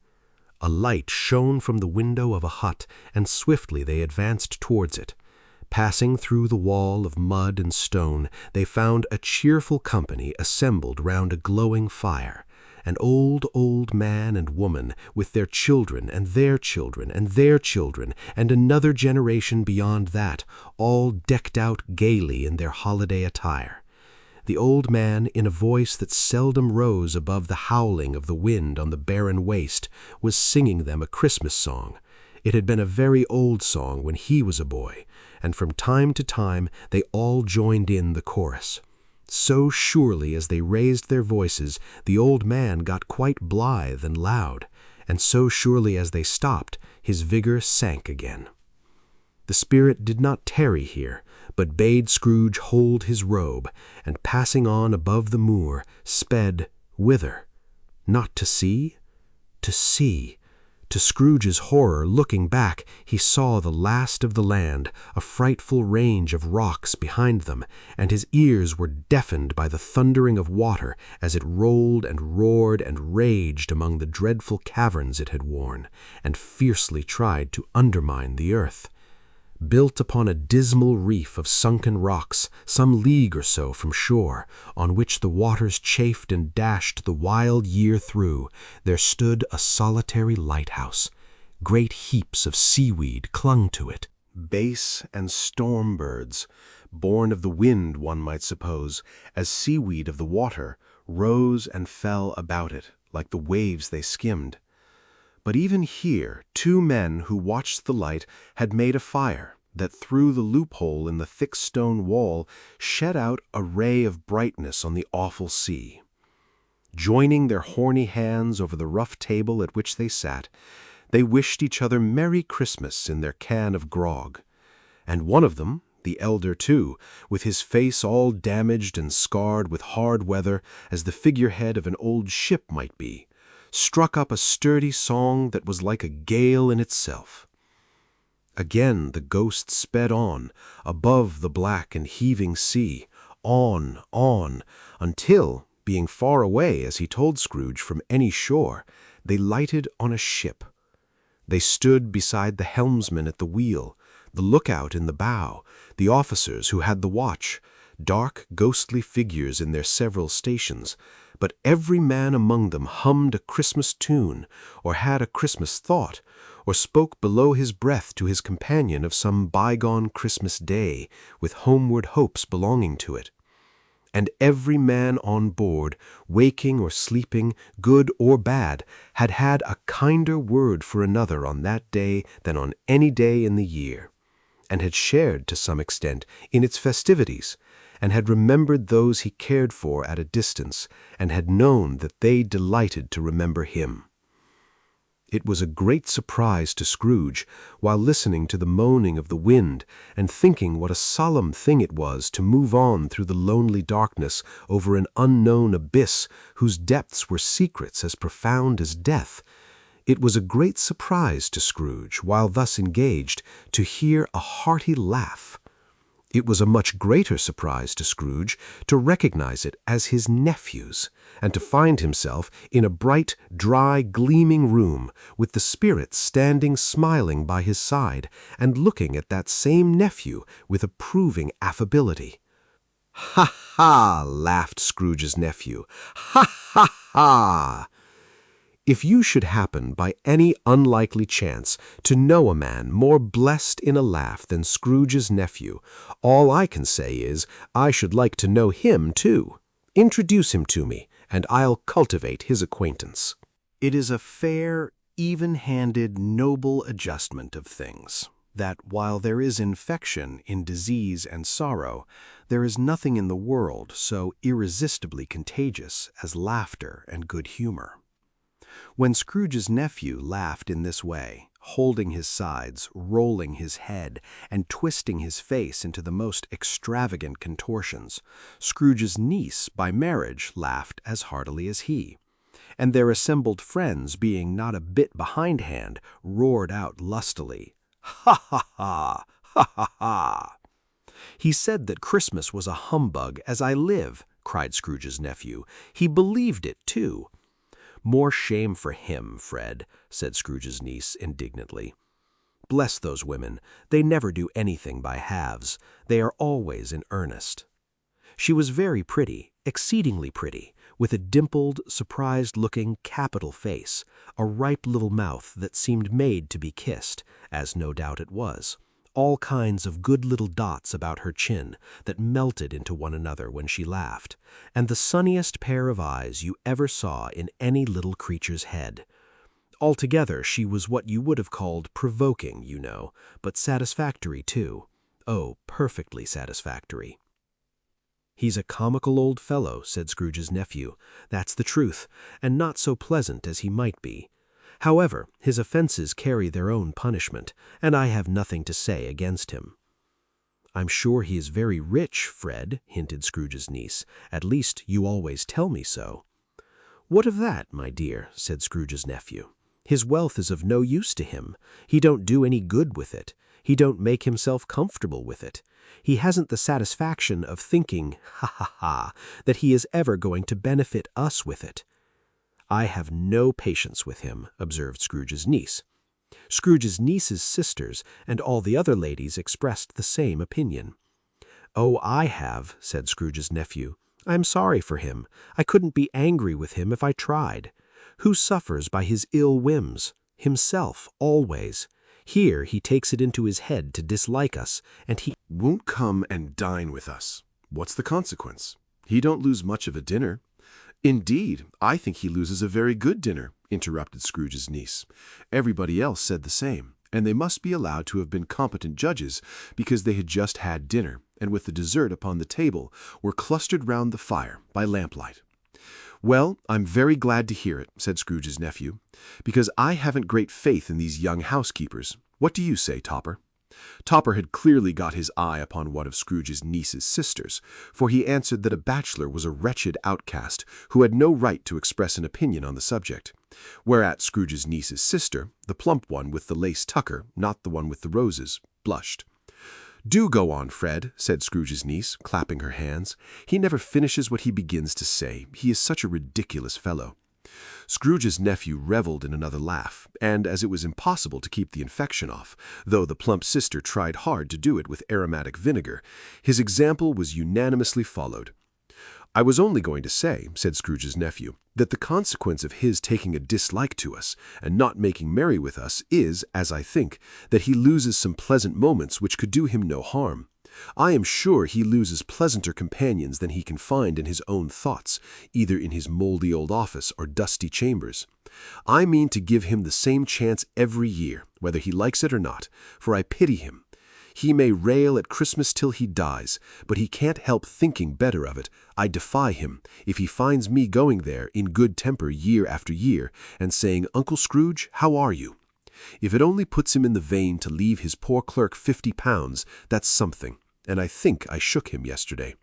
A light shone from the window of a hut, and swiftly they advanced towards it. Passing through the wall of mud and stone, they found a cheerful company assembled round a glowing fire. An old man and woman, with their children and their children and their children, and another generation beyond that, all decked out gaily in their holiday attire. The old man, in a voice that seldom rose above the howling of the wind on the barren waste, was singing them a Christmas song. It had been a very old song when he was a boy, and from time to time they all joined in the chorus. So surely as they raised their voices, the old man got quite blithe and loud, and so surely as they stopped, his vigor sank again. The spirit did not tarry here, but bade Scrooge hold his robe, and passing on above the moor, sped whither? Not to see? To see. To Scrooge's horror, looking back, he saw the last of the land, a frightful range of rocks behind them, and his ears were deafened by the thundering of water as it rolled and roared and raged among the dreadful caverns it had worn, and fiercely tried to undermine the earth. Built upon a dismal reef of sunken rocks, some league or so from shore, on which the waters chafed and dashed the wild year through, there stood a solitary lighthouse. Great heaps of seaweed clung to it. Bass and storm birds, born of the wind, one might suppose, as seaweed of the water, rose and fell about it, like the waves they skimmed. But even here 2 men who watched the light had made a fire that through the loophole in the thick stone wall shed out a ray of brightness on the awful sea. Joining their horny hands over the rough table at which they sat, they wished each other Merry Christmas in their can of grog. And one of them, the elder too, with his face all damaged and scarred with hard weather as the figurehead of an old ship might be, struck up a sturdy song that was like a gale in itself. Again the ghost sped on, above the black and heaving sea, on, until, being far away, as he told Scrooge, from any shore, they lighted on a ship. They stood beside the helmsman at the wheel, the lookout in the bow, the officers who had the watch, dark, ghostly figures in their several stations, but every man among them hummed a Christmas tune, or had a Christmas thought, or spoke below his breath to his companion of some bygone Christmas day, with homeward hopes belonging to it. And every man on board, waking or sleeping, good or bad, had had a kinder word for another on that day than on any day in the year, and had shared to some extent in its festivities, and had remembered those he cared for at a distance, and had known that they delighted to remember him. It was a great surprise to Scrooge, while listening to the moaning of the wind and thinking what a solemn thing it was to move on through the lonely darkness over an unknown abyss whose depths were secrets as profound as death. It was a great surprise to Scrooge, while thus engaged, to hear a hearty laugh. It was a much greater surprise to Scrooge to recognize it as his nephew's, and to find himself in a bright, dry, gleaming room, with the Spirit standing smiling by his side, and looking at that same nephew with approving affability. "Ha, ha!" laughed Scrooge's nephew. "Ha, ha, ha! If you should happen by any unlikely chance to know a man more blessed in a laugh than Scrooge's nephew, all I can say is, I should like to know him too. Introduce him to me, and I'll cultivate his acquaintance." It is a fair, even-handed, noble adjustment of things, that while there is infection in disease and sorrow, there is nothing in the world so irresistibly contagious as laughter and good humor. When Scrooge's nephew laughed in this way, holding his sides, rolling his head, and twisting his face into the most extravagant contortions, Scrooge's niece by marriage laughed as heartily as he, and their assembled friends, being not a bit behindhand, roared out lustily, "Ha, ha, ha! Ha, ha, ha!" "He said that Christmas was a humbug, as I live," cried Scrooge's nephew. "He believed it, too." "More shame for him, Fred," said Scrooge's niece indignantly. "Bless those women, they never do anything by halves. They are always in earnest." She was very pretty, exceedingly pretty, with a dimpled, surprised-looking, capital face, a ripe little mouth that seemed made to be kissed, as no doubt it was, all kinds of good little dots about her chin that melted into one another when she laughed, and the sunniest pair of eyes you ever saw in any little creature's head. Altogether, she was what you would have called provoking, you know, but satisfactory, too. Oh, perfectly satisfactory. "He's a comical old fellow," said Scrooge's nephew. "That's the truth, and not so pleasant as he might be. However, his offenses carry their own punishment, and I have nothing to say against him." "I'm sure he is very rich, Fred," hinted Scrooge's niece. "At least, you always tell me so." "What of that, my dear?" said Scrooge's nephew. "His wealth is of no use to him. He don't do any good with it. He don't make himself comfortable with it. He hasn't the satisfaction of thinking, ha, ha, ha, that he is ever going to benefit us with it." "I have no patience with him," observed Scrooge's niece. Scrooge's niece's sisters and all the other ladies expressed the same opinion. "Oh, I have," said Scrooge's nephew. "I'm sorry for him. I couldn't be angry with him if I tried. Who suffers by his ill whims? Himself, always. Here he takes it into his head to dislike us, and he won't come and dine with us. What's the consequence? He don't lose much of a dinner." "Indeed, I think he loses a very good dinner," interrupted Scrooge's niece. Everybody else said the same, and they must be allowed to have been competent judges, because they had just had dinner, and with the dessert upon the table, were clustered round the fire by lamplight. "Well, I'm very glad to hear it," said Scrooge's nephew, "because I haven't great faith in these young housekeepers. What do you say, Topper?" Topper had clearly got his eye upon one of Scrooge's niece's sisters, for he answered that a bachelor was a wretched outcast who had no right to express an opinion on the subject. Whereat Scrooge's niece's sister, the plump one with the lace tucker, not the one with the roses, blushed. "Do go on, Fred," said Scrooge's niece, clapping her hands. "He never finishes what he begins to say. He is such a ridiculous fellow." Scrooge's nephew reveled in another laugh, and as it was impossible to keep the infection off, though the plump sister tried hard to do it with aromatic vinegar, his example was unanimously followed. "I was only going to say," said Scrooge's nephew, "that the consequence of his taking a dislike to us, and not making merry with us, is, as I think, that he loses some pleasant moments which could do him no harm. I am sure he loses pleasanter companions than he can find in his own thoughts, either in his mouldy old office or dusty chambers. I mean to give him the same chance every year, whether he likes it or not, for I pity him. He may rail at Christmas till he dies, but he can't help thinking better of it. I defy him, if he finds me going there in good temper year after year, and saying, 'Uncle Scrooge, how are you?' If it only puts him in the vein to leave his poor clerk £50, that's something, and I think I shook him yesterday."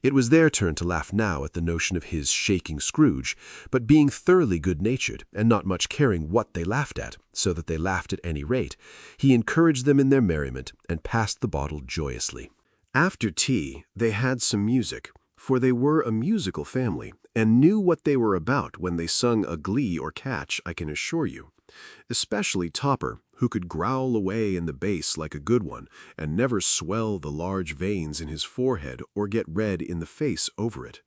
It was their turn to laugh now at the notion of his shaking Scrooge, but being thoroughly good-natured, and not much caring what they laughed at, so that they laughed at any rate, he encouraged them in their merriment, and passed the bottle joyously. After tea, they had some music, for they were a musical family, and knew what they were about when they sung a glee or catch, I can assure you. Especially Topper, who could growl away in the bass like a good one, and never swell the large veins in his forehead or get red in the face over it.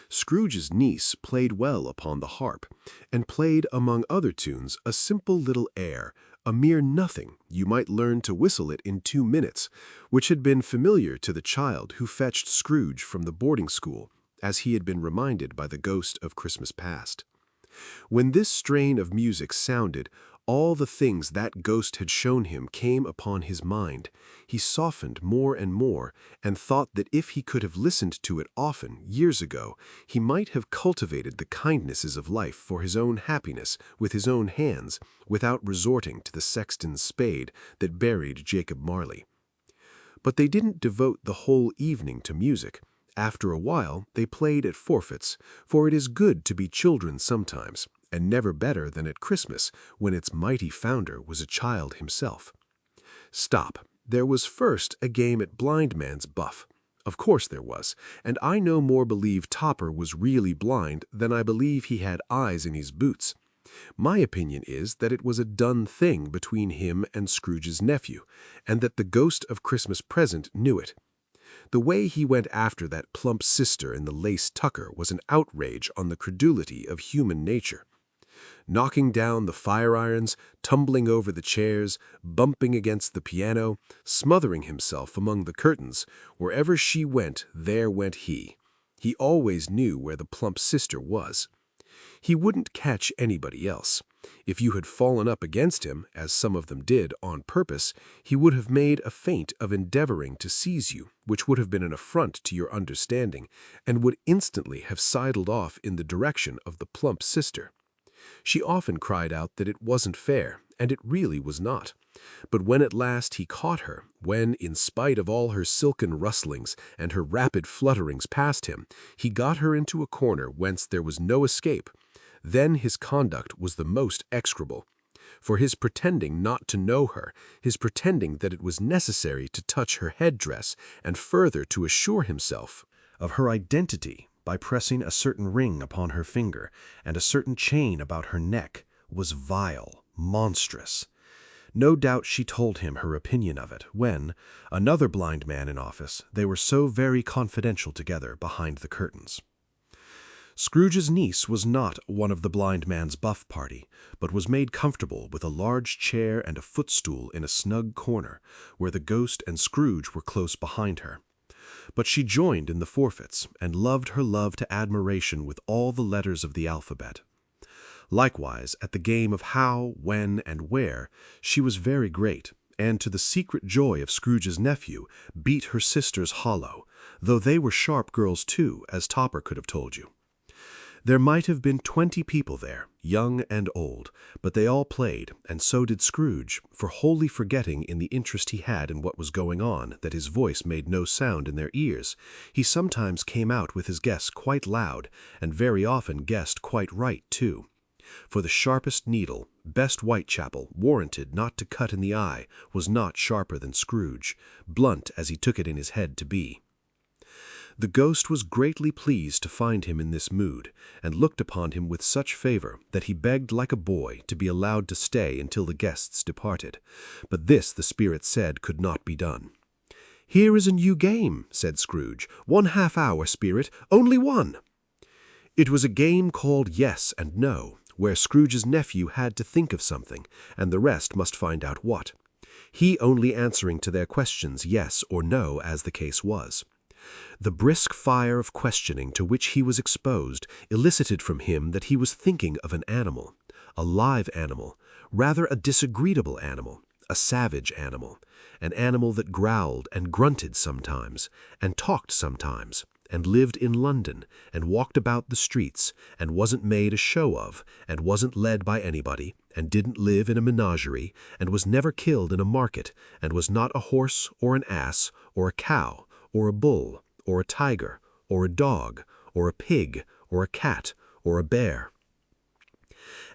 Scrooge's niece played well upon the harp, and played, among other tunes, a simple little air, a mere nothing, you might learn to whistle it in 2 minutes, which had been familiar to the child who fetched Scrooge from the boarding school, as he had been reminded by the ghost of Christmas past. When this strain of music sounded, all the things that ghost had shown him came upon his mind. He softened more and more, and thought that if he could have listened to it often, years ago, he might have cultivated the kindnesses of life for his own happiness with his own hands, without resorting to the sexton's spade that buried Jacob Marley. But they didn't devote the whole evening to music. After a while, they played at forfeits, for it is good to be children sometimes, and never better than at Christmas, when its mighty founder was a child himself. Stop. There was first a game at blind man's buff. Of course there was, and I no more believe Topper was really blind than I believe he had eyes in his boots. My opinion is that it was a done thing between him and Scrooge's nephew, and that the ghost of Christmas Present knew it. The way he went after that plump sister in the lace tucker was an outrage on the credulity of human nature. Knocking down the fire-irons, tumbling over the chairs, bumping against the piano, smothering himself among the curtains, wherever she went, there went he. He always knew where the plump sister was. He wouldn't catch anybody else. If you had fallen up against him, as some of them did, on purpose, he would have made a feint of endeavoring to seize you, which would have been an affront to your understanding, and would instantly have sidled off in the direction of the plump sister. She often cried out that it wasn't fair, and it really was not. But when at last he caught her, when, in spite of all her silken rustlings and her rapid flutterings past him, he got her into a corner whence there was no escape, then his conduct was the most execrable. For his pretending not to know her, his pretending that it was necessary to touch her headdress, and further to assure himself of her identity by pressing a certain ring upon her finger and a certain chain about her neck, was vile, monstrous. No doubt she told him her opinion of it when, another blind man in office, they were so very confidential together behind the curtains. Scrooge's niece was not one of the blind man's buff party, but was made comfortable with a large chair and a footstool in a snug corner, where the ghost and Scrooge were close behind her. But she joined in the forfeits, and loved her love to admiration with all the letters of the alphabet. Likewise, at the game of how, when, and where, she was very great, and to the secret joy of Scrooge's nephew, beat her sisters hollow, though they were sharp girls too, as Topper could have told you. There might have been 20 people there, young and old, but they all played, and so did Scrooge, for wholly forgetting in the interest he had in what was going on that his voice made no sound in their ears, he sometimes came out with his guess quite loud, and very often guessed quite right too. For the sharpest needle, best Whitechapel, warranted not to cut in the eye, was not sharper than Scrooge, blunt as he took it in his head to be. The ghost was greatly pleased to find him in this mood, and looked upon him with such favor that he begged like a boy to be allowed to stay until the guests departed. But this, the spirit said, could not be done. "Here is a new game," said Scrooge. "1 half-hour, spirit, only one." It was a game called Yes and No, where Scrooge's nephew had to think of something, and the rest must find out what. He only answering to their questions yes or no as the case was. The brisk fire of questioning to which he was exposed elicited from him that he was thinking of an animal, a live animal, rather a disagreeable animal, a savage animal, an animal that growled and grunted sometimes, and talked sometimes, and lived in London, and walked about the streets, and wasn't made a show of, and wasn't led by anybody, and didn't live in a menagerie, and was never killed in a market, and was not a horse or an ass or a cow or a bull or a tiger or a dog or a pig or a cat or a bear.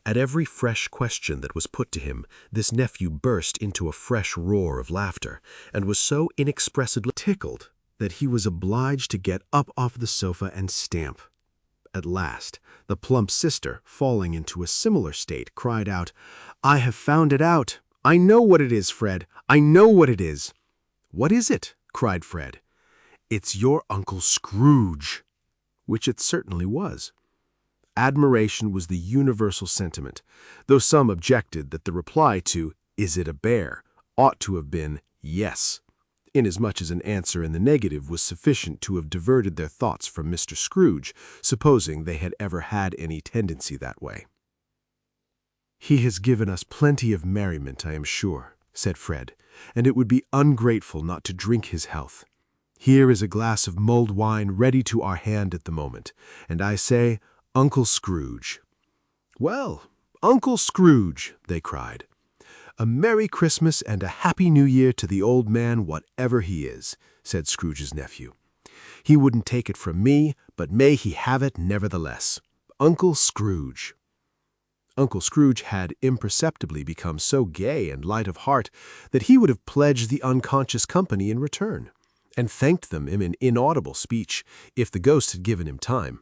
At every fresh question that was put to him, this nephew burst into a fresh roar of laughter, and was so inexpressibly tickled that he was obliged to get up off the sofa and stamp. At last, the plump sister, falling into a similar state, cried out, "I have found it out! I know what it is, Fred! I know what it is!" "What is it?" cried Fred. "It's your Uncle Scrooge," which it certainly was. Admiration was the universal sentiment, though some objected that the reply to "Is it a bear?" ought to have been "Yes," inasmuch as an answer in the negative was sufficient to have diverted their thoughts from Mr. Scrooge, supposing they had ever had any tendency that way. "He has given us plenty of merriment, I am sure," said Fred, "and it would be ungrateful not to drink his health. Here is a glass of mulled wine ready to our hand at the moment, and I say, Uncle Scrooge." "Well, Uncle Scrooge," they cried. "A Merry Christmas and a Happy New Year to the old man, whatever he is," said Scrooge's nephew. "He wouldn't take it from me, but may he have it nevertheless. Uncle Scrooge." Uncle Scrooge had imperceptibly become so gay and light of heart that he would have pledged the unconscious company in return, and thanked them in an inaudible speech, if the ghost had given him time.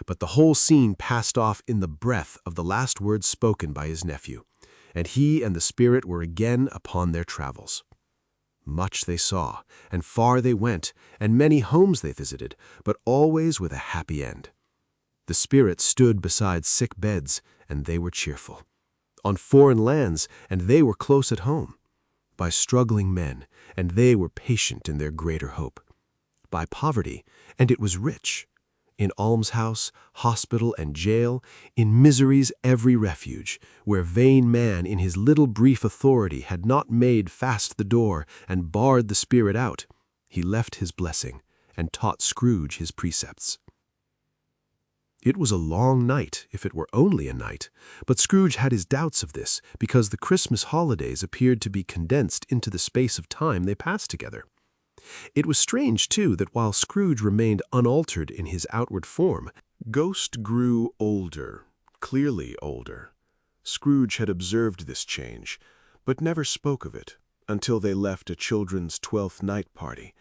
But the whole scene passed off in the breath of the last words spoken by his nephew, and he and the spirit were again upon their travels. Much they saw, and far they went, and many homes they visited, but always with a happy end. The spirit stood beside sick beds, and they were cheerful. On foreign lands, and they were close at home. By struggling men, and they were patient in their greater hope. By poverty, and it was rich. In almshouse, hospital, and jail, in misery's every refuge, where vain man in his little brief authority had not made fast the door and barred the spirit out, he left his blessing and taught Scrooge his precepts. It was a long night, if it were only a night, but Scrooge had his doubts of this, because the Christmas holidays appeared to be condensed into the space of time they passed together. It was strange, too, that while Scrooge remained unaltered in his outward form, Ghost grew older, clearly older. Scrooge had observed this change, but never spoke of it until they left a children's 12th night party.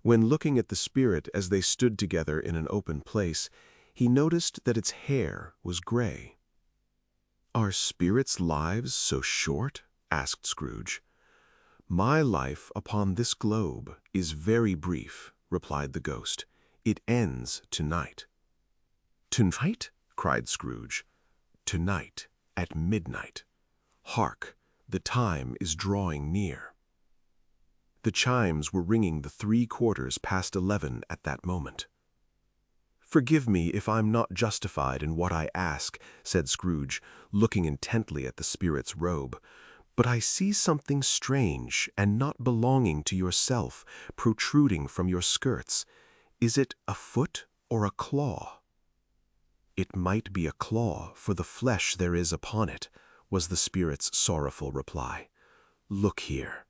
When looking at the spirit as they stood together in an open place, he noticed that its hair was gray. "Are spirits' lives so short?" asked Scrooge. "My life upon this globe is very brief," replied the ghost. "It ends tonight." "Tonight?" cried Scrooge. "Tonight, at midnight. Hark, the time is drawing near." The chimes were ringing the 11:75 at that moment. "Forgive me if I'm not justified in what I ask," said Scrooge, looking intently at the spirit's robe, "but I see something strange and not belonging to yourself protruding from your skirts. Is it a foot or a claw?" "It might be a claw for the flesh there is upon it," was the spirit's sorrowful reply. "Look here."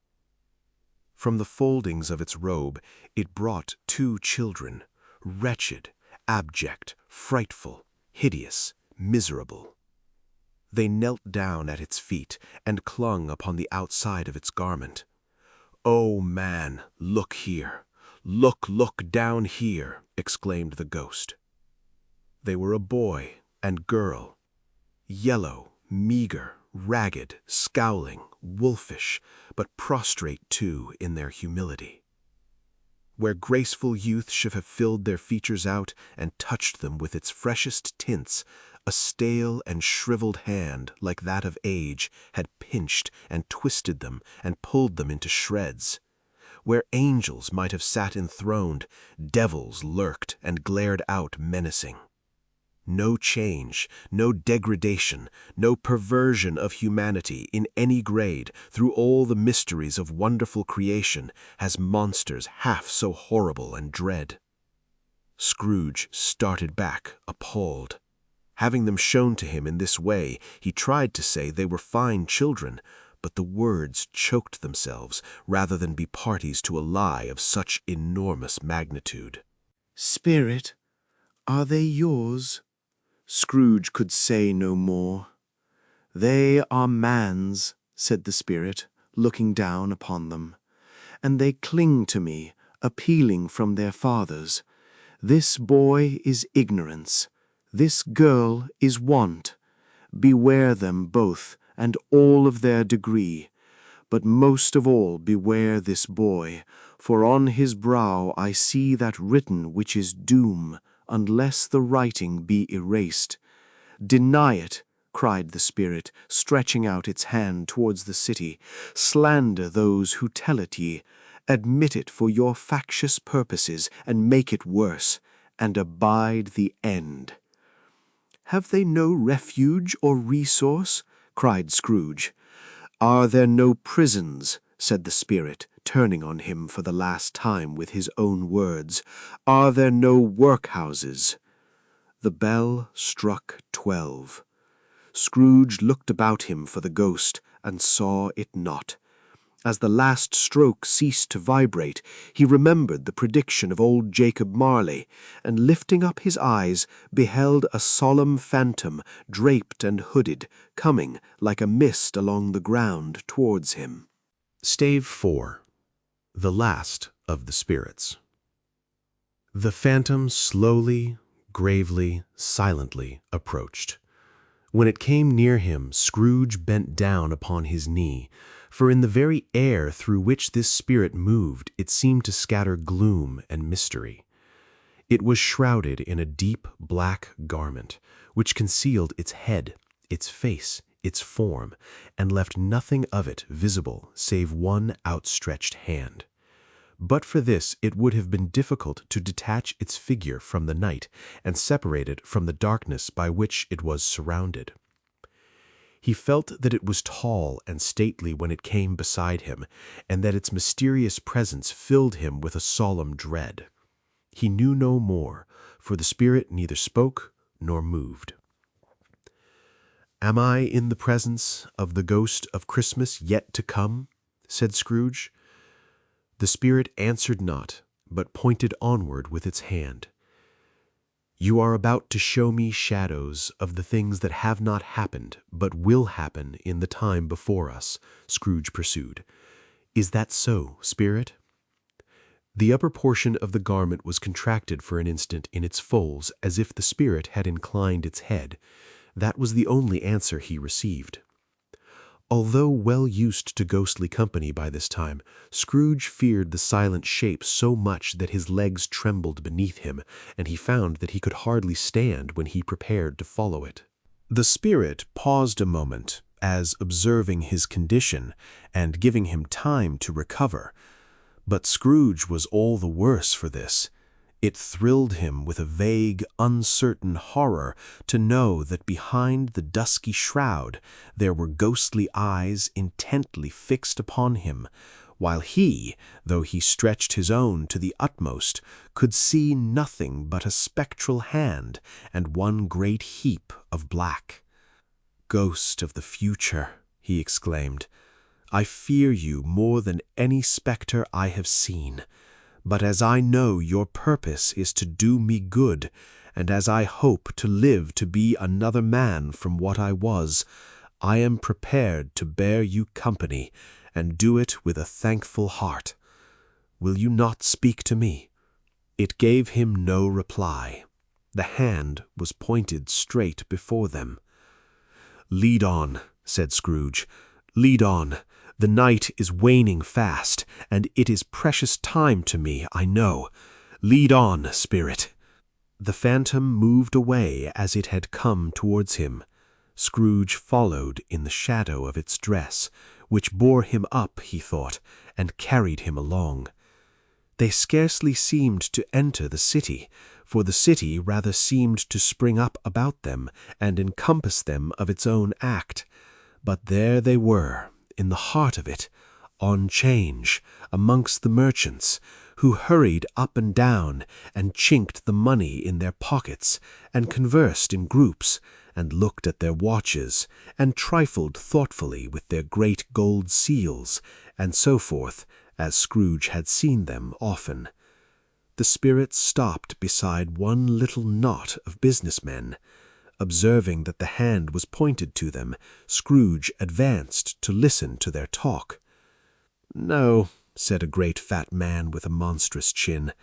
From the foldings of its robe it brought 2 children, wretched, abject, frightful, hideous, miserable. They knelt down at its feet and clung upon the outside of its garment. "Oh, man, look here! Look down here!" exclaimed the ghost. They were a boy and girl, yellow, meager, ragged, scowling, wolfish, but prostrate too in their humility. Where graceful youth should have filled their features out and touched them with its freshest tints, a stale and shriveled hand, like that of age, had pinched and twisted them and pulled them into shreds. Where angels might have sat enthroned, devils lurked and glared out menacing. no change, no degradation, no perversion of humanity in any grade through all the mysteries of wonderful creation has monsters half so horrible and dread. Scrooge started back, appalled. Having them shown to him in this way, he tried to say they were fine children, but the words choked themselves rather than be parties to a lie of such enormous magnitude. "Spirit, are they yours?" Scrooge could say no more. "They are man's," said the spirit, looking down upon them, "and they cling to me, appealing from their fathers. This boy is ignorance, this girl is want. Beware them both, and all of their degree. But most of all beware this boy, for on his brow I see that written which is doom, unless the writing be erased. Deny it," cried the spirit, stretching out its hand towards the city. "Slander those who tell it ye. Admit it for your factious purposes, and make it worse, and abide the end." "Have they no refuge or resource?" cried Scrooge. "Are there no prisons?" said the spirit, turning on him for the last time with his own words. "Are there no workhouses?" The bell struck 12. Scrooge looked about him for the ghost, and saw it not. As the last stroke ceased to vibrate, he remembered the prediction of old Jacob Marley, and lifting up his eyes, beheld a solemn phantom, draped and hooded, coming like a mist along the ground towards him. Stave 4. The Last of the Spirits. The phantom slowly, gravely, silently approached. When it came near him, Scrooge bent down upon his knee, for in the very air through which this spirit moved it seemed to scatter gloom and mystery. It was shrouded in a deep black garment, which concealed its head, its face, its form, and left nothing of it visible save one outstretched hand. But for this it would have been difficult to detach its figure from the night and separate it from the darkness by which it was surrounded. He felt that it was tall and stately when it came beside him, and that its mysterious presence filled him with a solemn dread. He knew no more, for the spirit neither spoke nor moved. "Am I in the presence of the ghost of Christmas yet to come?" said Scrooge. The spirit answered not, but pointed onward with its hand. "You are about to show me shadows of the things that have not happened, but will happen in the time before us," Scrooge pursued. "Is that so, spirit?" The upper portion of the garment was contracted for an instant in its folds, as if the spirit had inclined its head. That was the only answer he received. Although well used to ghostly company by this time, Scrooge feared the silent shape so much that his legs trembled beneath him, and he found that he could hardly stand when he prepared to follow it. The spirit paused a moment, as observing his condition and giving him time to recover. But Scrooge was all the worse for this. It thrilled him with a vague, uncertain horror to know that behind the dusky shroud there were ghostly eyes intently fixed upon him, while he, though he stretched his own to the utmost, could see nothing but a spectral hand and one great heap of black. "Ghost of the future," he exclaimed, "I fear you more than any spectre I have seen. But as I know your purpose is to do me good, and as I hope to live to be another man from what I was, I am prepared to bear you company, and do it with a thankful heart. Will you not speak to me?" It gave him no reply. The hand was pointed straight before them. "Lead on," said Scrooge. "Lead on. The night is waning fast, and it is precious time to me, I know. Lead on, spirit." The phantom moved away as it had come towards him. Scrooge followed in the shadow of its dress, which bore him up, he thought, and carried him along. They scarcely seemed to enter the city, for the city rather seemed to spring up about them and encompass them of its own act. But there they were, in the heart of it, on 'change, amongst the merchants, who hurried up and down, and chinked the money in their pockets, and conversed in groups, and looked at their watches, and trifled thoughtfully with their great gold seals, and so forth, as Scrooge had seen them often. The spirit stopped beside one little knot of businessmen. Observing that the hand was pointed to them, Scrooge advanced to listen to their talk. "No," said a great fat man with a monstrous chin,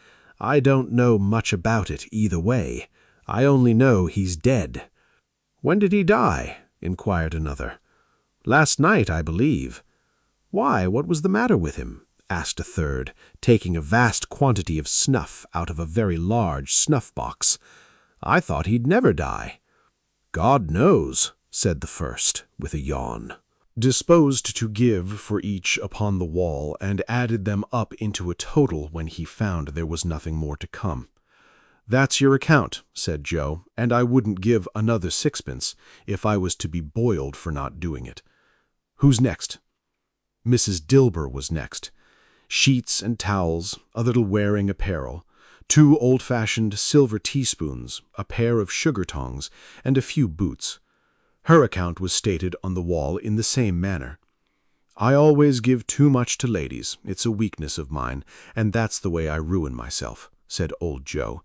"I don't know much about it either way. I only know he's dead." "When did he die?" inquired another. "Last night, I believe." "Why, what was the matter with him?" asked a third, taking a vast quantity of snuff out of a very large snuff-box. "I thought he'd never die." "God knows," said the first, with a yawn. Disposed to give for each upon the wall, and added them up into a total when he found there was nothing more to come. "That's your account," said Joe, "and I wouldn't give another sixpence if I was to be boiled for not doing it. Who's next?" Mrs. Dilber was next. Sheets and towels, a little wearing apparel, 2 old-fashioned silver teaspoons, a pair of sugar tongs, and a few boots. Her account was stated on the wall in the same manner. "I always give too much to ladies. It's a weakness of mine, and that's the way I ruin myself," said old Joe.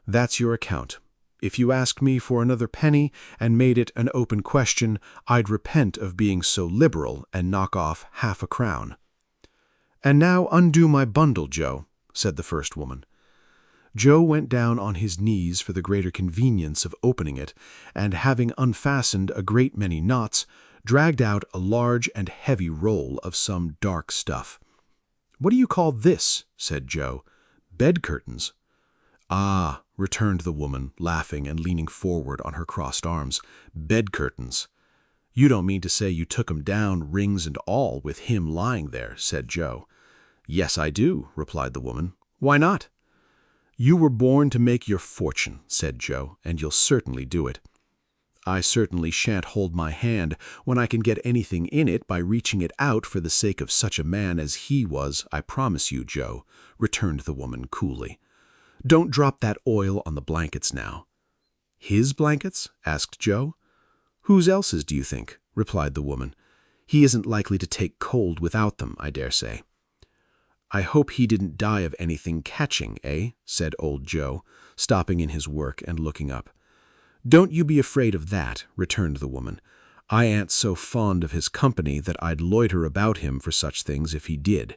"That's your account. If you asked me for another penny and made it an open question, I'd repent of being so liberal and knock off half a crown." "And now undo my bundle, Joe," said the first woman. Joe went down on his knees for the greater convenience of opening it, and having unfastened a great many knots, dragged out a large and heavy roll of some dark stuff. "What do you call this?" said Joe. "Bed curtains." "Ah," returned the woman, laughing and leaning forward on her crossed arms, "bed curtains." "You don't mean to say you took 'em down, rings and all, with him lying there," said Joe. "Yes, I do," replied the woman. "Why not?" "You were born to make your fortune," said Joe, "and you'll certainly do it." "I certainly shan't hold my hand when I can get anything in it by reaching it out for the sake of such a man as he was, I promise you, Joe," returned the woman coolly. "Don't drop that oil on the blankets now." "His blankets?" asked Joe. "Whose else's, do you think?" replied the woman. "He isn't likely to take cold without them, I dare say." "I hope he didn't die of anything catching, eh?" said old Joe, stopping in his work and looking up. "Don't you be afraid of that," returned the woman. "I ain't so fond of his company that I'd loiter about him for such things if he did.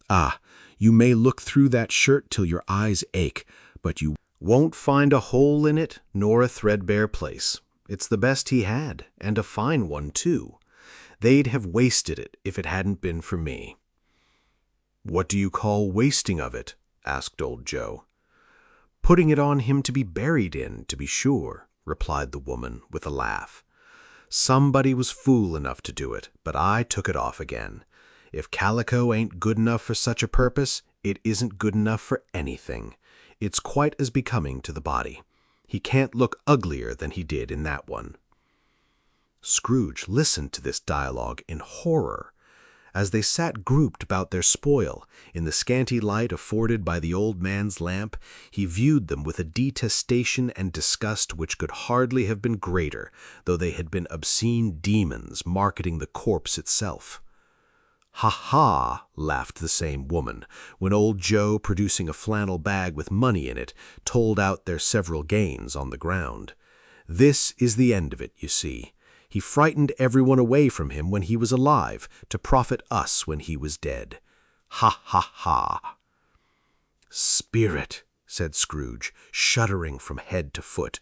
Ah, you may look through that shirt till your eyes ache, but you won't find a hole in it nor a threadbare place. It's the best he had, and a fine one, too. They'd have wasted it if it hadn't been for me." "What do you call wasting of it?" asked old Joe. "Putting it on him to be buried in, to be sure," replied the woman with a laugh. "Somebody was fool enough to do it, but I took it off again. If calico ain't good enough for such a purpose, it isn't good enough for anything. It's quite as becoming to the body. He can't look uglier than he did in that one." Scrooge listened to this dialogue in horror. As they sat grouped about their spoil, in the scanty light afforded by the old man's lamp, he viewed them with a detestation and disgust which could hardly have been greater, though they had been obscene demons marketing the corpse itself. "Ha ha!" laughed the same woman, when old Joe, producing a flannel bag with money in it, told out their several gains on the ground. "This is the end of it, you see. He frightened everyone away from him when he was alive, to profit us when he was dead. Ha ha ha!" "Spirit," said Scrooge, shuddering from head to foot.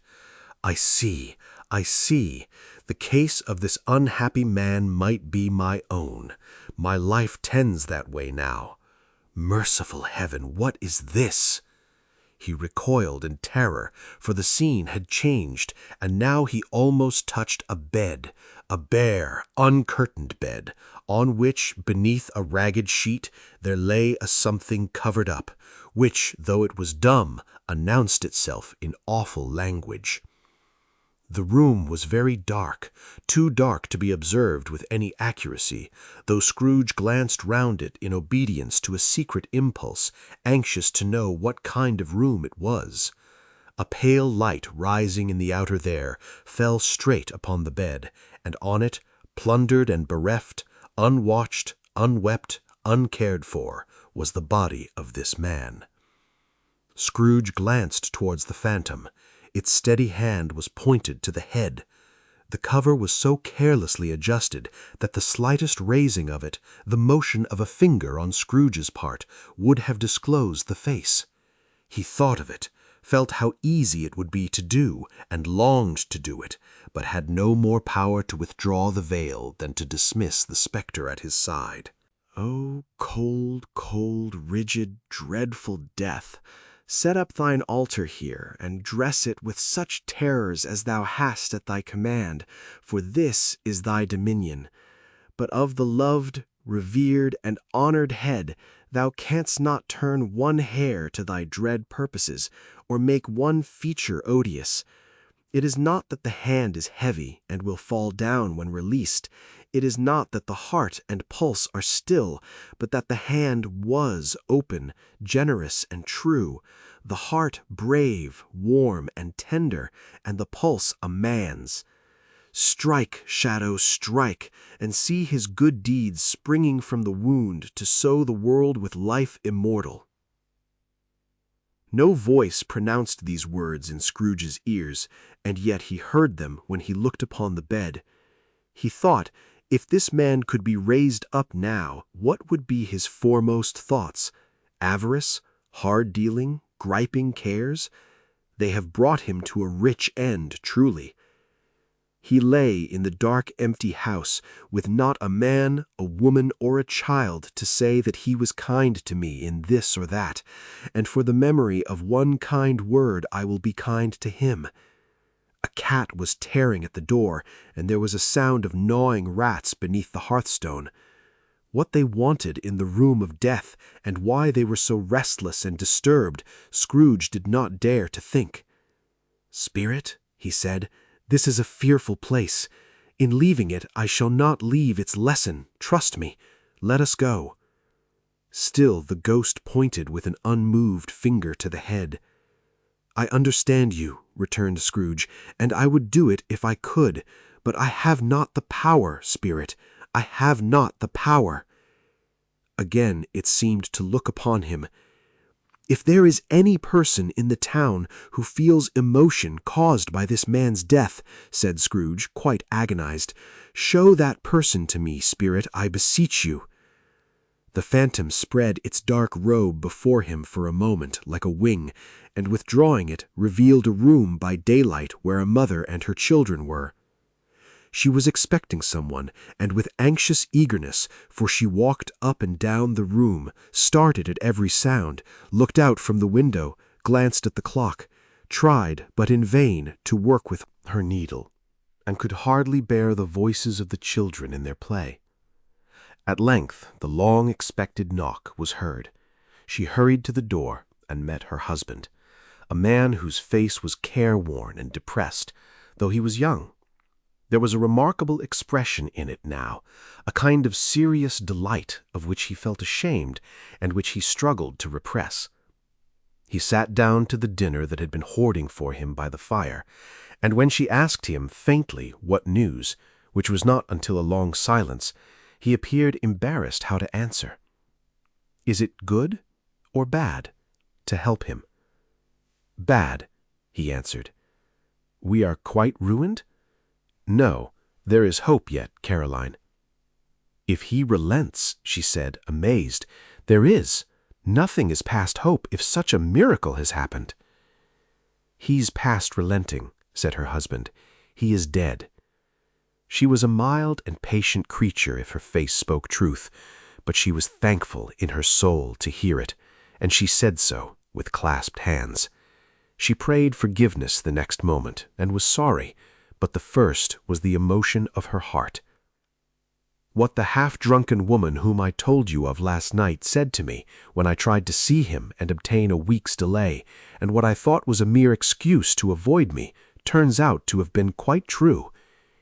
I see. The case of this unhappy man might be my own. My life tends that way now. Merciful heaven, what is this?" He recoiled in terror, for the scene had changed, and now he almost touched a bed, a bare, uncurtained bed, on which, beneath a ragged sheet, there lay a something covered up, which, though it was dumb, announced itself in awful language. The room was very dark, too dark to be observed with any accuracy, though Scrooge glanced round it in obedience to a secret impulse, anxious to know what kind of room it was. A pale light rising in the outer there fell straight upon the bed, and on it, plundered and bereft, unwatched, unwept, uncared for, was the body of this man. Scrooge glanced towards the phantom. Its steady hand was pointed to the head. The cover was so carelessly adjusted that the slightest raising of it, the motion of a finger on Scrooge's part, would have disclosed the face. He thought of it, felt how easy it would be to do, and longed to do it, but had no more power to withdraw the veil than to dismiss the spectre at his side. O cold, cold, rigid, dreadful death, set up thine altar here, and dress it with such terrors as thou hast at thy command, for this is thy dominion. But of the loved, revered, and honored head thou canst not turn one hair to thy dread purposes, or make one feature odious. It is not that the hand is heavy and will fall down when released. It is not that the heart and pulse are still, but that the hand was open, generous, and true, the heart brave, warm, and tender, and the pulse a man's. Strike, shadow, strike, and see his good deeds springing from the wound to sow the world with life immortal. No voice pronounced these words in Scrooge's ears, and yet he heard them when he looked upon the bed. He thought, if this man could be raised up now, what would be his foremost thoughts? Avarice, hard-dealing, griping cares? They have brought him to a rich end, truly. He lay in the dark, empty house, with not a man, a woman, or a child to say that he was kind to me in this or that, and for the memory of one kind word I will be kind to him. A cat was tearing at the door, and there was a sound of gnawing rats beneath the hearthstone. What they wanted in the room of death, and why they were so restless and disturbed, Scrooge did not dare to think. "Spirit," he said, "this is a fearful place. In leaving it, I shall not leave its lesson. Trust me. Let us go." Still the ghost pointed with an unmoved finger to the head. "I understand you," returned Scrooge, "and I would do it if I could, but I have not the power, Spirit. I have not the power." Again it seemed to look upon him. "If there is any person in the town who feels emotion caused by this man's death," said Scrooge, quite agonized, "show that person to me, Spirit, I beseech you." The phantom spread its dark robe before him for a moment like a wing, and withdrawing it, revealed a room by daylight where a mother and her children were. She was expecting someone, and with anxious eagerness, for she walked up and down the room, started at every sound, looked out from the window, glanced at the clock, tried, but in vain, to work with her needle, and could hardly bear the voices of the children in their play. At length the long-expected knock was heard. She hurried to the door and met her husband, a man whose face was careworn and depressed, though he was young. There was a remarkable expression in it now, a kind of serious delight of which he felt ashamed and which he struggled to repress. He sat down to the dinner that had been hoarding for him by the fire, and when she asked him faintly what news, which was not until a long silence, he appeared embarrassed how to answer. "Is it good or bad?" to help him. "Bad," he answered. "We are quite ruined?" "No, there is hope yet, Caroline." "If he relents," she said, amazed, "there is. Nothing is past hope if such a miracle has happened." "He's past relenting," said her husband. "He is dead." She was a mild and patient creature if her face spoke truth, but she was thankful in her soul to hear it, and she said so with clasped hands. She prayed forgiveness the next moment, and was sorry, but the first was the emotion of her heart. what the half-drunken woman whom I told you of last night said to me when I tried to see him and obtain a week's delay, and what I thought was a mere excuse to avoid me, turns out to have been quite true.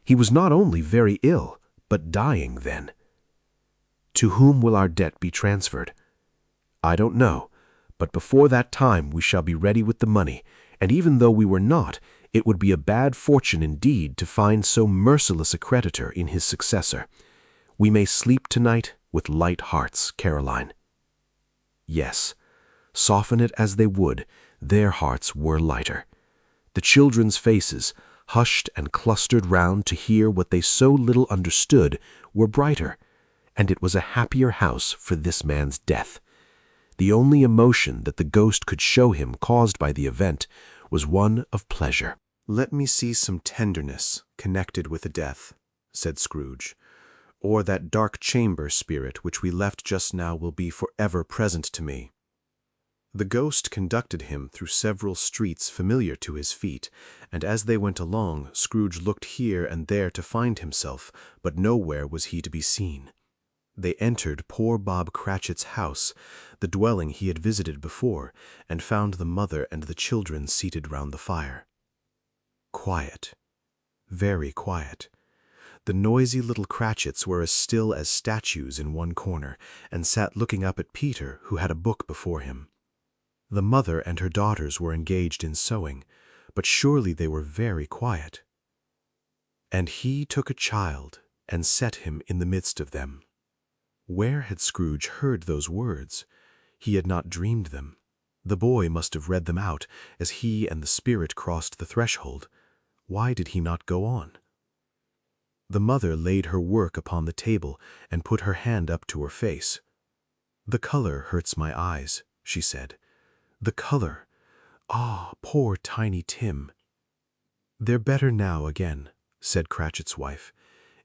He was not only very ill, but dying then. To whom will our debt be transferred? I don't know, but before that time we shall be ready with the money, and even though we were not, it would be a bad fortune indeed to find so merciless a creditor in his successor. We may sleep tonight with light hearts, Caroline. Yes, soften it as they would, their hearts were lighter. The children's faces, hushed and clustered round to hear what they so little understood, were brighter, and it was a happier house for this man's death. The only emotion that the ghost could show him caused by the event was one of pleasure. "Let me see some tenderness connected with the death," said Scrooge, "or that dark chamber spirit which we left just now will be forever present to me." The ghost conducted him through several streets familiar to his feet, and as they went along, Scrooge looked here and there to find himself, but nowhere was he to be seen. They entered poor Bob Cratchit's house, the dwelling he had visited before, and found the mother and the children seated round the fire. Quiet. Very quiet. The noisy little Cratchits were as still as statues in one corner, and sat looking up at Peter, who had a book before him. The mother and her daughters were engaged in sewing, but surely they were very quiet. "And he took a child, and set him in the midst of them." Where had Scrooge heard those words? He had not dreamed them. The boy must have read them out as he and the spirit crossed the threshold. Why did he not go on? The mother laid her work upon the table and put her hand up to her face. "The color hurts my eyes," she said. "The color. Ah, poor Tiny Tim." "They're better now again," said Cratchit's wife.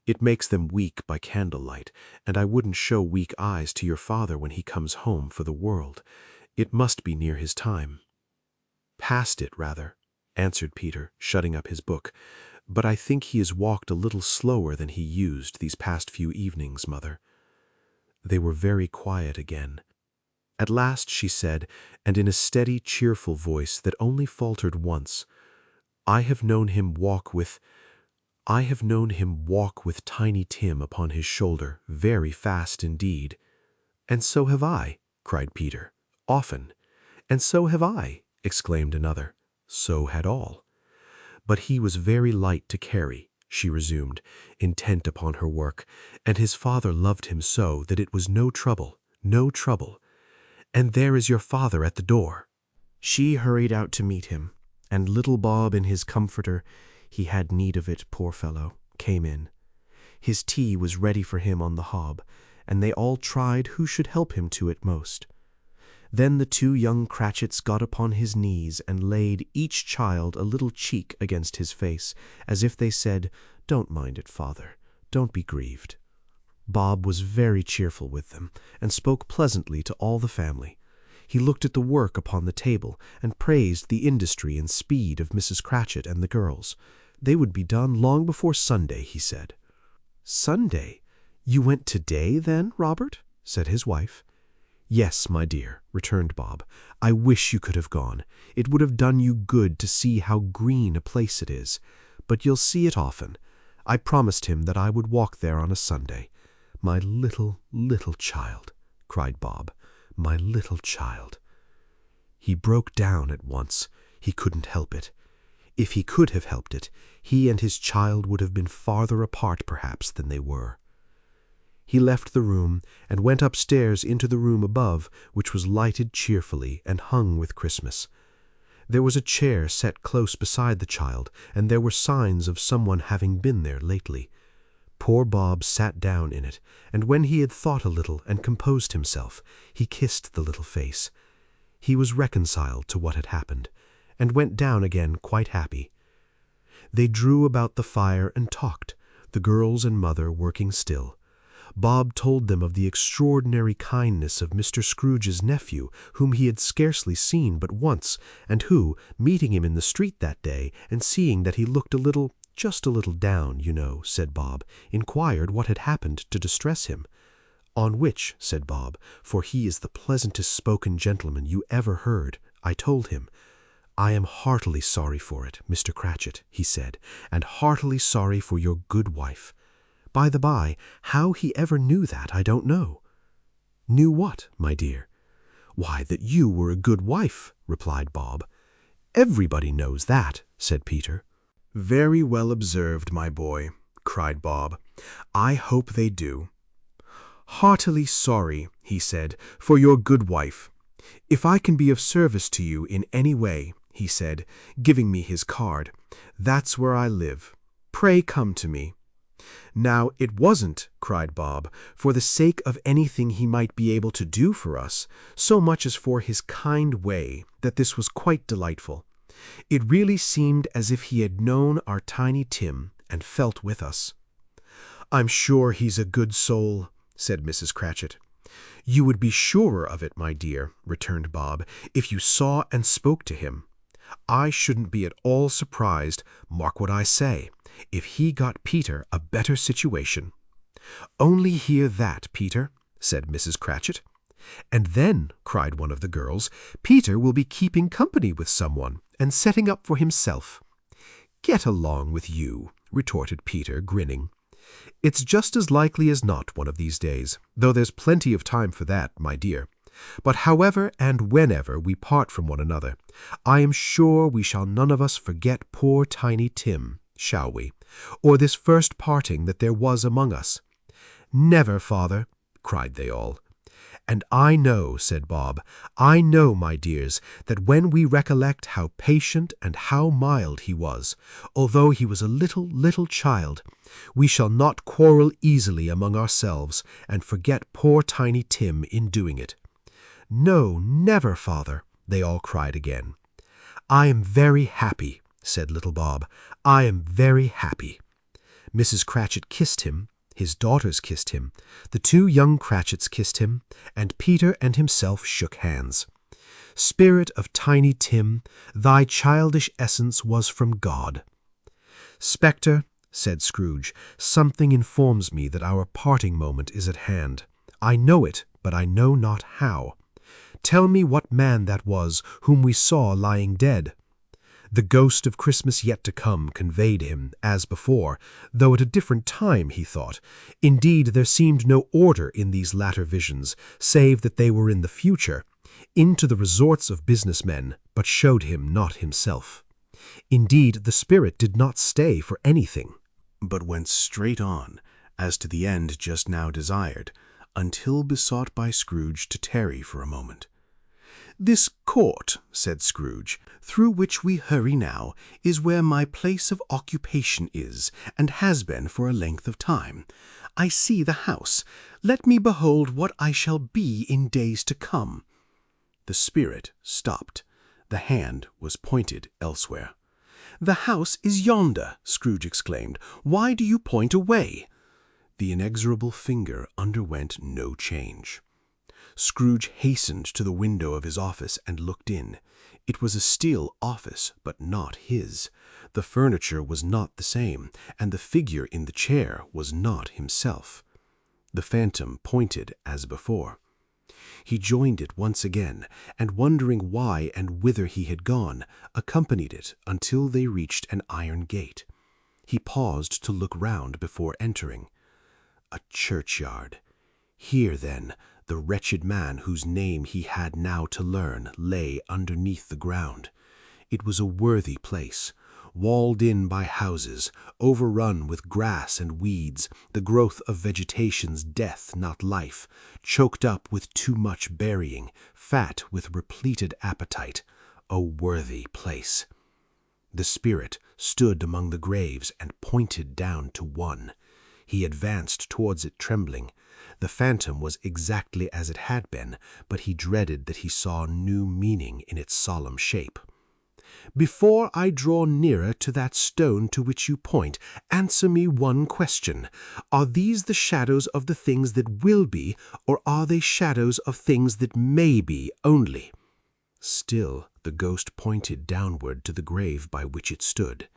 "It makes them weak by candlelight, and I wouldn't show weak eyes to your father when he comes home for the world. It must be near his time." "Past it, rather," answered Peter, shutting up his book. "But I think he has walked a little slower than he used these past few evenings, Mother." They were very quiet again. At last she said, and in a steady, cheerful voice that only faltered once, I have known him walk with Tiny Tim upon his shoulder very fast indeed." "And so have I," cried Peter. "Often." "And so have I," exclaimed another. So had all. "But he was very light to carry," she resumed, intent upon her work, "and his father loved him so that it was no trouble, no trouble. And there is your father at the door." She hurried out to meet him, and little Bob in his comforter, he had need of it, poor fellow, came in. His tea was ready for him on the hob, and they all tried who should help him to it most. Then the two young Cratchits got upon his knees and laid each child a little cheek against his face, as if they said, "Don't mind it, father, don't be grieved." Bob was very cheerful with them, and spoke pleasantly to all the family. He looked at the work upon the table, and praised the industry and speed of Mrs. Cratchit and the girls. They would be done long before Sunday, he said. "Sunday? You went today, then, Robert?" said his wife. "Yes, my dear," returned Bob. "I wish you could have gone. It would have done you good to see how green a place it is. But you'll see it often. I promised him that I would walk there on a Sunday. My little, little child," cried Bob. "My little child." He broke down at once. He couldn't help it. If he could have helped it, he and his child would have been farther apart, perhaps, than they were. He left the room and went upstairs into the room above, which was lighted cheerfully and hung with Christmas. There was a chair set close beside the child, and there were signs of someone having been there lately. Poor Bob sat down in it, and when he had thought a little and composed himself, he kissed the little face. He was reconciled to what had happened, and went down again quite happy. They drew about the fire and talked, the girls and mother working still. Bob told them of the extraordinary kindness of Mr. Scrooge's nephew, whom he had scarcely seen but once, and who, meeting him in the street that day, and seeing that he looked a little "Just a little down, you know," said Bob, inquired what had happened to distress him. "On which," said Bob, for he is the pleasantest spoken gentleman you ever heard, I told him, "I am heartily sorry for it, Mr. Cratchit," he said, "and heartily sorry for your good wife. By the by, how he ever knew that, I don't know." "Knew what, my dear?" "Why, that you were a good wife," replied Bob. "Everybody knows that," said Peter. "Very well observed, my boy," cried Bob. "I hope they do. Heartily sorry," he said, "for your good wife. If I can be of service to you in any way," he said, giving me his card, "that's where I live. Pray come to me." "Now, it wasn't," cried Bob, "for the sake of anything he might be able to do for us, so much as for his kind way, that this was quite delightful. It really seemed as if he had known our Tiny Tim and felt with us." "I'm sure he's a good soul," said Mrs. Cratchit. "You would be surer of it, my dear," returned Bob, "if you saw and spoke to him. I shouldn't be at all surprised, mark what I say, if he got Peter a better situation." "Only hear that, Peter," said Mrs. Cratchit. "And then," cried one of the girls, "Peter will be keeping company with someone, and setting up for himself." "Get along with you," retorted Peter, grinning. "It's just as likely as not one of these days, though there's plenty of time for that, my dear. But however and whenever we part from one another, I am sure we shall none of us forget poor Tiny Tim, shall we, or this first parting that there was among us?" "Never, father," cried they all. "And I know," said Bob, "I know, my dears, that when we recollect how patient and how mild he was, although he was a little child, we shall not quarrel easily among ourselves, and forget poor Tiny Tim in doing it." "No, never, father," they all cried again. "I am very happy," said little Bob. "I am very happy." Mrs. Cratchit kissed him, his daughters kissed him, the two young Cratchits kissed him, and Peter and himself shook hands. "Spirit of Tiny Tim, thy childish essence was from God." "Spectre," said Scrooge, "something informs me that our parting moment is at hand. I know it, but I know not how. Tell me what man that was whom we saw lying dead." The ghost of Christmas yet to come conveyed him, as before, though at a different time, he thought. Indeed, there seemed no order in these latter visions, save that they were in the future, into the resorts of business men, but showed him not himself. Indeed, the spirit did not stay for anything, but went straight on, as to the end just now desired, until besought by Scrooge to tarry for a moment. "This court," said Scrooge, "through which we hurry now, is where my place of occupation is, and has been for a length of time. I see the house. Let me behold what I shall be in days to come." The spirit stopped. The hand was pointed elsewhere. "The house is yonder," Scrooge exclaimed. "Why do you point away?" The inexorable finger underwent no change. Scrooge hastened to the window of his office and looked in. It was a still office, but not his. The furniture was not the same, and the figure in the chair was not himself. The phantom pointed as before. He joined it once again, and wondering why and whither he had gone, accompanied it until they reached an iron gate. He paused to look round before entering. A churchyard. Here, then, the wretched man whose name he had now to learn lay underneath the ground. It was a worthy place, walled in by houses, overrun with grass and weeds, the growth of vegetation's death, not life, choked up with too much burying, fat with repleted appetite. A worthy place. The spirit stood among the graves and pointed down to one. He advanced towards it trembling. The phantom was exactly as it had been, but he dreaded that he saw new meaning in its solemn shape. "Before I draw nearer to that stone to which you point, answer me one question. Are these the shadows of the things that will be, or are they shadows of things that may be only?" Still the ghost pointed downward to the grave by which it stood.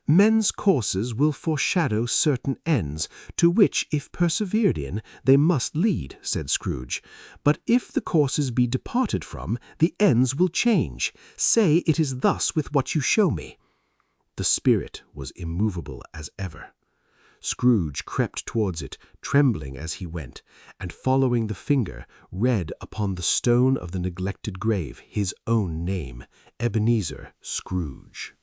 Men's courses will foreshadow certain ends, to which, if persevered in, they must lead, said Scrooge. But if the courses be departed from, the ends will change. Say it is thus with what you show me. The spirit was immovable as ever. Scrooge crept towards it, trembling as he went, and following the finger, read upon the stone of the neglected grave his own name, Ebenezer Scrooge.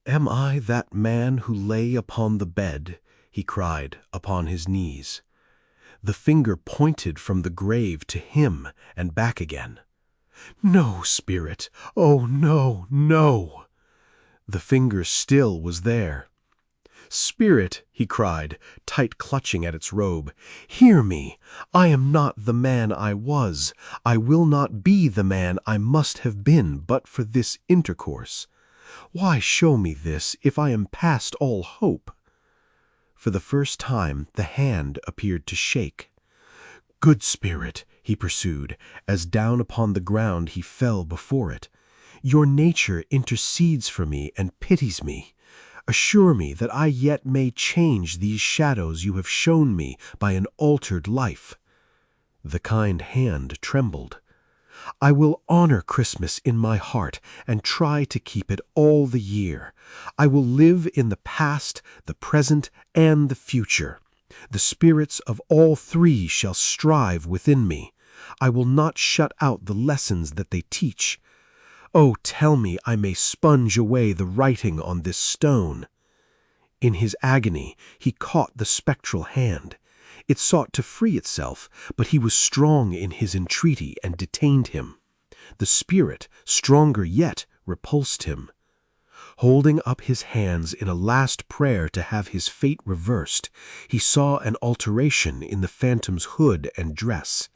"Am I that man who lay upon the bed?" he cried, upon his knees. The finger pointed from the grave to him and back again. "No, spirit! Oh, no, no!" The finger still was there. "Spirit," he cried, tight clutching at its robe, "hear me! I am not the man I was. I will not be the man I must have been but for this intercourse. Why show me this, if I am past all hope?" For the first time the hand appeared to shake. "Good spirit," he pursued, as down upon the ground he fell before it, "your nature intercedes for me and pities me. Assure me that I yet may change these shadows you have shown me by an altered life." The kind hand trembled. "I will honor Christmas in my heart and try to keep it all the year. I will live in the past, the present, and the future. The spirits of all three shall strive within me. I will not shut out the lessons that they teach. Oh, tell me I may sponge away the writing on this stone." In his agony he caught the spectral hand. It sought to free itself, but he was strong in his entreaty and detained him. The spirit, stronger yet, repulsed him. Holding up his hands in a last prayer to have his fate reversed, he saw an alteration in the phantom's hood and dress.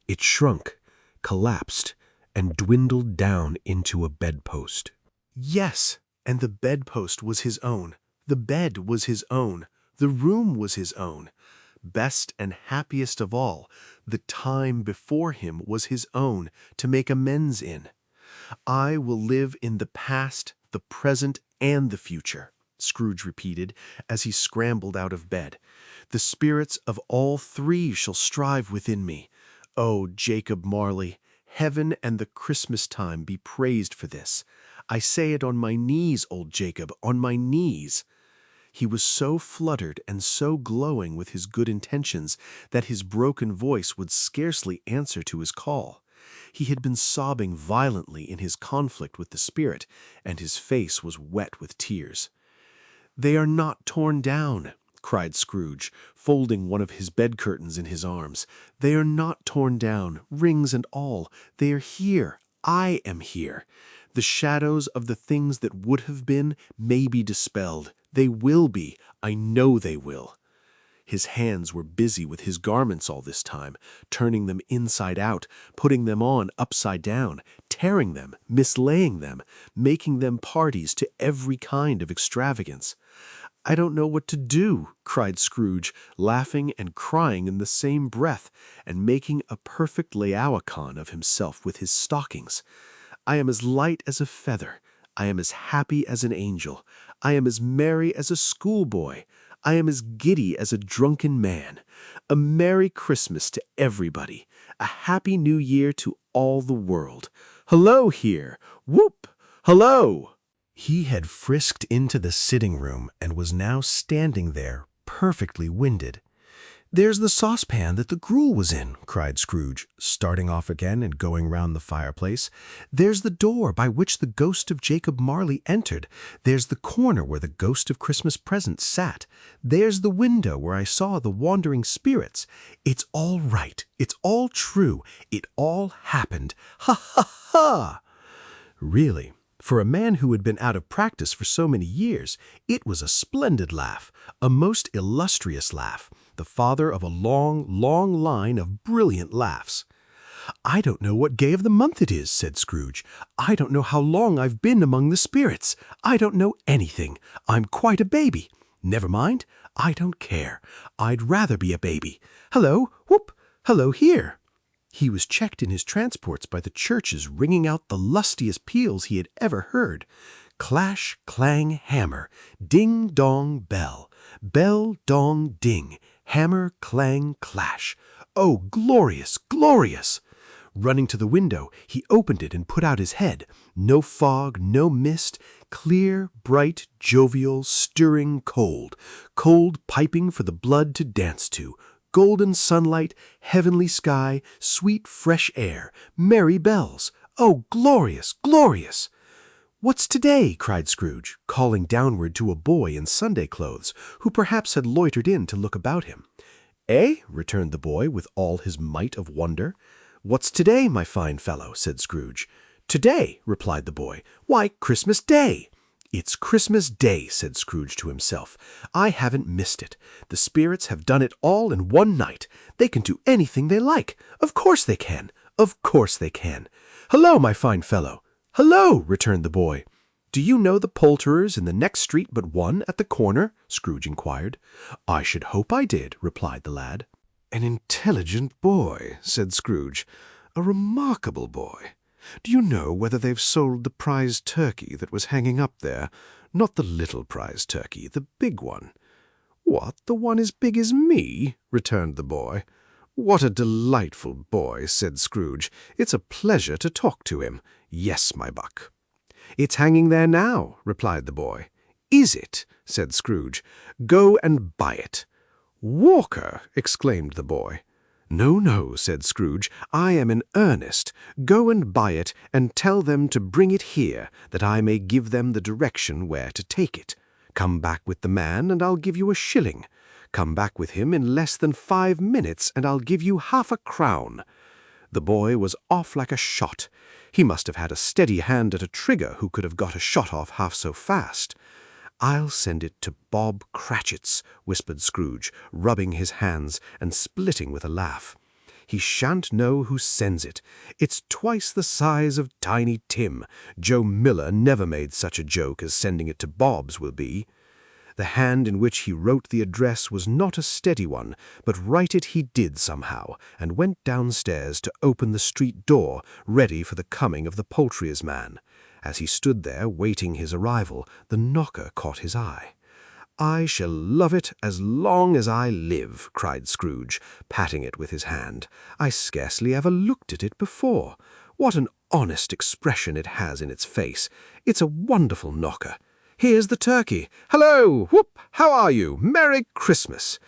It shrunk, collapsed, and dwindled down into a bedpost. Yes, and the bedpost was his own. The bed was his own. The room was his own. Best and happiest of all, the time before him was his own to make amends in. "I will live in the past, the present, and the future," Scrooge repeated as he scrambled out of bed. "The spirits of all three shall strive within me. Oh, Jacob Marley, heaven and the Christmas time be praised for this. I say it on my knees, old Jacob, on my knees." He was so fluttered and so glowing with his good intentions that his broken voice would scarcely answer to his call. He had been sobbing violently in his conflict with the spirit, and his face was wet with tears. "They are not torn down," cried Scrooge, folding one of his bed curtains in his arms. "They are not torn down, rings and all. They are here. I am here. The shadows of the things that would have been may be dispelled. They will be. I know they will." His hands were busy with his garments all this time, turning them inside out, putting them on upside down, tearing them, mislaying them, making them parties to every kind of extravagance. "I don't know what to do," cried Scrooge, laughing and crying in the same breath, and making a perfect Laocoon of himself with his stockings. "I am as light as a feather. I am as happy as an angel. I am as merry as a schoolboy. I am as giddy as a drunken man. A Merry Christmas to everybody. A Happy New Year to all the world. Hello here! Whoop! Hello!" He had frisked into the sitting room and was now standing there, perfectly winded. "There's the saucepan that the gruel was in," cried Scrooge, starting off again and going round the fireplace. "There's the door by which the ghost of Jacob Marley entered. There's the corner where the ghost of Christmas Present sat. There's the window where I saw the wandering spirits. It's all right. It's all true. It all happened. Ha, ha, ha!" Really, for a man who had been out of practice for so many years, it was a splendid laugh, a most illustrious laugh, the father of a long, long line of brilliant laughs. "I don't know what day of the month it is," said Scrooge. "I don't know how long I've been among the spirits. I don't know anything. I'm quite a baby. Never mind. I don't care. I'd rather be a baby. Hello, whoop, hello here." He was checked in his transports by the churches ringing out the lustiest peals he had ever heard. clash, clang, hammer, ding, dong, bell, bell, dong, ding, hammer, clang, clash. Oh, glorious, glorious! Running to the window, he opened it and put out his head. No fog, no mist, clear, bright, jovial, stirring cold, cold piping for the blood to dance to, golden sunlight, heavenly sky, sweet fresh air, merry bells. Oh, glorious, glorious! "What's today?" cried Scrooge, calling downward to a boy in Sunday clothes, who perhaps had loitered in to look about him. "Eh?" returned the boy with all his might of wonder. "What's today, my fine fellow?" said Scrooge. "Today," replied the boy. "Why, Christmas Day." "It's Christmas Day," said Scrooge to himself. "I haven't missed it. The spirits have done it all in one night. They can do anything they like. Of course they can. Of course they can. Hello, my fine fellow." "Hello," returned the boy. "Do you know the poulterers in the next street but one at the corner?" Scrooge inquired. "I should hope I did," replied the lad. "An intelligent boy," said Scrooge. "A remarkable boy. Do you know whether they've sold the prize turkey that was hanging up there? Not the little prize turkey, the big one." "What, the one as big as me?" returned the boy. "What a delightful boy," said Scrooge. "It's a pleasure to talk to him. Yes, my buck." "It's hanging there now," replied the boy. "Is it?" said Scrooge. "Go and buy it." "Walker!" exclaimed the boy. "No, no," said Scrooge. "I am in earnest. Go and buy it, and tell them to bring it here, that I may give them the direction where to take it. Come back with the man, and I'll give you a shilling. Come back with him in less than 5 minutes, and I'll give you half a crown." The boy was off like a shot. He must have had a steady hand at a trigger who could have got a shot off half so fast. "I'll send it to Bob Cratchit's," whispered Scrooge, rubbing his hands and splitting with a laugh. "He shan't know who sends it. It's twice the size of Tiny Tim. Joe Miller never made such a joke as sending it to Bob's will be." The hand in which he wrote the address was not a steady one, but write it he did somehow, and went downstairs to open the street door, ready for the coming of the poulterer's man. As he stood there waiting his arrival, the knocker caught his eye. "I shall love it as long as I live," cried Scrooge, patting it with his hand. "I scarcely ever looked at it before. What an honest expression it has in its face. It's a wonderful knocker. Here's the turkey. Hello! Whoop! How are you? Merry Christmas!"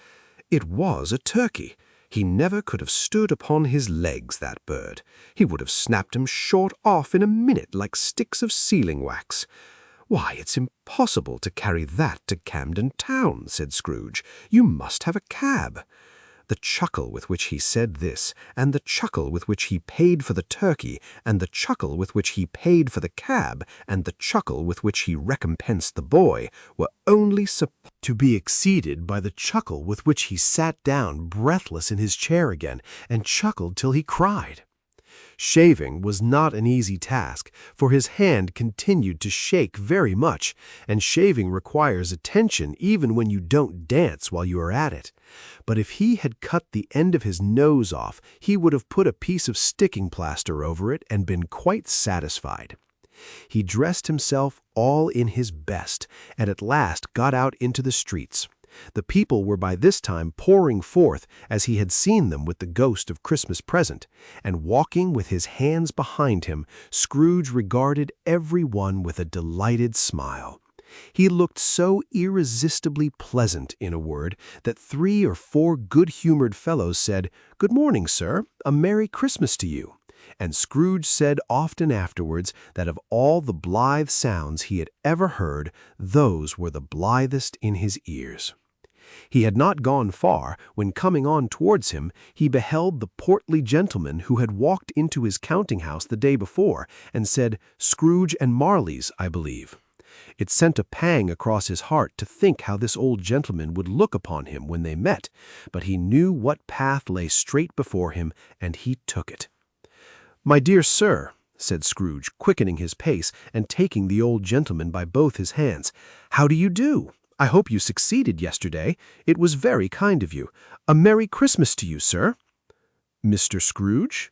It was a turkey. He never could have stood upon his legs, that bird. He would have snapped him short off in a minute like sticks of sealing wax. "Why, it's impossible to carry that to Camden Town," said Scrooge. "You must have a cab." The chuckle with which he said this, and the chuckle with which he paid for the turkey, and the chuckle with which he paid for the cab, and the chuckle with which he recompensed the boy, were only to be exceeded by the chuckle with which he sat down breathless in his chair again, and chuckled till he cried. Shaving was not an easy task, for his hand continued to shake very much, and shaving requires attention even when you don't dance while you are at it. But if he had cut the end of his nose off, he would have put a piece of sticking plaster over it and been quite satisfied. He dressed himself all in his best, and at last got out into the streets. The people were by this time pouring forth as he had seen them with the ghost of Christmas present, and walking with his hands behind him, Scrooge regarded every one with a delighted smile. He looked so irresistibly pleasant, in a word, that 3 or 4 good-humored fellows said, "Good morning, sir. A Merry Christmas to you." And Scrooge said often afterwards that of all the blithe sounds he had ever heard, those were the blithest in his ears. He had not gone far, when coming on towards him, he beheld the portly gentleman who had walked into his counting-house the day before, and said, "Scrooge and Marley's, I believe." It sent a pang across his heart to think how this old gentleman would look upon him when they met, but he knew what path lay straight before him, and he took it. "My dear sir," said Scrooge, quickening his pace and taking the old gentleman by both his hands, "how do you do? I hope you succeeded yesterday. It was very kind of you. A Merry Christmas to you, sir." "Mr. Scrooge?"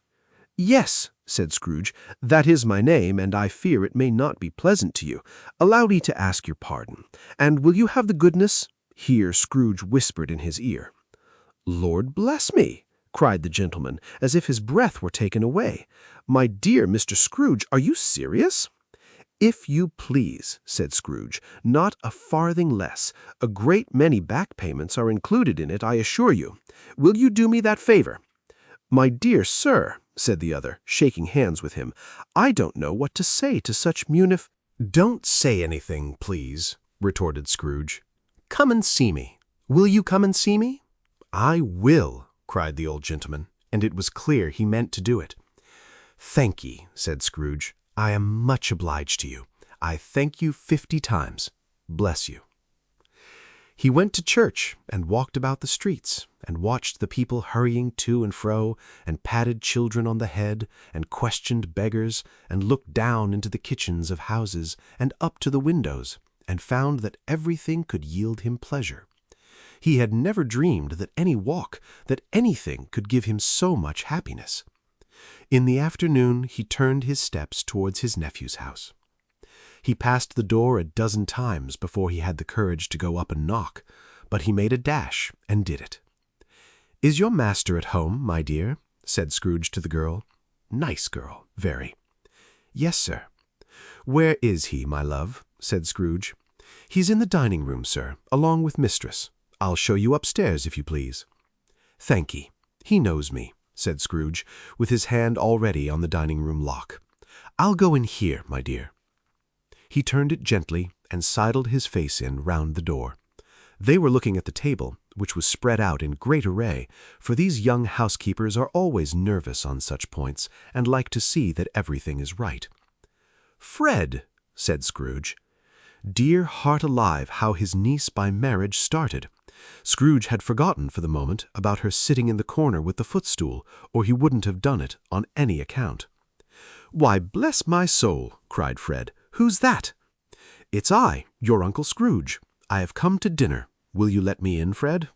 "Yes," said Scrooge, "that is my name, and I fear it may not be pleasant to you. Allow me to ask your pardon. And will you have the goodness—" Here Scrooge whispered in his ear. "Lord bless me!" cried the gentleman, as if his breath were taken away. "My dear Mr. Scrooge, are you serious?" "If you please," said Scrooge, "not a farthing less. A great many back payments are included in it, I assure you. Will you do me that favor?" "My dear sir," said the other, shaking hands with him, "I don't know what to say to such "Don't say anything, please," retorted Scrooge. "Come and see me. Will you come and see me?" "I will," cried the old gentleman, and it was clear he meant to do it. "Thank ye," said Scrooge. "I am much obliged to you. I thank you 50 times. Bless you." He went to church and walked about the streets and watched the people hurrying to and fro and patted children on the head and questioned beggars and looked down into the kitchens of houses and up to the windows and found that everything could yield him pleasure. He had never dreamed that any walk, that anything could give him so much happiness. In the afternoon he turned his steps towards his nephew's house. He passed the door a dozen times before he had the courage to go up and knock, but he made a dash and did it. "Is your master at home, my dear?" said Scrooge to the girl. Nice girl, very. "Yes, sir." "Where is he, my love?" said Scrooge. "He's in the dining room, sir, along with mistress. I'll show you upstairs, if you please." "Thank ye. He knows me," said Scrooge, with his hand already on the dining room lock. "I'll go in here, my dear." He turned it gently and sidled his face in round the door. They were looking at the table, which was spread out in great array, for these young housekeepers are always nervous on such points and like to see that everything is right. "Fred," said Scrooge. Dear heart alive, how his niece by marriage started! Scrooge had forgotten for the moment about her sitting in the corner with the footstool, or he wouldn't have done it on any account. "Why, bless my soul!" cried Fred. "Who's that?" "It's I, your Uncle Scrooge. I have come to dinner. Will you let me in, Fred?"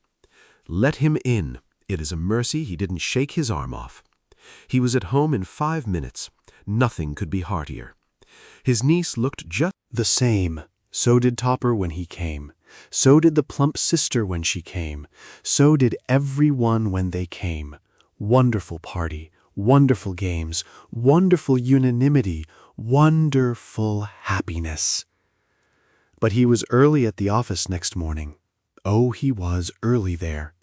Let him in. It is a mercy he didn't shake his arm off. He was at home in 5 minutes. Nothing could be heartier. His niece looked just the same. So did Topper when he came. So did the plump sister when she came. So did every one when they came. Wonderful party, wonderful games, wonderful unanimity, wonderful happiness. But he was early at the office next morning. Oh, he was early there.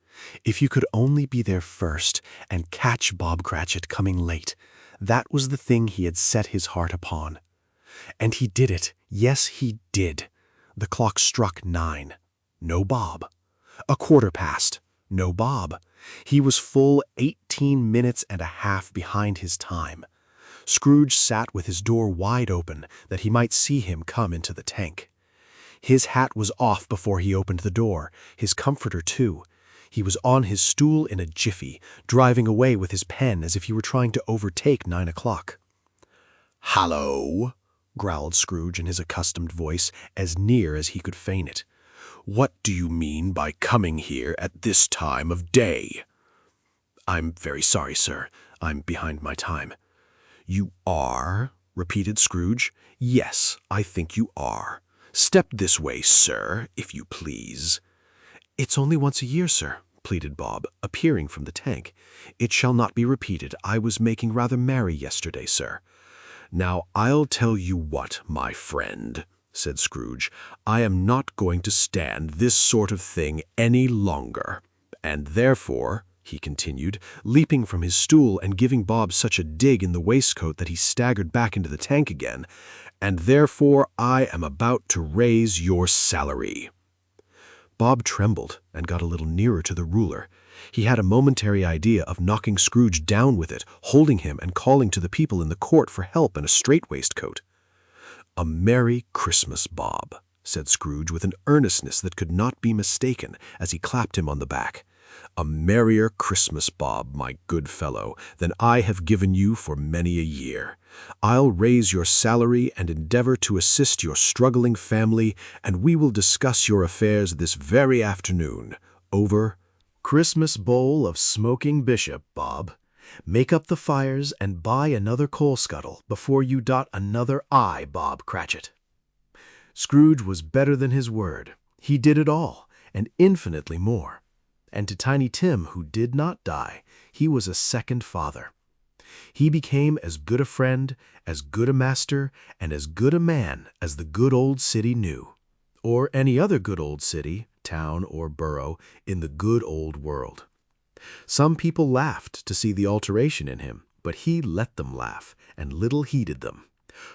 If you could only be there first and catch Bob Cratchit coming late, that was the thing he had set his heart upon. And he did it. Yes, he did. The clock struck 9. No Bob. 1/4 past. No Bob. He was full 18 minutes and a half behind his time. Scrooge sat with his door wide open that he might see him come into the tank. His hat was off before he opened the door, his comforter too. He was on his stool in a jiffy, driving away with his pen as if he were trying to overtake 9 o'clock. "Hallo!" growled Scrooge in his accustomed voice, as near as he could feign it. "What do you mean by coming here at this time of day?" "I'm very sorry, sir. I'm behind my time." "You are?" repeated Scrooge. "Yes, I think you are. Step this way, sir, if you please." "It's only once a year, sir," pleaded Bob, appearing from the tank. "It shall not be repeated. I was making rather merry yesterday, sir." "Now, I'll tell you what, my friend," said Scrooge. "I am not going to stand this sort of thing any longer. And therefore," he continued, leaping from his stool and giving Bob such a dig in the waistcoat that he staggered back into the tank again, "and therefore I am about to raise your salary." Bob trembled and got a little nearer to the ruler. He had a momentary idea of knocking Scrooge down with it, holding him and calling to the people in the court for help and a strait-waistcoat. "A Merry Christmas, Bob," said Scrooge with an earnestness that could not be mistaken as he clapped him on the back. "A merrier Christmas, Bob, my good fellow, than I have given you for many a year. I'll raise your salary and endeavor to assist your struggling family, and we will discuss your affairs this very afternoon, over Christmas bowl of smoking bishop, Bob. Make up the fires and buy another coal scuttle before you dot another I, Bob Cratchit." Scrooge was better than his word. He did it all, and infinitely more. And to Tiny Tim, who did not die, he was a second father. He became as good a friend, as good a master, and as good a man as the good old city knew, or any other good old city, town, or borough in the good old world. Some people laughed to see the alteration in him, but he let them laugh, and little heeded them.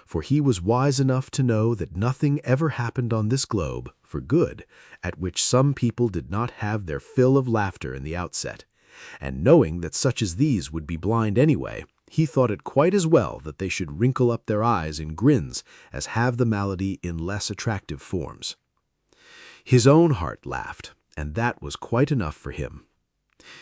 For he was wise enough to know that nothing ever happened on this globe, for good, at which some people did not have their fill of laughter in the outset. And knowing that such as these would be blind anyway, he thought it quite as well that they should wrinkle up their eyes in grins as have the malady in less attractive forms. His own heart laughed, and that was quite enough for him.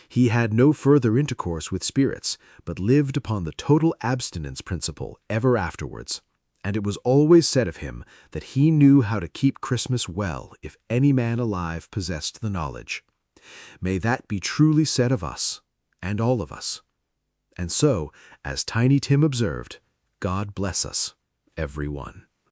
He had no further intercourse with spirits, but lived upon the total abstinence principle ever afterwards, and it was always said of him that he knew how to keep Christmas well if any man alive possessed the knowledge. May that be truly said of us, and all of us. And so, as Tiny Tim observed, God bless us, every one.